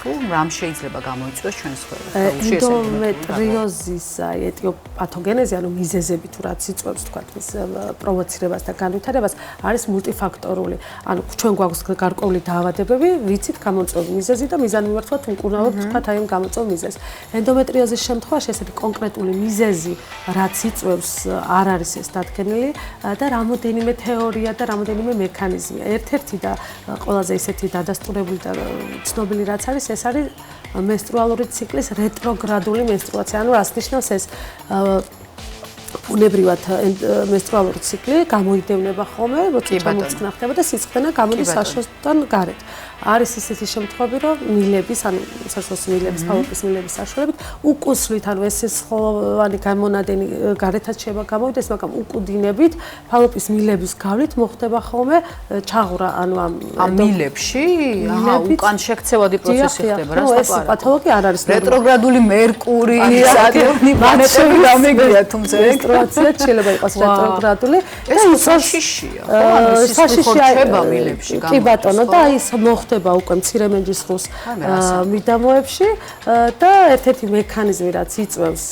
თუ რამ შეიძლება გამოიწვიოს ჩვენს ხელში ეს ენდომეტრიოზის ეტიოპათოგენეზი, ანუ მიზეზები თუ რაც იწვევს თქვა ის პროვოცირებას და განვითარებას არის მულტიფაქტორული. ანუ ჩვენ გვაქვს გარკვეული დაავადებები, ვიცით გამოწვევ მიზეზი და მიზანმიმართულად უკურნალობთ თქვა აი ამ გამოწვევ მიზეზს. ენდომეტრიოზის შემთხვევაში ესეთი კონკრეტული მიზეზი რაც იწვევს არ არის ეს დადგენილი და რამოდენიმე თეორია და რამოდენიმე მექანიზმია. ერთ-ერთი და ყველაზე ისეთი დადასტურებული და ცნობილი რაც არის ეს არის menstrualuri ციკლის რეტროგრადული menstruacja. ანუ რას ნიშნავს ეს? ბუნებრივად menstrualuri ციკლი გამოიდევნება ხოლმე, როცა ჩამოწყნა ხდება და სისხლდენა გამოდის საშუალოდან გარეთ. არის ისეთი შემთხვევები, რომ მილების, ანუ საშუალო მილების, ფალოპის მილების საშუალებით უკუსლით, ანუ ეს სისხლოვანი გამონადენი გარეთაც შეიძლება გამოვიდეს, მაგრამ უკუდინებით ფალოპის მილების გავლით მოხდება ხოლმე ჩაღვრა, ანუ ამ მილებში, აჰა, უკან შექცევადი პროცესი ხდება, რა ეს პათოლოგია არ არის. რეტროგრადული მერკური, სატურნი პლანეტები გამიგია, თუმცა menstruacja შეიძლება იყოს რეტროგრადული. ეს საშიშია, ხო? ანუ სისხლი ხორჩება მილებში გამო. კი ბატონო, და ის ხდება უკვე მცირემენჯისხლოს მიდამოებში და ერთ-ერთი მექანიზმი რაც იწვევს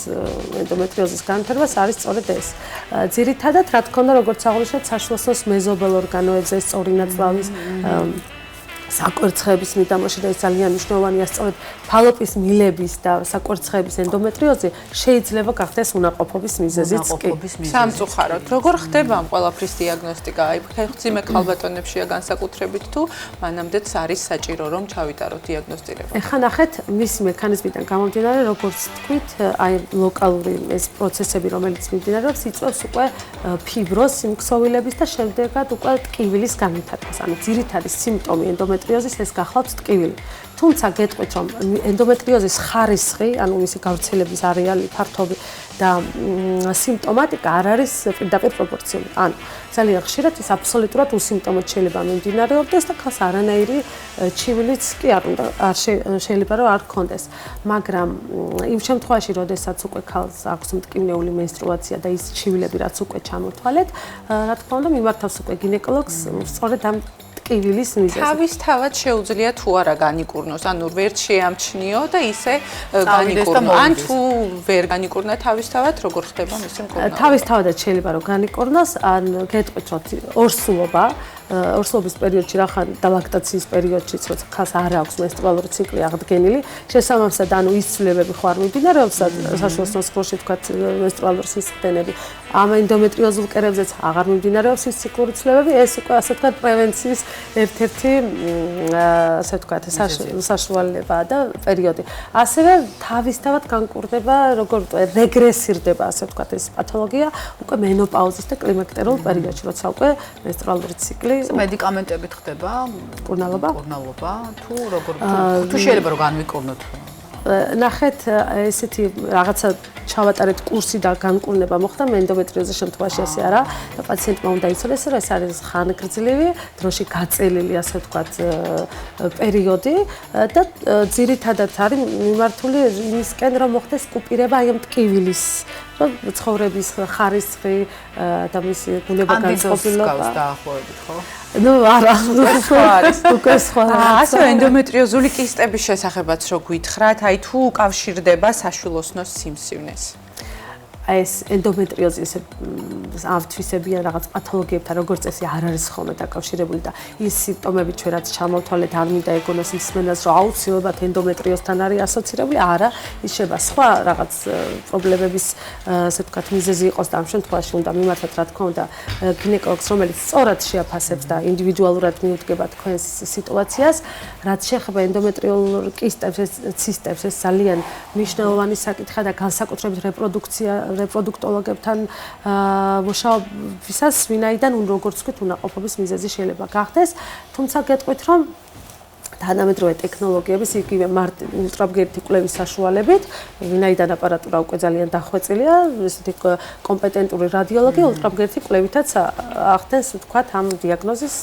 ენდომეტრიოზის განვითარებას არის სწორედ ეს. ძირითადად რა თქმა უნდა როგორც აღნიშნეთ საშუალოს მეზობელ ორგანოებზე სწორი ნაწლავის საკვერცხების მიდამოში და ეს ძალიან მნიშვნელოვანია სწორედ ფალოპის მილების და საკვერცხების ენდომეტრიოზი შეიძლება გახდეს უნაყოფობის მიზეზიც კი. სამწუხაროდ, როგორ ხდება ამ ყველაფრის დიაგნოსტიკა? აი, ხეხვძიმე ქალბატონებშია განსაკუთრებით თუ მანამდეც არის საჭირო რომ ჩავიტაროთ დიაგნოსტირება? ეხლა ნახეთ მისი მექანიზმიდან გამომდინარე, როგორც თქვით, აი ლოკალური ეს პროცესები, რომელიც მიმდინარეობს, იწვევს უკვე ფიბროზს, სიმქსოვილების და შემდეგად უკვე ტკივილის განვითარებას. ანუ ძირითადი სიმპტომი ენდომეტრიოზის ეს გახლავთ ტკივილი. თუმცა გეტყვით რომ ენდომეტრიოზის ხარისხი, ანუ მისი გავრცელების არეალი, ფართობი და სიმპტომატიკა არ არის პირდაპირ პროპორციული. ანუ ძალიან ხშირად ის აბსოლუტურად უსიმპტომოდ შეიძლება მიმდინარეობდეს და ხალხს არანაირი ჩივილიც კი არ უნდა შეიძლება რომ არ ქონდეს. მაგრამ იმ შემთხვევაში, როდესაც უკვე ხალხს აქვს მტკივნეული menstruacja და ის ჩივილები რაც უკვე ჩამოთვალეთ, რა თქმა უნდა მიმართავს უკვე გინეკოლოგს სწორედ ამ ტკივილის მიზეზი. თავისთავად შეუძლია თუ არა განიკურნოს, ანუ ვერ შეამჩნიო და ისე განიკურნო. ან თუ ვერ განიკურნა თავისთავად, როგორ ხდება მისი მკურნალობა? თავისთავადაც შეიძლება რომ განიკურნოს, ან გეტყვით რომ ორსულობა ორსულობის პერიოდში რახან და ლაქტაციის პერიოდშიც როცა ხალხს არ აქვს menstrualuri ციკლი აღდგენილი, შესაბამისად ანუ ის ცვლილებები ხო არ მიმდინარეობს საშუალო სისხლში თქვათ menstrualuri სისხლდენები. ამ ენდომეტრიოზულ კერებზეც აღარ მიმდინარეობს ის ციკლური ცვლილებები, ეს უკვე ასე ვთქვათ პრევენციის ერთ-ერთი ასე ვთქვათ საშუალებაა და პერიოდი. ასევე თავისთავად განკურნება, როგორ რეგრესირდება ასე ვთქვათ ეს პათოლოგია უკვე მენოპაუზის და კლიმაქტერულ პერიოდში, როცა უკვე menstrualuri ციკლი მედიკამენტებით ხდება მკურნალობა? მკურნალობა თუ როგორ თუ შეიძლება რომ განვიკურნოთ? ნახეთ, ესეთი რაღაცა ჩავატარეთ კურსი და განკურნება მოხდა ენდომეტრიოზის შემთხვევაში ესე არა და პაციენტმა უნდა იცოდეს, რომ ეს არის ხანგრძლივი, დროში გაწელილი ასე ვთქვათ პერიოდი და ძირითადად არის მიმართული იმისკენ, რომ მოხდეს კუპირება აი ამ ტკივილის რომ ცხოვრების ხარისხი და მისი ბუნება განწყობილობა დაახლოებით, ხო? ნუ არა, უკვე სხვა არის. ასე ენდომეტრიოზული კისტების შესახებაც რო გითხრათ, აი თუ უკავშირდება საშვილოსნოს სიმსივნეს. ეს ენდომეტრიოზი ესე ავთვისებიან რაღაც პათოლოგიებთან როგორც წესი არ არის ხოლმე დაკავშირებული და ის სიმპტომები ჩვენ რაც ჩამოვთვალეთ არ მინდა ეგონოს ისმენას რომ აუცილებლად ენდომეტრიოზთან არის ასოცირებული არა ის შეიძლება სხვა რაღაც პრობლემების ასე ვთქვათ მიზეზი იყოს და ამ შემთხვევაში უნდა მიმართოთ რა თქმა უნდა გინეკოლოგს რომელიც სწორად შეაფასებს და ინდივიდუალურად მიუდგება თქვენს სიტუაციას რაც შეეხება ენდომეტრიულ კისტებს ეს ცისტებს ეს ძალიან მნიშვნელოვანი საკითხია და განსაკუთრებით რეპროდუქტოლოგებთან მუშაობისას ვინაიდან როგორც ვთქვით უნაყოფობის მიზეზი შეიძლება გახდეს თუმცა გეტყვით რომ თანამედროვე ტექნოლოგიების იგივე ულტრაბგერითი კვლევის საშუალებით, ვინაიდან აპარატურა უკვე ძალიან დახვეწილია, ესეთი კომპეტენტური რადიოლოგი ულტრაბგერითი კვლევითაც ახდენს, ვთქვათ, ამ დიაგნოზის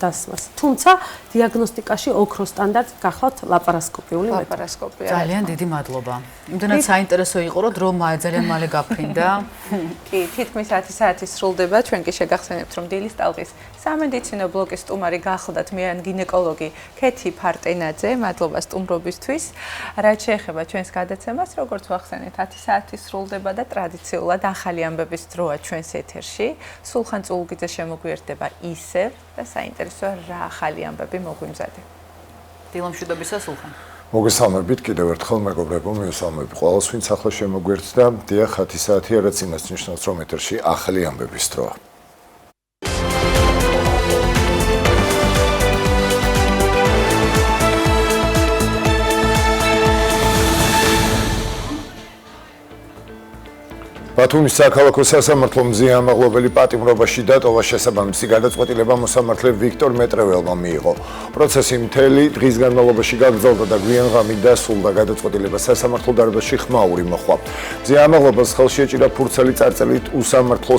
დასმას. თუმცა დიაგნოსტიკაში ოქროს სტანდარტი გახლავთ ლაპარასკოპიული ლაპარასკოპია. ძალიან დიდი მადლობა. იმდენად საინტერესო იყო, რომ დრო ძალიან მალე გაფრინდა. კი, თითქმის 10 საათი სრულდება, ჩვენ კი შეგახსენებთ, რომ დილის ტალღის სამედიცინო ბლოკის სტუმარი გახლდათ მე ან გინეკოლოგი ქეთი ფარტენაძე, მადლობა სტუმრობისთვის. რაც შეეხება ჩვენს გადაცემას, როგორც ვახსენეთ, 10 საათი სრულდება და ტრადიციულად ახალი ამბების დროა ჩვენს ეთერში. სულხან წულუგიძე შემოგვიერთდება ისევ და საინტერესოა რა ახალი ამბები მოგვიმზადე. დილამშვიდობისა სულხან. მოგესალმებით კიდევ ერთხელ მეგობრებო, მივესალმები ყველას, ვინც ახლა შემოგვიერთდა. დიახ, 10 საათი რაც იმას ნიშნავს, რომ ეთერში ახალი ამბების დროა. ბათუმის საქალაქო სასამართლო მზიან ამაღლობელი პატიმრობაში დატოვა შესაბამისი გადაწყვეტილება მოსამართლე ვიქტორ მეტრეველმა მიიღო. პროცესი მთელი დღის განმავლობაში გაგრძელდა და გვიან ღამით დასრულდა გადაწყვეტილება სასამართლო დარბაზში ხმაური მოხდა. მზიან ამაღლობას ხელში ეჭირა ფურცელი წარწერით უსამართლო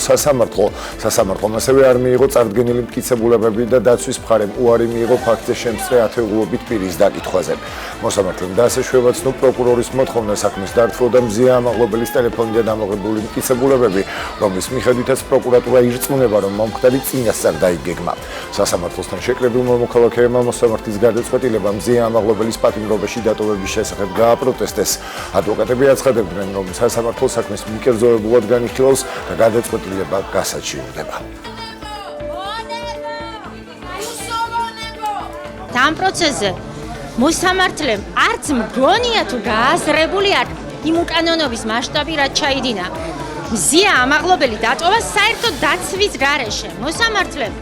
სასამართლომ ასევე არ მიიღო წარდგენილი მტკიცებულებები და დაცვის მხარემ უარი მიიღო ფაქტზე შემსწრე ათეულობით პირის დაკითხვაზე. მოსამართლემ დაასაშვება ცნო პროკურორის მოთხოვნა საქმის დართვა და მზიან ამაღლობელის ტელეფონიდან ამოღებული მტკიცებულებები, რომლის მიხედვითაც პროკურატურა ირწმუნება, რომ მომხდარი წინასწარ დაიგეგმა. სასამართლოსთან შეკრებილმა მოქალაქეებმა მოსამართლის გადაწყვეტილება მზიან ამაღლობელის პატიმრობაში დატოვების შესახებ გააპროტესტეს. ადვოკატები აცხადებდნენ, რომ სასამართლო საქმეს მიკერძოებულად განიხილავს და გადაწყვეტილება გასაჩივრდება. ამ პროცესზე მოსამართლემ არც მგონია თუ გააზრებული არ იმ უკანონობის მასშტაბი რაც ჩაიდინა. მზიან ამაღლობელი დატოვა საერთოდ დაცვის გარეშე. მოსამართლემ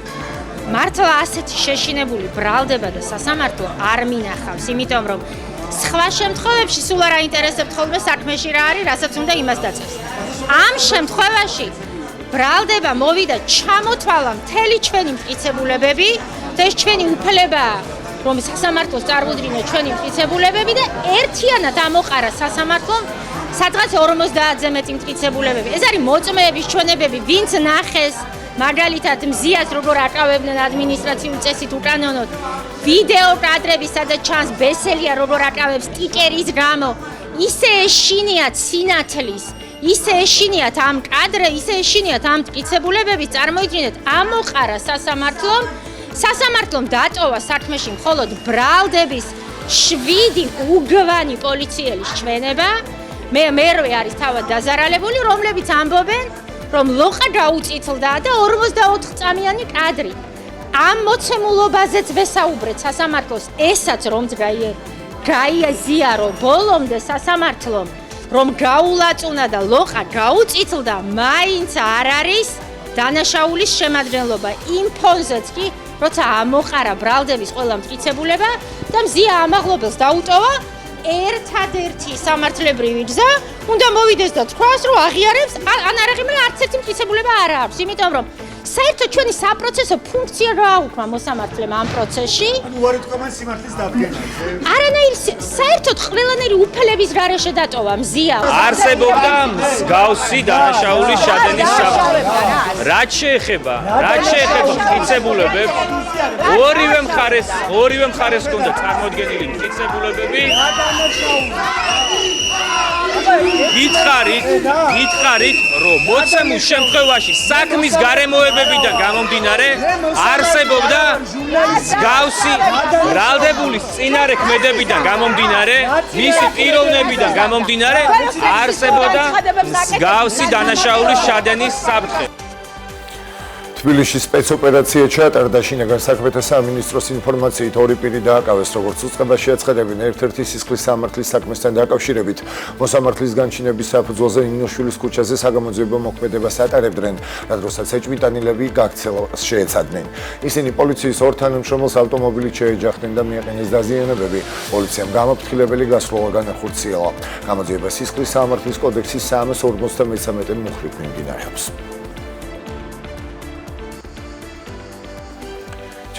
მართლა ასეთი შეშინებული ბრალდება და სასამართლო არ მინახავს, იმიტომ რომ სხვა შემთხვევებში სულ არ აინტერესებთ ხოლმე საქმეში რა არის, რასაც უნდა იმას დაწევს. ამ შემთხვევაში ბრალდება მოვიდა ჩამოთვალა მთელი ჩვენი მტკიცებულებები და ეს ჩვენი უფლებაა რომ სასამართლოს წარმოუდგინო ჩვენი მტკიცებულებები და ერთიანად ამოყარა სასამართლომ სადღაც 50-ზე მეტი მტკიცებულებები. ეს არის მოწმეების ჩვენებები, ვინც ნახეს მაგალითად მზიას როგორ აკავებდნენ ადმინისტრაციულ წესით უკანონოდ, ვიდეო კადრები სადაც ჩანს ბესელია როგორ აკავებს სტიკერის გამო, ისე ეშინიათ სინათლის, ისე ეშინიათ ამ კადრე, ისე ეშინიათ ამ მტკიცებულებები, წარმოიდგინეთ, ამოყარა სასამართლომ სასამართლომ დატოვა საქმეში მხოლოდ ბრალდების 7 უგვანი პოლიციელის ჩვენება. მერვე არის თავად დაზარალებული, რომლებიც ამბობენ, რომ ლოყა გაუწითლდა და 44 წამიანი კადრი. ამ მოცემულობაზეც ვესაუბრეთ სასამართლოს, ესაც რომ გაიზიარო ბოლომდე სასამართლომ, რომ გაულაწუნა და ლოყა გაუწითლდა, მაინც არ არის დანაშაულის შემადგენლობა. იმ ფონზეც კი როცა ამოყარა ბრალდების ყველა მტკიცებულება და მზიან ამაღლობელს დაუტოვა ერთადერთი სამართლებრივი გზა უნდა მოვიდეს და თქვას რომ აღიარებს ან არ აღიარებს არც ერთი მტკიცებულება არ აქვს, იმიტომ რომ საერთოდ ჩვენი საპროცესო ფუნქცია რა აქვს მოსამართლემ ამ პროცესში? ანუ უარი თქვენ სიმართლის დადგენა. არანაირი საერთოდ ყველანაირი უფლების გარეშე დატოვა მზიან. არსებობდა მსგავსი დანაშაულის შადენის საფრთხე. რაც შეეხება მტკიცებულებებს, ორივე მხარეს ჰქონდა წარმოდგენილი მტკიცებულებები. გითხრა გითხარით, რომ მოცემულ შემთხვევაში საქმის გარემოებებიდან გამომდინარე არსებობდა მსგავსი ბრალდებულის წინარე ქმედებიდან გამომდინარე, მისი პიროვნებიდან გამომდინარე არსებობდა მსგავსი დანაშაულის ჩადენის საფრთხე. თბილისში სპეცოპერაცია ჩატარდა შინაგან საქმეთა სამინისტროს ინფორმაციით ორი პირი დააკავეს, როგორც უწყებაში აცხადებენ ერთ-ერთი სისხლის სამართლის საქმესთან დაკავშირებით. მოსამართლის განჩინების საფუძველზე ინოშვილის ქუჩაზე საგამოძიებო მოქმედებას ატარებდნენ, რადგანაც ეჭვმიტანილები გაქცევას შეეცადნენ. ისინი პოლიციის ორ თანამშრომელს ავტომობილით შეეჯახდნენ და მიაყენეს დაზიანებები. პოლიციამ გამოფრთხილებელი გასვლა განახორციელა. გამოძიება სისხლის სამართლის კოდექსის 353 მუხლით მიმდინარეობს.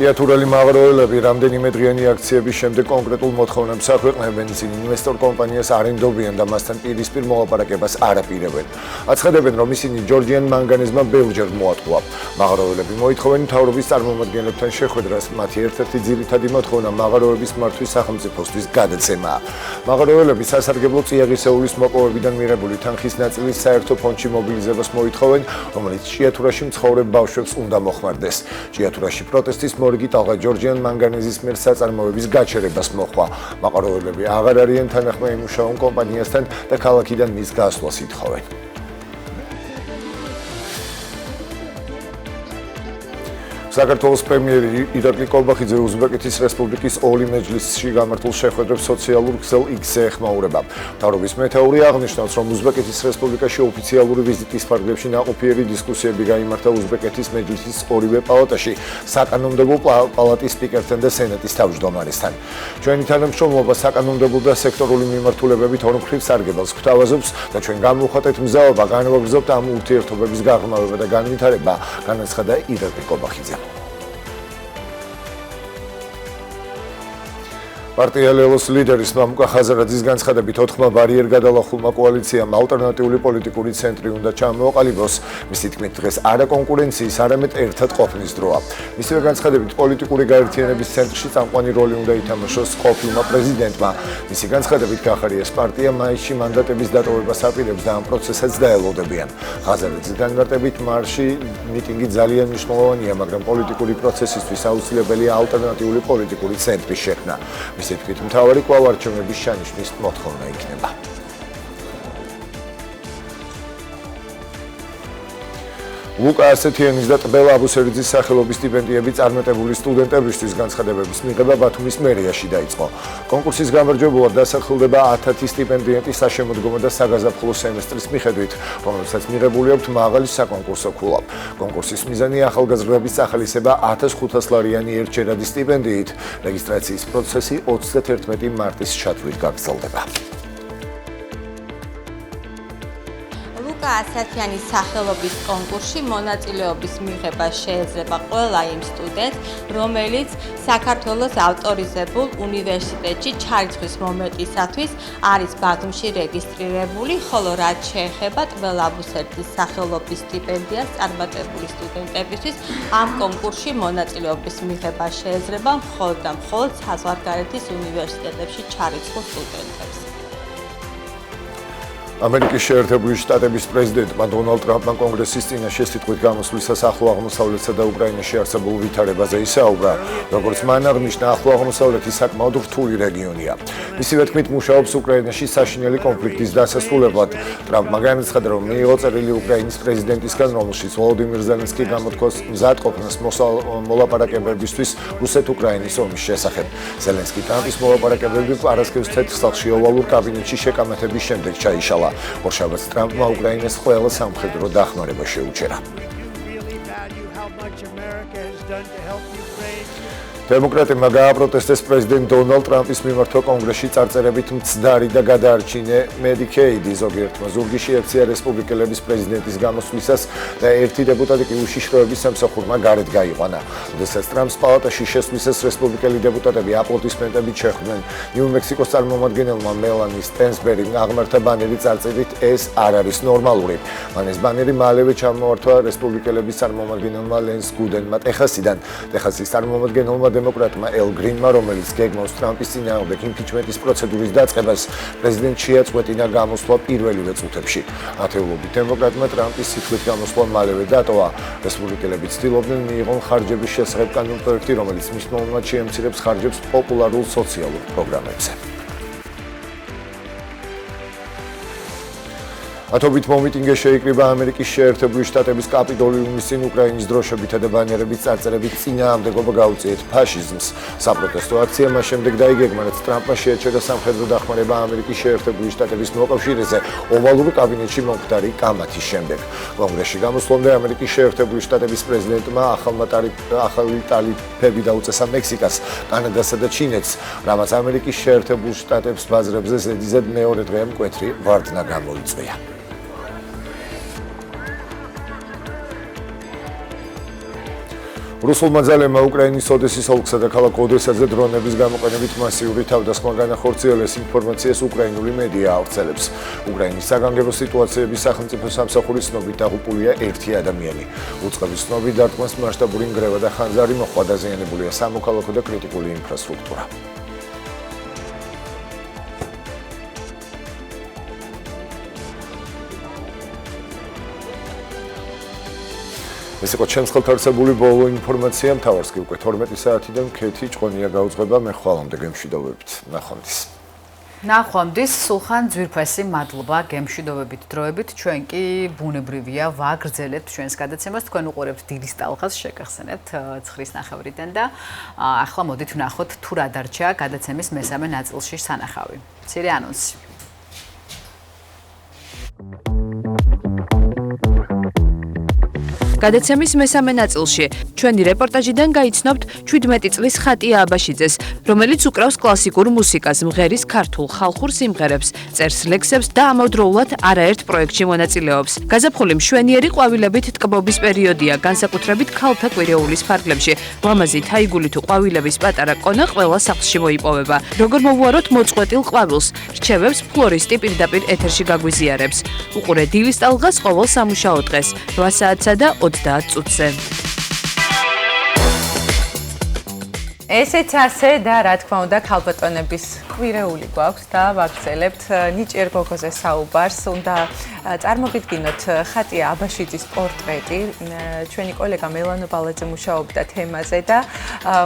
ჭიათურელი მაღროელები რამდენიმე დღიანი აქციების შემდეგ კონკრეტულ მოთხოვნებს აქვეყნებენ, ისინი ინვესტორ კომპანიას არენდობიან და მასთან პირისპირ მოლაპარაკებას არ აპირებენ. აცხადებენ, რომ ისინი ჯორჯიან მანგანეზმა ბევრჯერ მოატყუა. მაღროელები მოითხოვენ მთავრობის წარმომადგენლებთან შეხვედრას, მათი ერთ-ერთი ძირითადი მოთხოვნა მაღროების მართვის სახელმწიფოსთვის გადაცემაა. მაღროელები სასარგებლო წიაღისეულის მოპოვებიდან მიღებული თანხის ნაწილის საერთო ფონდში მობილიზებას მოითხოვენ, რომელიც ჭიათურაში მცხოვრებ ბავშვებს უნდა მოხმარდეს. ჭიათურაში პროტესტის მორგი ტალღა ჯორჯიან მანგანეზის მიერ საწარმოების გაჩერებას მოჰყვა. მაყაროელები აღარ არიან თანახმად იმუშაონ კომპანიასთან და ქალაქიდან მის გასვლას ითხოვენ. საქართველოს პრემიერი ირაკლი კოლბახიძე უზბეკეთის რესპუბლიკის ოლი მეჯლისში გამართულ შეხვედრებს სოციალურ ქსელ X-ზე ეხმაურება. მთავრობის მეთაური აღნიშნავს, რომ უზბეკეთის რესპუბლიკაში ოფიციალური ვიზიტის ფარგლებში ნაყოფიერი დისკუსიები გაიმართა უზბეკეთის მეჯლისის ორივე პალატაში, საკანონმდებლო პალატის სპიკერთან და სენატის თავმჯდომარესთან. ჩვენი თანამშრომლობა საკანონმდებლო და სექტორული მიმართულებებით ორმხრივ სარგებელს გვთავაზობს და ჩვენ გამოვხატეთ მზაობა, განვაგრძობთ ამ ურთიერთობების გაღრმავება და განვითარება, განაცხადა ირაკლი კოლბახიძე. პარტია ლელოს ლიდერის მამუკა ხაზარაძის განცხადებით 4 ბარიერ გადალახულმა კოალიციამ ალტერნატიული პოლიტიკური ცენტრი უნდა ჩამოაყალიბოს. მისი თქმით, დღეს არა კონკურენციის, არამედ ერთად ყოფნის დროა. მისივე განცხადებით, პოლიტიკური გაერთიანების ცენტრში წამყვანი როლი უნდა ითამაშოს ყოფილმა პრეზიდენტმა. მისი განცხადებით, გახარიას პარტია მაისში მანდატების დატოვებას აპირებს და ამ პროცესაც დაელოდებიან. ხაზარაძის განმარტებით, მარში მიტინგი ძალიან მნიშვნელოვანია, მაგრამ პოლიტიკური პროცესისთვის აუცილებელია ალტერნატიული პოლიტიკური ცენტრის შექმნა. მისი თქმით, მთავარი კვლავ არჩევნების შენიშვნის მოთხოვნა იქნება. ლუკა ასეთიანის და ტბელა აბუსერიძის სახელობის სტიპენდიები წარმატებული სტუდენტებისთვის განცხადებების მიღება ბათუმის მერიაში დაიწყო. კონკურსის გამარჯვებულად დასახელდება 1000 სტიპენდიანტი საშემოდგომო და საგაზაფხულო სემესტრის მიხედვით, რომელსაც მიღებული აქვთ მაღალი საკონკურსო ქულა. კონკურსის მიზანი ახალგაზრდების ახალისება 1500 ლარიანი ერთჯერადი სტიპენდიით. რეგისტრაციის პროცესი 31 მარტის ჩათვლით გაგრძელდება. ლუკა ასათიანის სახელობის კონკურსში მონაწილეობის მიღება შეეძლება ყველა იმ სტუდენტს, რომელიც საქართველოს ავტორიზებულ უნივერსიტეტში ჩარიცხვის მომენტისათვის არის ბათუმში რეგისტრირებული, ხოლო რაც შეეხება ტბელა აბუსერიძის სახელობის სტიპენდიას წარმატებული სტუდენტებისთვის, ამ კონკურსში მონაწილეობის მიღება შეეძლება მხოლოდ და მხოლოდ საზღვარგარეთის უნივერსიტეტებში ჩარიცხულ სტუდენტებს. ამერიკის შეერთებული შტატების პრეზიდენტმა დონალდ ტრამპმა კონგრესის წინაშე სიტყვით გამოსვლისას ახლო აღმოსავლეთსა და უკრაინაში არსებულ ვითარებაზე ისაუბრა, როგორც მან აღნიშნა, ახლო აღმოსავლეთი საკმაოდ რთული რეგიონია. მისივე თქმით, მუშაობს უკრაინაში საშინელი კონფლიქტის დასასრულებლად. ტრამპმა განაცხადა, რომ მიიღო წერილი უკრაინის პრეზიდენტისგან, რომელშიც ვოლოდიმირ ზელენსკი გამოთქვას მზადყოფნას მოლაპარაკებებისთვის რუსეთ-უკრაინის ომის შესახებ. ზელენსკი ტრამპის მოლაპარაკებები პარასკევს თეთრსახლში ოვალურ კაბინეტში შეკამათების შემდეგ ჩაიშალა. ორშაბათს ტრამპმა უკრაინას ყველა სამხედრო დახმარება შეუჩერა. დემოკრატებმა გააპროტესტეს პრეზიდენტ დონალდ ტრამპის მიმართვა კონგრესში წარწერებით მცდარი და გადაარჩინე მედიკეიდი. ზოგიერთმა ზურგი შეაქცია რესპუბლიკელების პრეზიდენტის გამოსვლისას და ერთი დეპუტატი კი უშიშროების სამსახურმა გარეთ გაიყვანა. როდესაც ტრამპს პალატაში შესვლისას რესპუბლიკელი დეპუტატები აპლოდისმენტებით შეხვდნენ, ნიუ-მექსიკოს წარმომადგენელმა მელანი სტენსბერიმ აღმართა ბანერი წარწერით ეს არ არის ნორმალური. მან ეს ბანერი მალევე ჩამოართვა რესპუბლიკელების წარმომადგენელმა ლენს გუდენმა ტეხასიდან. ტეხასის წარმომადგენელმა დემოკრატმა ელ გრინმა, რომელიც გეგმავს ტრამპის წინააღმდეგ იმპიჩმენტის პროცედურის დაწყებას, პრეზიდენტ შეაწყვეტინა გამოსვლა პირველივე წუთებში. ათეულობით დემოკრატმა ტრამპის სიტყვით გამოსვლა მალევე დატოვა. რესპუბლიკელები ცდილობდნენ მიიღონ ხარჯების შესახებ კანონპროექტი, რომელიც მნიშვნელოვნად შეემცირებს ხარჯებს პოპულარულ სოციალურ პროგრამებზე. ათობით მომიტინგე შეიკრიბა ამერიკის შეერთებული შტატების კაპიტოლიუმის წინ უკრაინის დროშებითა და ბანერების წარწერებით წინააღმდეგობა გაუწიეთ ფაშიზმს. საპროტესტო აქცია მას შემდეგ დაიგეგმა, რაც ტრამპმა შეაჩერა სამხედრო დახმარება ამერიკის შეერთებული შტატების მოკავშირეზე ოვალურ კაბინეტში მომხდარი კამათის შემდეგ. კონგრესში გამოსვლამდე ამერიკის შეერთებული შტატების პრეზიდენტმა ახალი ტარიფები დაუწესა მექსიკას, კანადასა და ჩინეთს, რამაც ამერიკის შეერთებულ შტატებს ბაზრებზე ზედიზედ მეორე დღე მკვეთრი ვარდნა გამოიწვია. რუსულმა ძალებმა უკრაინის ოდესის ოლქსა და ქალაქ ოდესაზე დრონების გამოყენებით მასიური თავდასხმა განახორციელეს, ინფორმაციას უკრაინული მედია ავრცელებს. უკრაინის საგანგებო სიტუაციების სახელმწიფო სამსახურის ცნობით დაღუპულია 1 ადამიანი. უწყების ცნობით დარტყმას მასშტაბური ნგრევა და ხანძარი მოჰყვა, დაზიანებულია სამოქალაქო და კრიტიკული ინფრასტრუქტურა. ეს იყო ჩემს ხელთ არსებული ბოლო ინფორმაცია. მთავარს კი უკვე 12 საათიდან ქეთი ჭყონია გაუძღვება. მე ხვალამდე გემშვიდობებით. ნახვამდის. ნახვამდის სულხან ძვირფასი მადლობა გემშვიდობებით დროებით. ჩვენ კი ბუნებრივია ვაგრძელებთ ჩვენს გადაცემას. თქვენ უყურებთ დილის ტალღას, შეგახსენებთ 9:30-დან და ახლა მოდით ვნახოთ თუ რა დარჩა გადაცემის მესამე ნაწილში სანახავი. მცირე ანონსი. გადაცემის მესამე ნაწილში ჩვენი რეპორტაჟიდან გაიცნობთ 17 წლის ხატია აბაშიძეს, რომელიც უკრავს კლასიკურ მუსიკას, მღერის ქართულ ხალხურ სიმღერებს, წერს ლექსებს და ამავდროულად არაერთ პროექტში მონაწილეობს. გაზაფხული მშვენიერი ყვავილებით ტკბობის პერიოდია, განსაკუთრებით ქალთა კვირეულის ფარგლებში. ლამაზი თაიგული თუ ყვავილების პატარა კონა ყველა სახლში მოიპოვება. როგორ მოვუაროთ მოწყვეტილ ყვავილს? რჩევებს ფლორისტი პირდაპირ ეთერში გაგვიზიარებს. უყურე დილის ტალღას ყოველ სამუშაო დღეს 8 საათსა და 30 წუთზე. ესეც ასე და რა თქმა უნდა ქალბატონების კვირეული გვაქვს და ვაგრძელებთ ნიჭიერ გოგოზე საუბარს. უნდა წარმოგიდგინოთ ხატია აბაშიძის პორტრეტი. ჩვენი კოლეგა მელანო ბალაძე მუშაობდა თემაზე და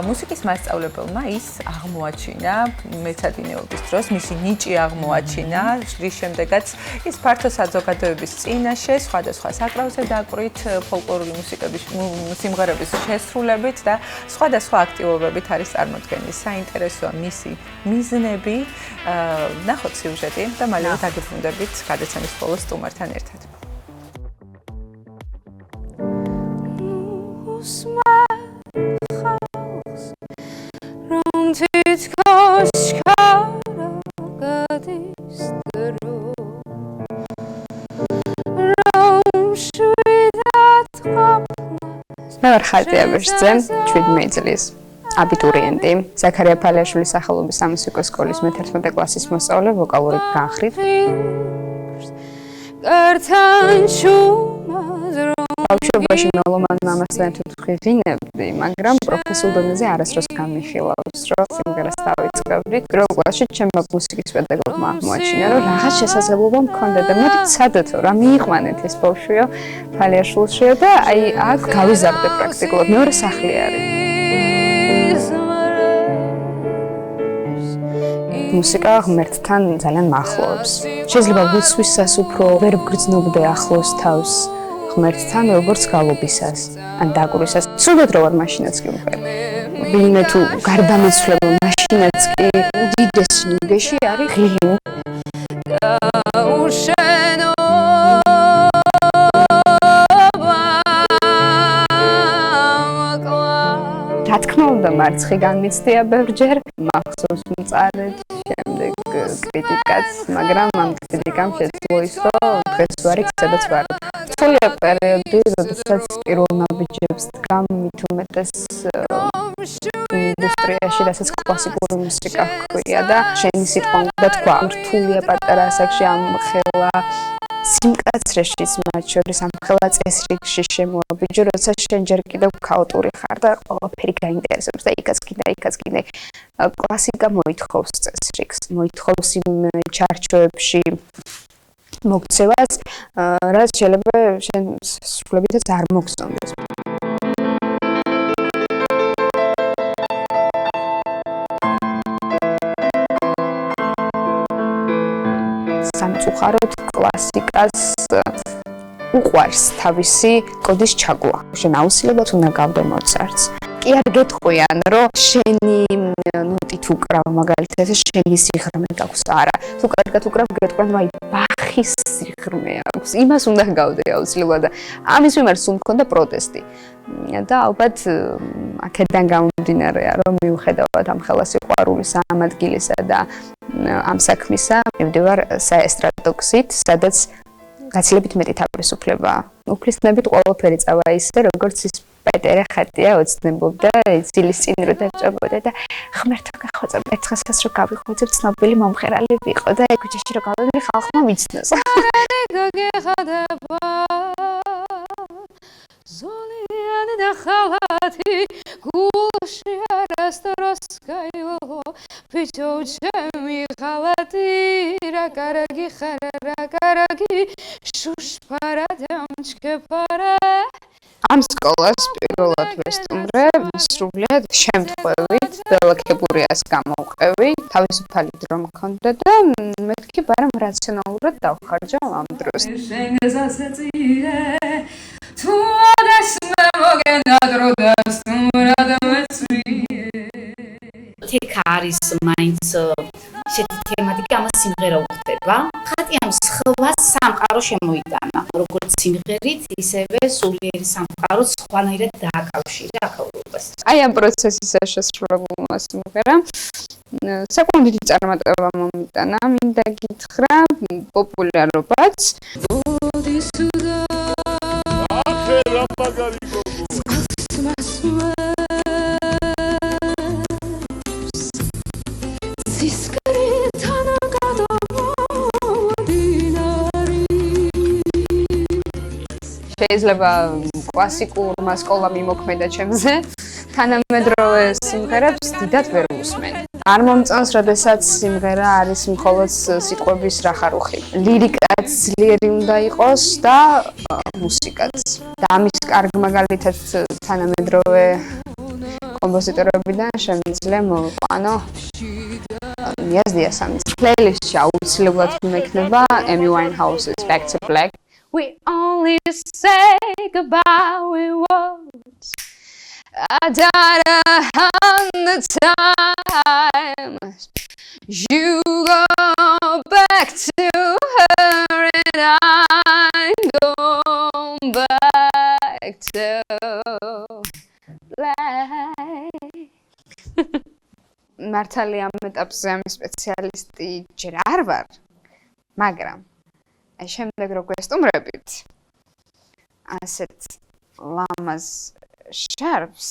მუსიკის მასწავლებელმა ის აღმოაჩინა მეცადინეობის დროს, მისი ნიჭი აღმოაჩინა, რის შემდეგაც ის ფართო საზოგადოების წინაშე სხვადასხვა საკრავზე დაკვირით ფოლკლორული მუსიკების სიმღერების შესრულებით და სხვადასხვა აქტივობებით არის წარმოდგენილი. საინტერესოა მისი მიზნები. ნახოთ სიუჟეტი და მალევე დაგიბრუნდებით გადაცემის ბოლოს სტუმართან ერთად. მე ვარ ხატია აბაშიძე, 17 წლის აბიტურიენტი, ზაქარია ფალიაშვილის სახელობის სამუსიკო სკოლის მე-11 კლასის მოსწავლე, ვოკალური განხრით. ბავშვობაში მელომან მამასთან ერთად ვღიღინებდი, მაგრამ პროფესიულ დონეზე არასდროს გამიხილავს, რომ სიმღერას დავიწყებდით. პირველ კლასში ჩემმა მუსიკის პედაგოგმა აღმოაჩინა, რომ რაღაც შესაძლებლობა მქონდა და მოდით სადათო რა მიიყვანეთ ეს ბავშვიო ფალიაშვილშიო და აი აქ გავიზარდე პრაქტიკულად. მეორე სახლი არის. მუსიკა ღმერთთან ძალიან მახლობს. შეიძლება ვიცვისას უფრო ვერ ვგრძნობდე ახლოს თავს ღმერთთან, როგორც გალობისას ან დაკვირვისას. სულდად რო ვარ მაშინაც კი უკვე. ვინმე თუ გარდამიცვლება მაშინაც კი უდიდესი ნუგეში არის ღირიმ. რა თქმა უნდა, მარცხი განმიცდია ბევრჯერ, მახსოვს მწარედ, შემდეგ კრიტიკაც, მაგრამ ამ კრიტიკამ შეძლო ის, რომ დღეს ვარ იქ, სადაც ვარ. რთულია პერიოდი, როდესაც პირველ ნაბიჯებს დგამ, მით უმეტეს ინდუსტრიაში, რასაც კლასიკური მუსიკა ჰქვია და შენი სიტყვა უნდა თქვა. რთულია პატარა ასაკში ამხელა სიმკაცრეშიც მათ შორის ამ ხელა წესრიგში შემოაბიჯო, როცა შენ ჯერ კიდევ ქაოტური ხარ და ყველაფერი გაინტერესებს და იქაც კიდე კლასიკა მოითხოვს წესრიგს, მოითხოვს იმ ჩარჩოებში მოქცევას, რაც შეიძლება შენ სრულებითაც არ მოგწონდეს. სამწუხაროდ კლასიკას უყვარს თავისი კოდის ჩაგვა. შენ აუცილებლად უნდა გავდე მოცარტს. კი არ გეტყვიან, რომ შენი ნოტით უკრავ მაგალითად, შენი სიღრმე გაქვს. არა, თუ კარგად უკრავ, გეტყვიან, აი ბახის სიღრმე აქვს. იმას უნდა გავდე აუცილებლად და ამის მიმართ სულ მქონდა პროტესტი. და ალბათ აქედან გამომდინარეა, რომ მიუხედავად ამ ხელასიყვარულის ამ ადგილისა და ამ საქმისა, მივდივარ საესტრადო გზით, სადაც გაცილებით მეტი თავისუფლებაა. უფლისწინებით ყველაფერი წავა ისე, როგორც ის პეტერე ხატია ოცნებობდა, ცილის წინ რო დაჭაბოდა და ღმერთო გახოწებ, ერთხელსაც რო გავიხოცებ, ცნობილი მომღერალი ვიყო და ექვიჩაში რო გავდები, ხალხმა მიცნოს. ზოლიანი და ხალათი გულში არასდროს გაილო ბიჭო ჩემი ხალათი რა კარგი ხარ რა კარგი შუშფარა დამჩქეფარა ამ სკოლას პირველად ვესტუმრე სრულიად შემთხვევით ბელაქებურიას გამოვყევი თავისუფალი დრო მქონდა და მეთქი ბარემ რაციონალურად დავხარჯა ამ დროს თუ ადეს მე მოგენადრო და სტუმრად მეცვიე თეკა არის მაინც ისეთი თემატიკა ამას სიმღერა უხდება ხატი ამ სხვა სამყარო შემოიტანა როგორც სიმღერით ისევე სულიერი სამყარო სხვანაირად დააკავშირა აქაურობას აი ამ პროცესის შესრულებულმა სიმღერამ საკმაოდ დიდი წარმატება მომიტანა მინდა გითხრა პოპულარობაც შეიძლება კლასიკურმა სკოლამ იმოქმედა ჩემზე თანამედროვე სიმღერებს დიდად ვერ უსმენ. არ მომწონს, როდესაც სიმღერა არის მხოლოდ სიტყვების რახარუხი. ლირიკაც ძლიერი უნდა იყოს და მუსიკაც. და ამის კარგ მაგალითად თანამედროვე კომპოზიტორებიდან შემიძლია მოვიყვანო Yes, ამის პლეილისტში აუცილებლად მექნება Amy Winehouse's Back to Black. We only say goodbye with words. I died on the time. You go back to her and I go back to black. მართალია ამ ეტაპზე ამის სპეციალისტი ჯერ არ ვარ, მაგრამ აი შემდეგ რო გვესტუმრებით ასეთ ლამაზ შარფს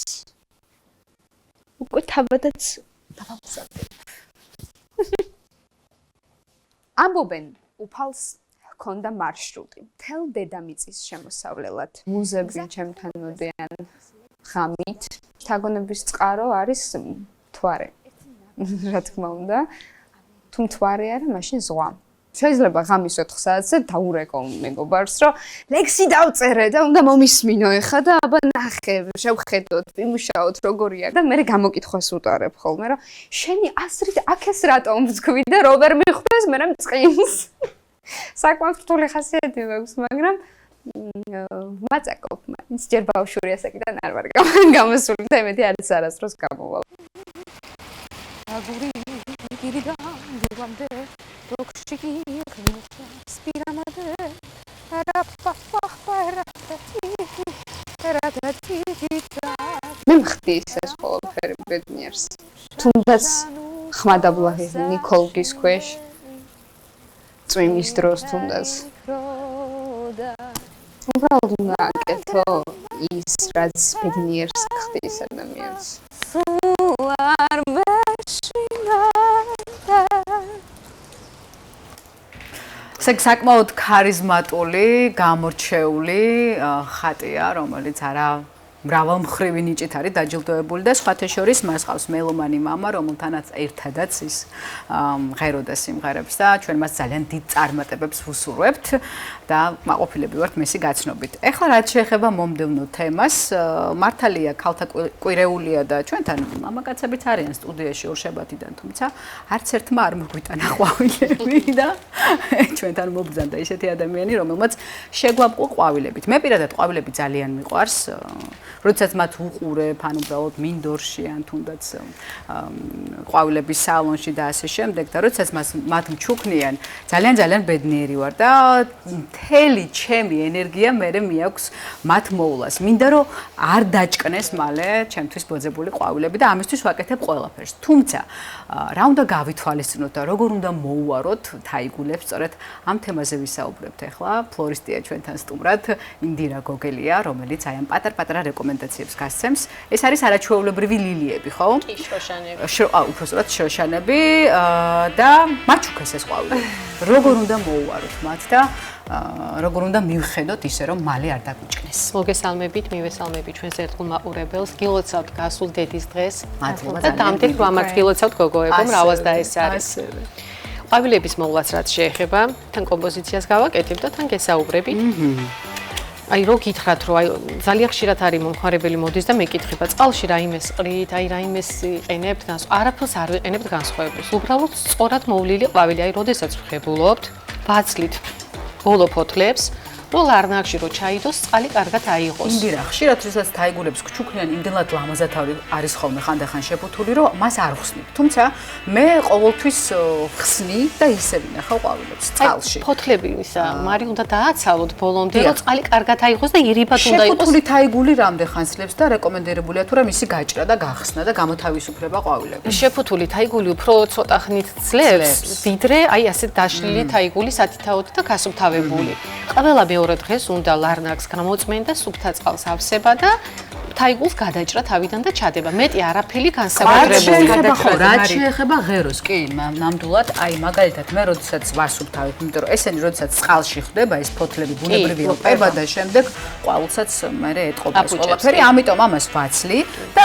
უკვე თავადაც დავამზადებ. ამბობენ უფალს ჰქონდა მარშრუტი მთელ დედამიწის შემოსავლელად. მუზები ჩემთან მოდიან ღამით. შთაგონების წყარო არის მთვარე. რა თქმა უნდა, თუ მთვარე არა, მაშინ ზღვა. შეიძლება ღამის 4 საათზე დაურეკო მეგობარს, რომ ლექსი დავწერე და უნდა მომისმინო ეხა და აბა ნახე, შევხედოთ, ვიმუშაოთ როგორია და მე გამოკითხვას უტარებ ხოლმე, რომ შენი აზრით აქეს რატომ ვთქვი და რო ვერ მიხვდეს, მე მწყინს. საკმაოდ რთული ხასიათი მაქვს, მაგრამ ვაწაკობ, მაინც ჯერ ბავშვური ასაკიდან არ ვარ გამოსული და იმედი არის არასდროს გამოვალ. აგური გირიდან გივამდე როქში გიხმო სპირამადე მე მხდი ეს ყველაფერი ბედნიერს თუნდაც ხმადაბლაგი ნიკოლგის ქვეშ წვიმის დროს თუნდაც უბრალოდ უნდა აკეთო ის რაც ბედნიერს ხდის ადამიანს არ მეშინადა საკმაოდ ქარიზმატული, გამორჩეული ხატია, რომელიც არა მრავალმხრივი ნიჭით არის დაჯილდოებული და სხვათა შორის მას ყავს მელომანი მამა, რომელთანაც ერთადაც ის ღეროდა სიმღერებს და ჩვენ მას ძალიან დიდ წარმატებებს ვუსურვებთ და მაყოფილები ვართ მისი გაცნობით. ეხლა რაც შეეხება მომდევნო თემას, მართალია ქალთა კვირეულია და ჩვენთან მამაკაცებიც არიან სტუდიაში ორშაბათიდან, თუმცა არც ერთმა არ მოგვიტანა ყვავილები და ჩვენთან მობრძანდა ისეთი ადამიანი, რომელმაც შეგვამყო ყვავილებით. მე პირადად ყვავილები ძალიან მიყვარს. როდესაც მათ უყურებ, ან უბრალოდ მინდორში, ან თუნდაც ყვავილების სალონში და ასე შემდეგ და როდესაც მათ მჩუქნიან, ძალიან ბედნიერი ვარ და მთელი ჩემი ენერგია მე მეაქვს მათ მოვლას. მინდა რომ არ დაჭკნეს მალე ჩემთვის ბოძებული ყვავილები და ამისთვის ვაკეთებ ყველაფერს. თუმცა რა უნდა გავითვალისწინოთ და როგორ უნდა მოუვაროთ თაიგულებს, სწორედ ამ თემაზე ვისაუბრებთ ახლა. ფლორისტია ჩვენთან სტუმრად ინდირა გოგელია, რომელიც აი ამ პატარ-პატარა რეკომენდაციებს გასცემს. ეს არის არაჩვეულებრივი ლილიები, ხო? კი, შროშანები. უბრალოდ შროშანები და მაჩუქეს ეს ყვავილები. როგორ უნდა მოუვაროთ მათ და როგორ უნდა მივხედოთ ისე რომ მალე არ დაგვიჭკნეს. მოგესალმებით, მივესალმებით ჩვენს ერთგულ მაყურებელს. გილოცავთ გასულ დედის დღეს. მადლობა. და დამტკ ვამართ გილოცავთ გოგოებო, მრავალს და ეს არის. ყვავილების მოვლას რაც შეეხება, თან კომპოზიციას გავაკეთებ და თან გესაუბრებით. აი რო გითხრათ რომ აი ძალიან ხშირად არის მომხმარებელი მოდის და მეკითხება წყალში რაიმეს ყრით, აი რაიმეს იყენებთ, არაფერს არ ვიყენებთ განსხვავებას. უბრალოდ სწორად მოვლილი ყვავილი, აი როდესაც ვხებულობთ, ვაცლით ბოლო ფოთლებს, რომ ლარნაკში რო ჩაიდოს, წყალი კარგად აიღოს. ინდირა, ხშირად როდესაც თაიგულებს გჩუქნიან, იმდენად ლამაზად არის ხოლმე ხანდახან შეფუთული, რომ მას არ ხსნით. თუმცა მე ყოველთვის ხსნი და ისე ვინახავ ყვავილებს წყალში. ფოთლები ისა, მარი უნდა დააცალოთ ბოლომდე, რომ წყალი კარგად აიღოს და ირიბად უნდა იყოს. შეფუთული თაიგული რამდენ ხანს ძლებს და რეკომენდებულია თუ რა მისი გაჭრა და გახსნა და გამოთავისუფლება ყვავილები. შეფუთული თაიგული უფრო ცოტა ხნით ძლებს, ვიდრე აი ასეთ დაშლილი თაიგული სათითაოდ და გასუფთავებული. ყველა მეორე დღეს უნდა ლარნაკს გამოწმენ და სუფთა წყალს ავსება და თაიგულს გადაჭრა თავიდან და ჩადება. მეტი არაფერი განსაკუთრებული გადაჭრა. რაც შეეხება ღეროს, კი, ნამდვილად, აი მაგალითად მე როდესაც ვასუფთავებ, იმიტომ რომ ესენი როდესაც წყალში ხდება, ეს ფოთლები ბუნებრივი ოპება და შემდეგ ყვავილსაც მე ეტყობა ეს ყველაფერი, ამიტომ ამას ვაცლი და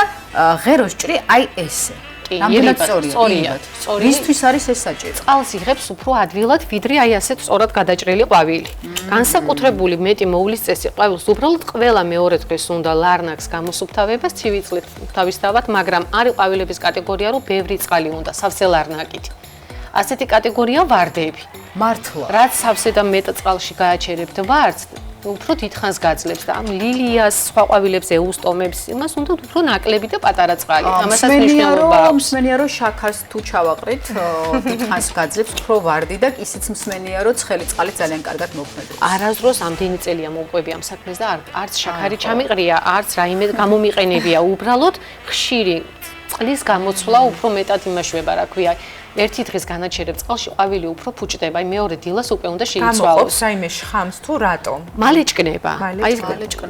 ღეროს ჭრი აი ესე. ნამდვილად სწორია. რისთვის არის ეს საჭირო? წყალს იღებს უფრო ადვილად, ვიდრე აი ასეთ სწორად გადაჭრილი ყვავილი. განსაკუთრებული მეტი მოვლის წესი ყვავილს უბრალოდ ყველა მეორე დღეს უნდა ლარნაკს გამოსუფთავებას ცივი წყლით თავისთავად, მაგრამ არის ყვავილების კატეგორია, რომ ბევრი წყალი უნდა, სავსე ლარნაკით. ასეთი კატეგორია ვარდები. მართლა. რაც სავსე და მეტ წყალში გააჩერებთ ვარდს, უფრო დიდხანს გაძლებს და ამ ლილიას, სხვა ყვავილებს ეუსტომებს, იმას უნდა უფრო ნაკლები და პატარა წყალი. ამასაც მნიშვნელობა აქვს. მსმენია რომ შაქარს თუ ჩავაყრით, დიდხანს გაძლებს უფრო ვარდი და ისიც მსმენია რომ ცხელი წყალი ძალიან კარგად მოქმედებს. არასდროს ამდენი წელია მოვყვები ამ საქმეს და არც შაქარი ჩამიყრია, არც რაიმე გამომიყენებია, უბრალოდ ხშირი წყლის გამოცვლა უფრო მეტად იმაშვება, რა ქვია. ერთი დღის განაჩერებ წყალში ყვავილი უფრო ფუჭდება, აი მეორე დილას უკვე უნდა შეიცვალოს. გამოყოფს რაიმე შხამს თუ რატომ? მალე ჭკნება. აი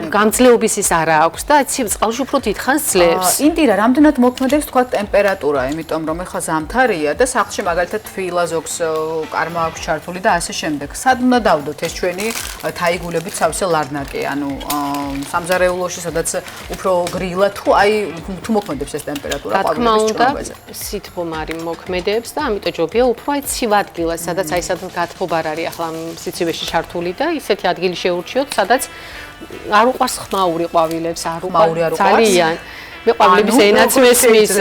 გამძლეობის ის არა აქვს და ცივ წყალში უფრო დიდხანს ძლებს. ინდირა, რამდენად მოქმედებს თქვა ტემპერატურა, იმიტომ რომ ეხლა ზამთარია და სახლში მაგალითად თბილა ზოგს კარმა აქვს ჩართული და ასე შემდეგ. სად უნდა დავდოთ ეს ჩვენი თაიგულებით სავსე ლარნაკი, ანუ სამზარეულოში, სადაც უფრო გრილა თუ აი თუ მოქმედებს ეს ტემპერატურა ყვავილების ჭრობაზე. სითბომარი მოქმედებს და ამიტომ ჯობია უფრო აი ცივ ადგილას, სადაც აი სადაც გათბობა არ არის ახლა სიცივეში ჩართული და ისეთი ადგილი შეურჩიოთ, სადაც არ უყვარს ხმაური ყვავილებს, არ უყვარს ძალიან. მე ყვავილების ენაც მესმის.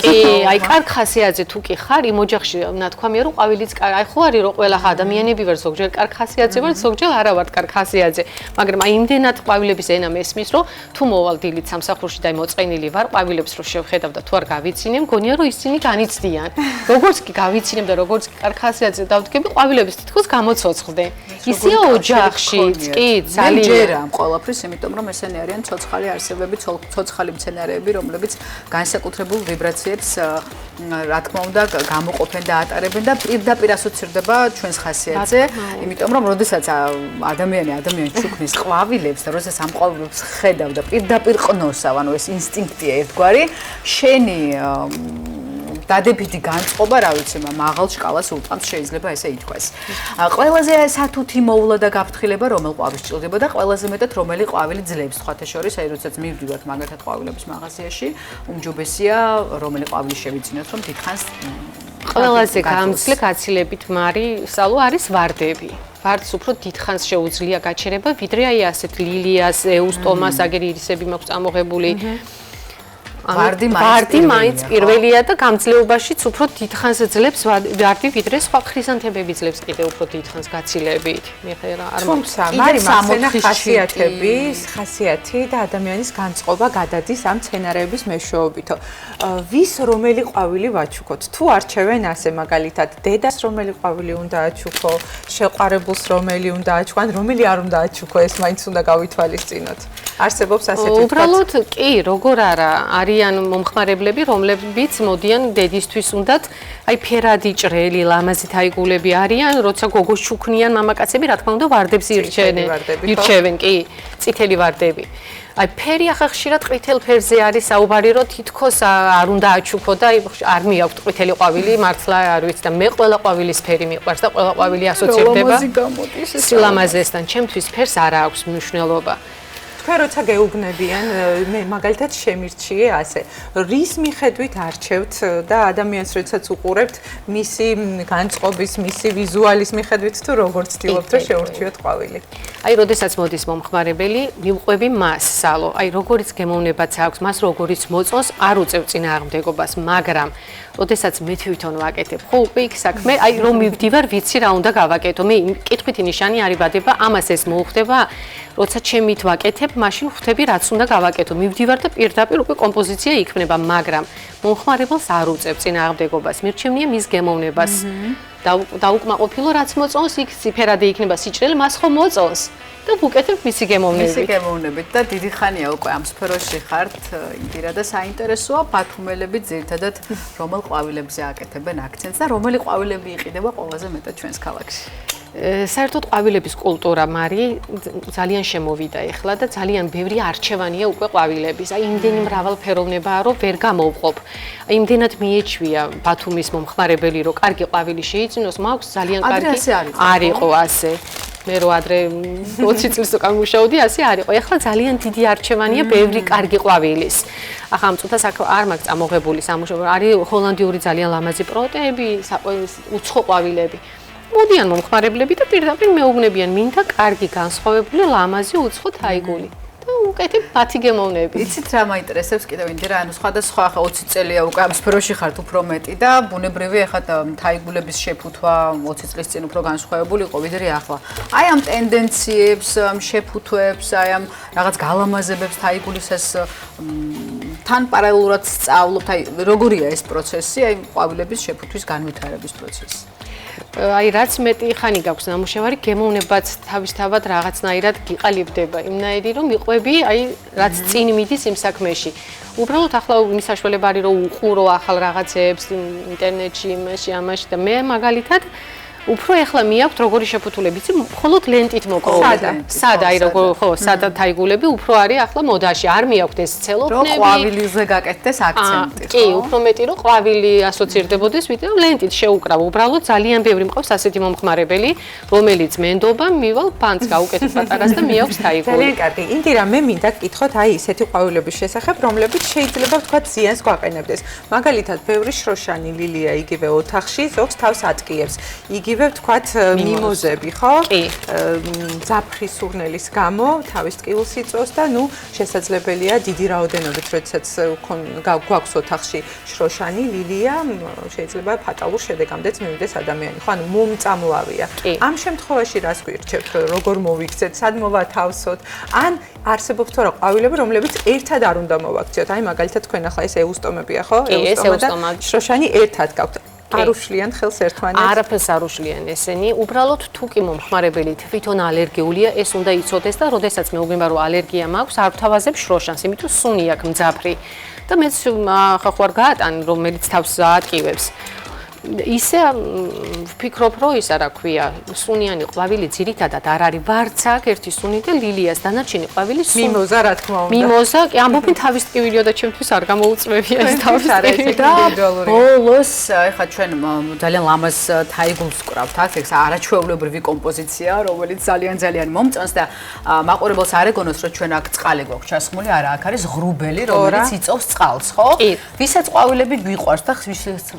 კი, აი კარგ ხასიათზე თუ კი ხარ, იმ ოჯახში ნათქვამია რომ ყვავილიც აი ხო არის რომ ყველა ადამიანები ვარ ზოგჯერ კარგ ხასიათზე ვარ, ზოგჯერ არა ვარ კარგ ხასიათზე, მაგრამ აი იმდენად ყვავილების ენა მესმის რომ თუ მოვალ დილით სამსახურში და მოწყენილი ვარ ყვავილებს რომ შევხედავ და თუ არ გავიცინე, მგონია რომ ისინი განიცდიან. როგორც კი გავიცინებ და როგორც კი კარგ ხასიათზე დავდგები, ყვავილების თითქოს გამოცოცხლდე. ისეა ოჯახში, კი, ძალიან ჯერა ამ ყველაფრის, იმიტომ რომ ესენი არიან ცოცხალი არსებები, ცოცხალი მცენარეები, რომლებიც განსაკუთრებულ ვიბრაციებს რა თქმა უნდა გამოყოფენ და ატარებენ და პირდაპირ ასოცირდება ჩვენს ხასიათზე, იმიტომ რომ როდესაც ადამიანი ჩუქნის ყვავილებს და როდესაც ამ ყვავილებს ხედავ და პირდაპირ ყნოსავ, ანუ ეს ინსტინქტია ერთგვარი, შენი დადებითი განწყობა, რა ვიცი, მაღალ შკალას უტყამს, შეიძლება ესე ითქვას. ყველაზე სათუთი მოვლა და გაფრთხილება რომელ ყვავილს ჭირდება და ყველაზე მეტად რომელი ყვავილი ძლებს სხვათა შორის, აი როდესაც მივდივართ მაგათად ყვავილების მაღაზიაში, უმჯობესია რომელი ყვავილი შევიძინოთ, რომ დიდხანს ყველაზე გამძლე გაცილებით მარი სალო არის ვარდები. ვარდს უფრო დიდხანს შეუძლია გაჩერება, ვიდრე აი ასეთ ლილიას, ეუსტომას, აგერ ირისები მაქვს წამოღებული. ვარდი მაინც პირველია და გამძლეობაშიც უფრო დიდხანს ძლებს ვარდი, ვიდრე სხვა ქრიზანთემები ძლებს კიდე უფრო დიდხანს გაცილებით. მიხერა არ თუმცა მარი მასენა ხასიათი და ადამიანის განწყობა გადადის ამ სცენარების მეშვეობითო. ვის რომელი ყვავილი ვაჩუქოთ? თუ არჩევენ ასე მაგალითად დედას რომელი ყვავილი უნდა აჩუქო, შეყვარებულს რომელი უნდა აჩუქო, ან რომელი არ უნდა აჩუქო, ეს მაინც უნდა გავითვალისწინოთ. არსებობს ასეთი თქვა. უბრალოდ კი, როგორ არა, არიან მომხმარებლები, რომლებიც მოდიან დედისთვის უნდათ, აი ფერადი ჭრელი, ლამაზი თაიგულები არიან, როცა გოგოს ჩუქნიან მამაკაცები, რა თქმა უნდა, ვარდებს ირჩევენ, კი, წითელი ვარდები. აი ფერი ახლა ხშირად ყვითელ ფერზე არის საუბარი, რომ თითქოს არ უნდა აჩუქო და არ მიაქვთ ყვითელი ყვავილი, მართლა არ ვიცი და მე ყველა ყვავილის ფერი მიყვარს და ყველა ყვავილი ასოცირდება სილამაზესთან. ჩემთვის ფერს არ აქვს მნიშვნელობა. თქვენ როცა გეუბნებიან, მე მაგალითად შემირჩიე ასე, რის მიხედვით არჩევთ და ადამიანს როდესაც უყურებთ, მისი განწყობის, მისი ვიზუალის მიხედვით თუ როგორ ცდილობთ რომ შეურჩიოთ ყვავილი? აი, როდესაც მოდის მომხმარებელი, მივყვები მას, სალო, აი როგორიც გემოვნებაც აქვს, მას როგორიც მოწონს, არ უწევ წინააღმდეგობას, მაგრამ როდესაც მე თვითონ ვაკეთებ, ხო უკვე იქ საქმე, აი რომ მივდივარ, ვიცი რა უნდა გავაკეთო. მე კითხვითი ნიშანი არ იბადება, ამას ეს მოუხდება, როცა ჩემით ვაკეთებ, მაშინ ხვდები რაც უნდა გავაკეთო. მივდივარ და პირდაპირ უკვე კომპოზიცია იქმნება, მაგრამ მომხმარებელს არ უწევ წინააღმდეგობას, მირჩევნია მის გემოვნებას. დაუკმაყოფილო რაც მოწონს, იქ ციფერადი იქნება სიჭრელი, მას ხომ მოწონს. და ვუკეთებ მისი გემოვნებით და დიდი ხანია უკვე ამ სფეროში ხართ, ინდირა და საინტერესოა ბათუმელები ძირითადად რომელ ყვავილებზე აკეთებენ აქცენტს და რომელი ყვავილები იყიდება ყველაზე მეტად ჩვენს ქალაქში. საერთოდ ყვავილების კულტურა მარი ძალიან შემოვიდა ეხლა და ძალიან ბევრი არჩევანია უკვე ყვავილების. აი იმდენი მრავალფეროვნებაა, რომ ვერ გამოვყოფ. აი იმდენად მიეჩვია ბათუმის მომხმარებელი, რომ კარგი ყვავილი შეიძინოს, მაქვს ძალიან კარგი არ იყო ასე. მე რო ადრე 20 წელს უკან მუშაობდი, ასე არ იყო. ეხლა ძალიან დიდი არჩევანია ბევრი კარგი ყვავილის. ახლა ამ წუთას არ მაქვს წამოღებული სამუშაო. არის ჰოლანდიური ძალიან ლამაზი პროტეები, უცხო ყვავილები. მოდიან მომხმარებლები და პირდაპირ მეუბნებიან, მინდა კარგი განსხვავებული ლამაზი უცხო თაიგული. და უკეთებ მათი გემოვნები. იცით რა მაინტერესებს კიდევ ინდირა, ანუ სხვადასხვა ახლა 20 წელია უკვე ამ სფეროში ხართ უფრო მეტი და ბუნებრივი ახლა თაიგულების შეფუთვა 20 წლის წინ უფრო განსხვავებული იყო ვიდრე ახლა. აი ამ ტენდენციებს, ამ შეფუთვებს, აი ამ რაღაც გალამაზებებს თაიგულისას თან პარალელურად სწავლობთ, აი როგორია ეს პროცესი, აი ყვავილების შეფუთვის განვითარების პროცესი. აი რაც მეტი ხანი გაქვს ნამუშევარი, გემოვნებაც თავისთავად რაღაცნაირად გიყალიბდება. იმნაირი რომ მიყვები, აი რაც წინ მიდის იმ საქმეში. უბრალოდ ახლა იმის საშუალება არის რომ უყურო ახალ რაღაცებს ინტერნეტში, ამაში და მე მაგალითად უფრო ეხლა მიაქვთ როგორი შეფუთულები, იცი, მხოლოდ ლენტით მოკროლები. სადა, აი როგორ ხო, სადა თაიგულები უფრო არის ახლა მოდაში. არ მიაქვთ ეს ცელოფნები. რომ ყვავილზე გაკეთდეს აქცენტი. კი, უფრო მეტი რომ ყვავილი ასოცირდებოდეს, ვიდრე ლენტით შეუკრავ. უბრალოდ ძალიან ბევრი მყავს ასეთი მომხმარებელი, რომელიც მენდობა, მივალ ფანს გაუკეთებ პატარას და მიაქვს თაიგული. ძალიან კარგი. ინდირა, მე მინდა გკითხოთ აი ესეთი ყვავილების შესახებ, რომლებიც შეიძლება ვთქვა ზიანს გვაყენებდეს. მაგალითად, ბევრი შროშანი ლილია იგივე ოთახში, ზოგს თავს ატკიებს. იგივე ვთქვათ მიმოზები, ხო? კი. ზაფხვის სურნელის გამო თავის ტკივილს იწვევს და ნუ შესაძლებელია დიდი რაოდენობით, როდესაც გვაქვს ოთახში შროშანი, ლილია, შეიძლება ფატალურ შედეგამდეც მივიდეს ადამიანი, ხო? ანუ მომწამლავია. ამ შემთხვევაში რას გვირჩევთ, როგორ მოვიქცეთ, სად მოვათავსოთ? ან არსებობს თორე ყვავილები, რომლებიც ერთად არ უნდა მოვაქციოთ? აი მაგალითად თქვენ ახლა ეს ეუსტომებია, ხო? ეუსტომა და შროშანი ერთად გაქვთ. არ უშლიან ხელს ერთმანეთს? არაფერს არ უშლიან ესენი. უბრალოდ თუ კი მომხმარებელი თვითონ ალერგიულია, ეს უნდა იცოდეს და როდესაც მეუბნება რომ ალერგია მაქვს, არ ვთავაზებ შროშანს, იმიტომ სუნი აქვს მძაფრი. და მეც ხარ გაატანი, რომელიც თავს ატკივებს. ისე ვფიქრობ, რომ ისა რა ქვია, სუნიანი ყვავილი ძირითადად არ არის ვარც აქ ერთი სუნი და ლილიას დანარჩენი ყვავილი მიმოზა რა თქმა უნდა. მიმოზა, კი ამბობენ თავის ტკივილია და ჩემთვის არ გამოუწვევია ეს თავის ტკივილი. ბოლოს ეხლა ჩვენ ძალიან ლამაზ თაიგულს ვკრავთ, აქ არაჩვეულებრივი კომპოზიცია, რომელიც ძალიან მომწონს და მაყურებელს არ ეგონოს, რომ ჩვენ აქ წყალი გვაქვს ჩასხმული, არა, აქ არის ღრუბელი, რომელიც იწოვს წყალს, ხო? ვისაც ყვავილები გვიყვარს და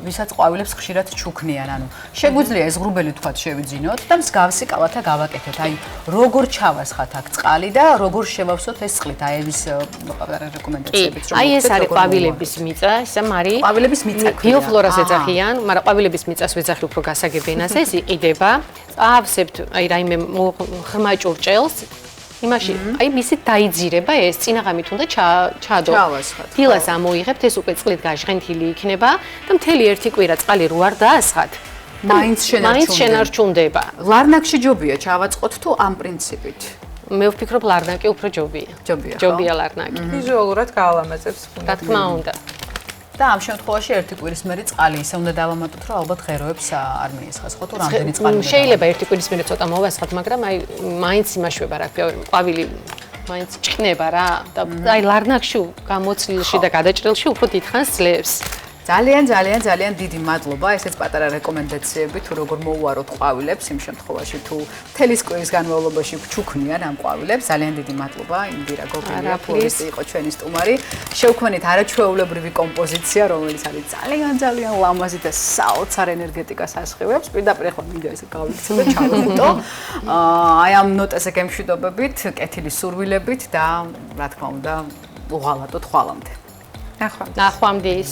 ვისაც ყვავილებს ხშირად ჩუქნიან, ანუ შეგვიძლია ეს ღრუბელი თქვათ შევიძინოთ და მსგავსი კალათა გავაკეთოთ. აი, როგორ ჩავასხათ აქ წყალი და როგორ შევავსოთ ეს წყლით? აი, ეს რეკომენდაციებიც რომ აი ეს არის ყვავილების მიწა, ეს არის ყვავილების მიწა. ბიოფლორას ეძახიან, მაგრამ ყვავილების მიწას ვეძახი უფრო გასაგებ ენაზე, ეს იყიდება. ავსებთ აი რაიმე ღრმა ჭურჭელს იმაში აი მისი დაიძირება ეს წინაღამით უნდა ჩაადო. დილას ამოიღებთ ეს უკვე წყლით გაჟღენთილი იქნება და მთელი ერთი კვირა წყალი რო არ დაასხათ მაინც შენარჩუნდება. ლარნაკში ჯობია ჩავაწყოთ თუ ამ პრინციპით? მე ვფიქრობ ლარნაკი უფრო ჯობია. ჯობია ლარნაკი. ვიზუალურად გაალამაზებს. რა თქმა უნდა. და ამ შემთხვევაში ერთი კვირის მერე წყალი ისე უნდა დავამატოთ, რომ ალბათ ღეროებს არ მიესხას, ხო თუ რამდენი წყალი უნდა. შეიძლება ერთი კვირის მერე ცოტა მოვასხათ, მაგრამ აი მაინც იმაშვება რა ქვია, ყვავილი მაინც ჭკნება რა და აი ლარნაკში გამოცლილში და გადაჭრილში უფრო დიდხანს ძლებს. ძალიან დიდი მადლობა ესეც პატარა რეკომენდაციები თუ როგორ მოუაროთ ყვავილებს იმ შემთხვევაში თუ მთელი კვირის განმავლობაში ჩუქნიან ამ ყვავილებს. ძალიან დიდი მადლობა ინდირა გოგონია ფლორისტი იყო ჩვენი სტუმარი. შევქმნით არაჩვეულებრივი კომპოზიცია, რომელიც არის ძალიან ლამაზი და საოცარ ენერგეტიკას ასხივებს. პირდაპირ ახლა მინდა ესე გავიქცე და ჩავხუტო. აი ამ ნოტაზე გემშვიდობებით, კეთილი სურვილებით და რა თქმა უნდა უღალატოთ ხვალამდე. ნახვამდის.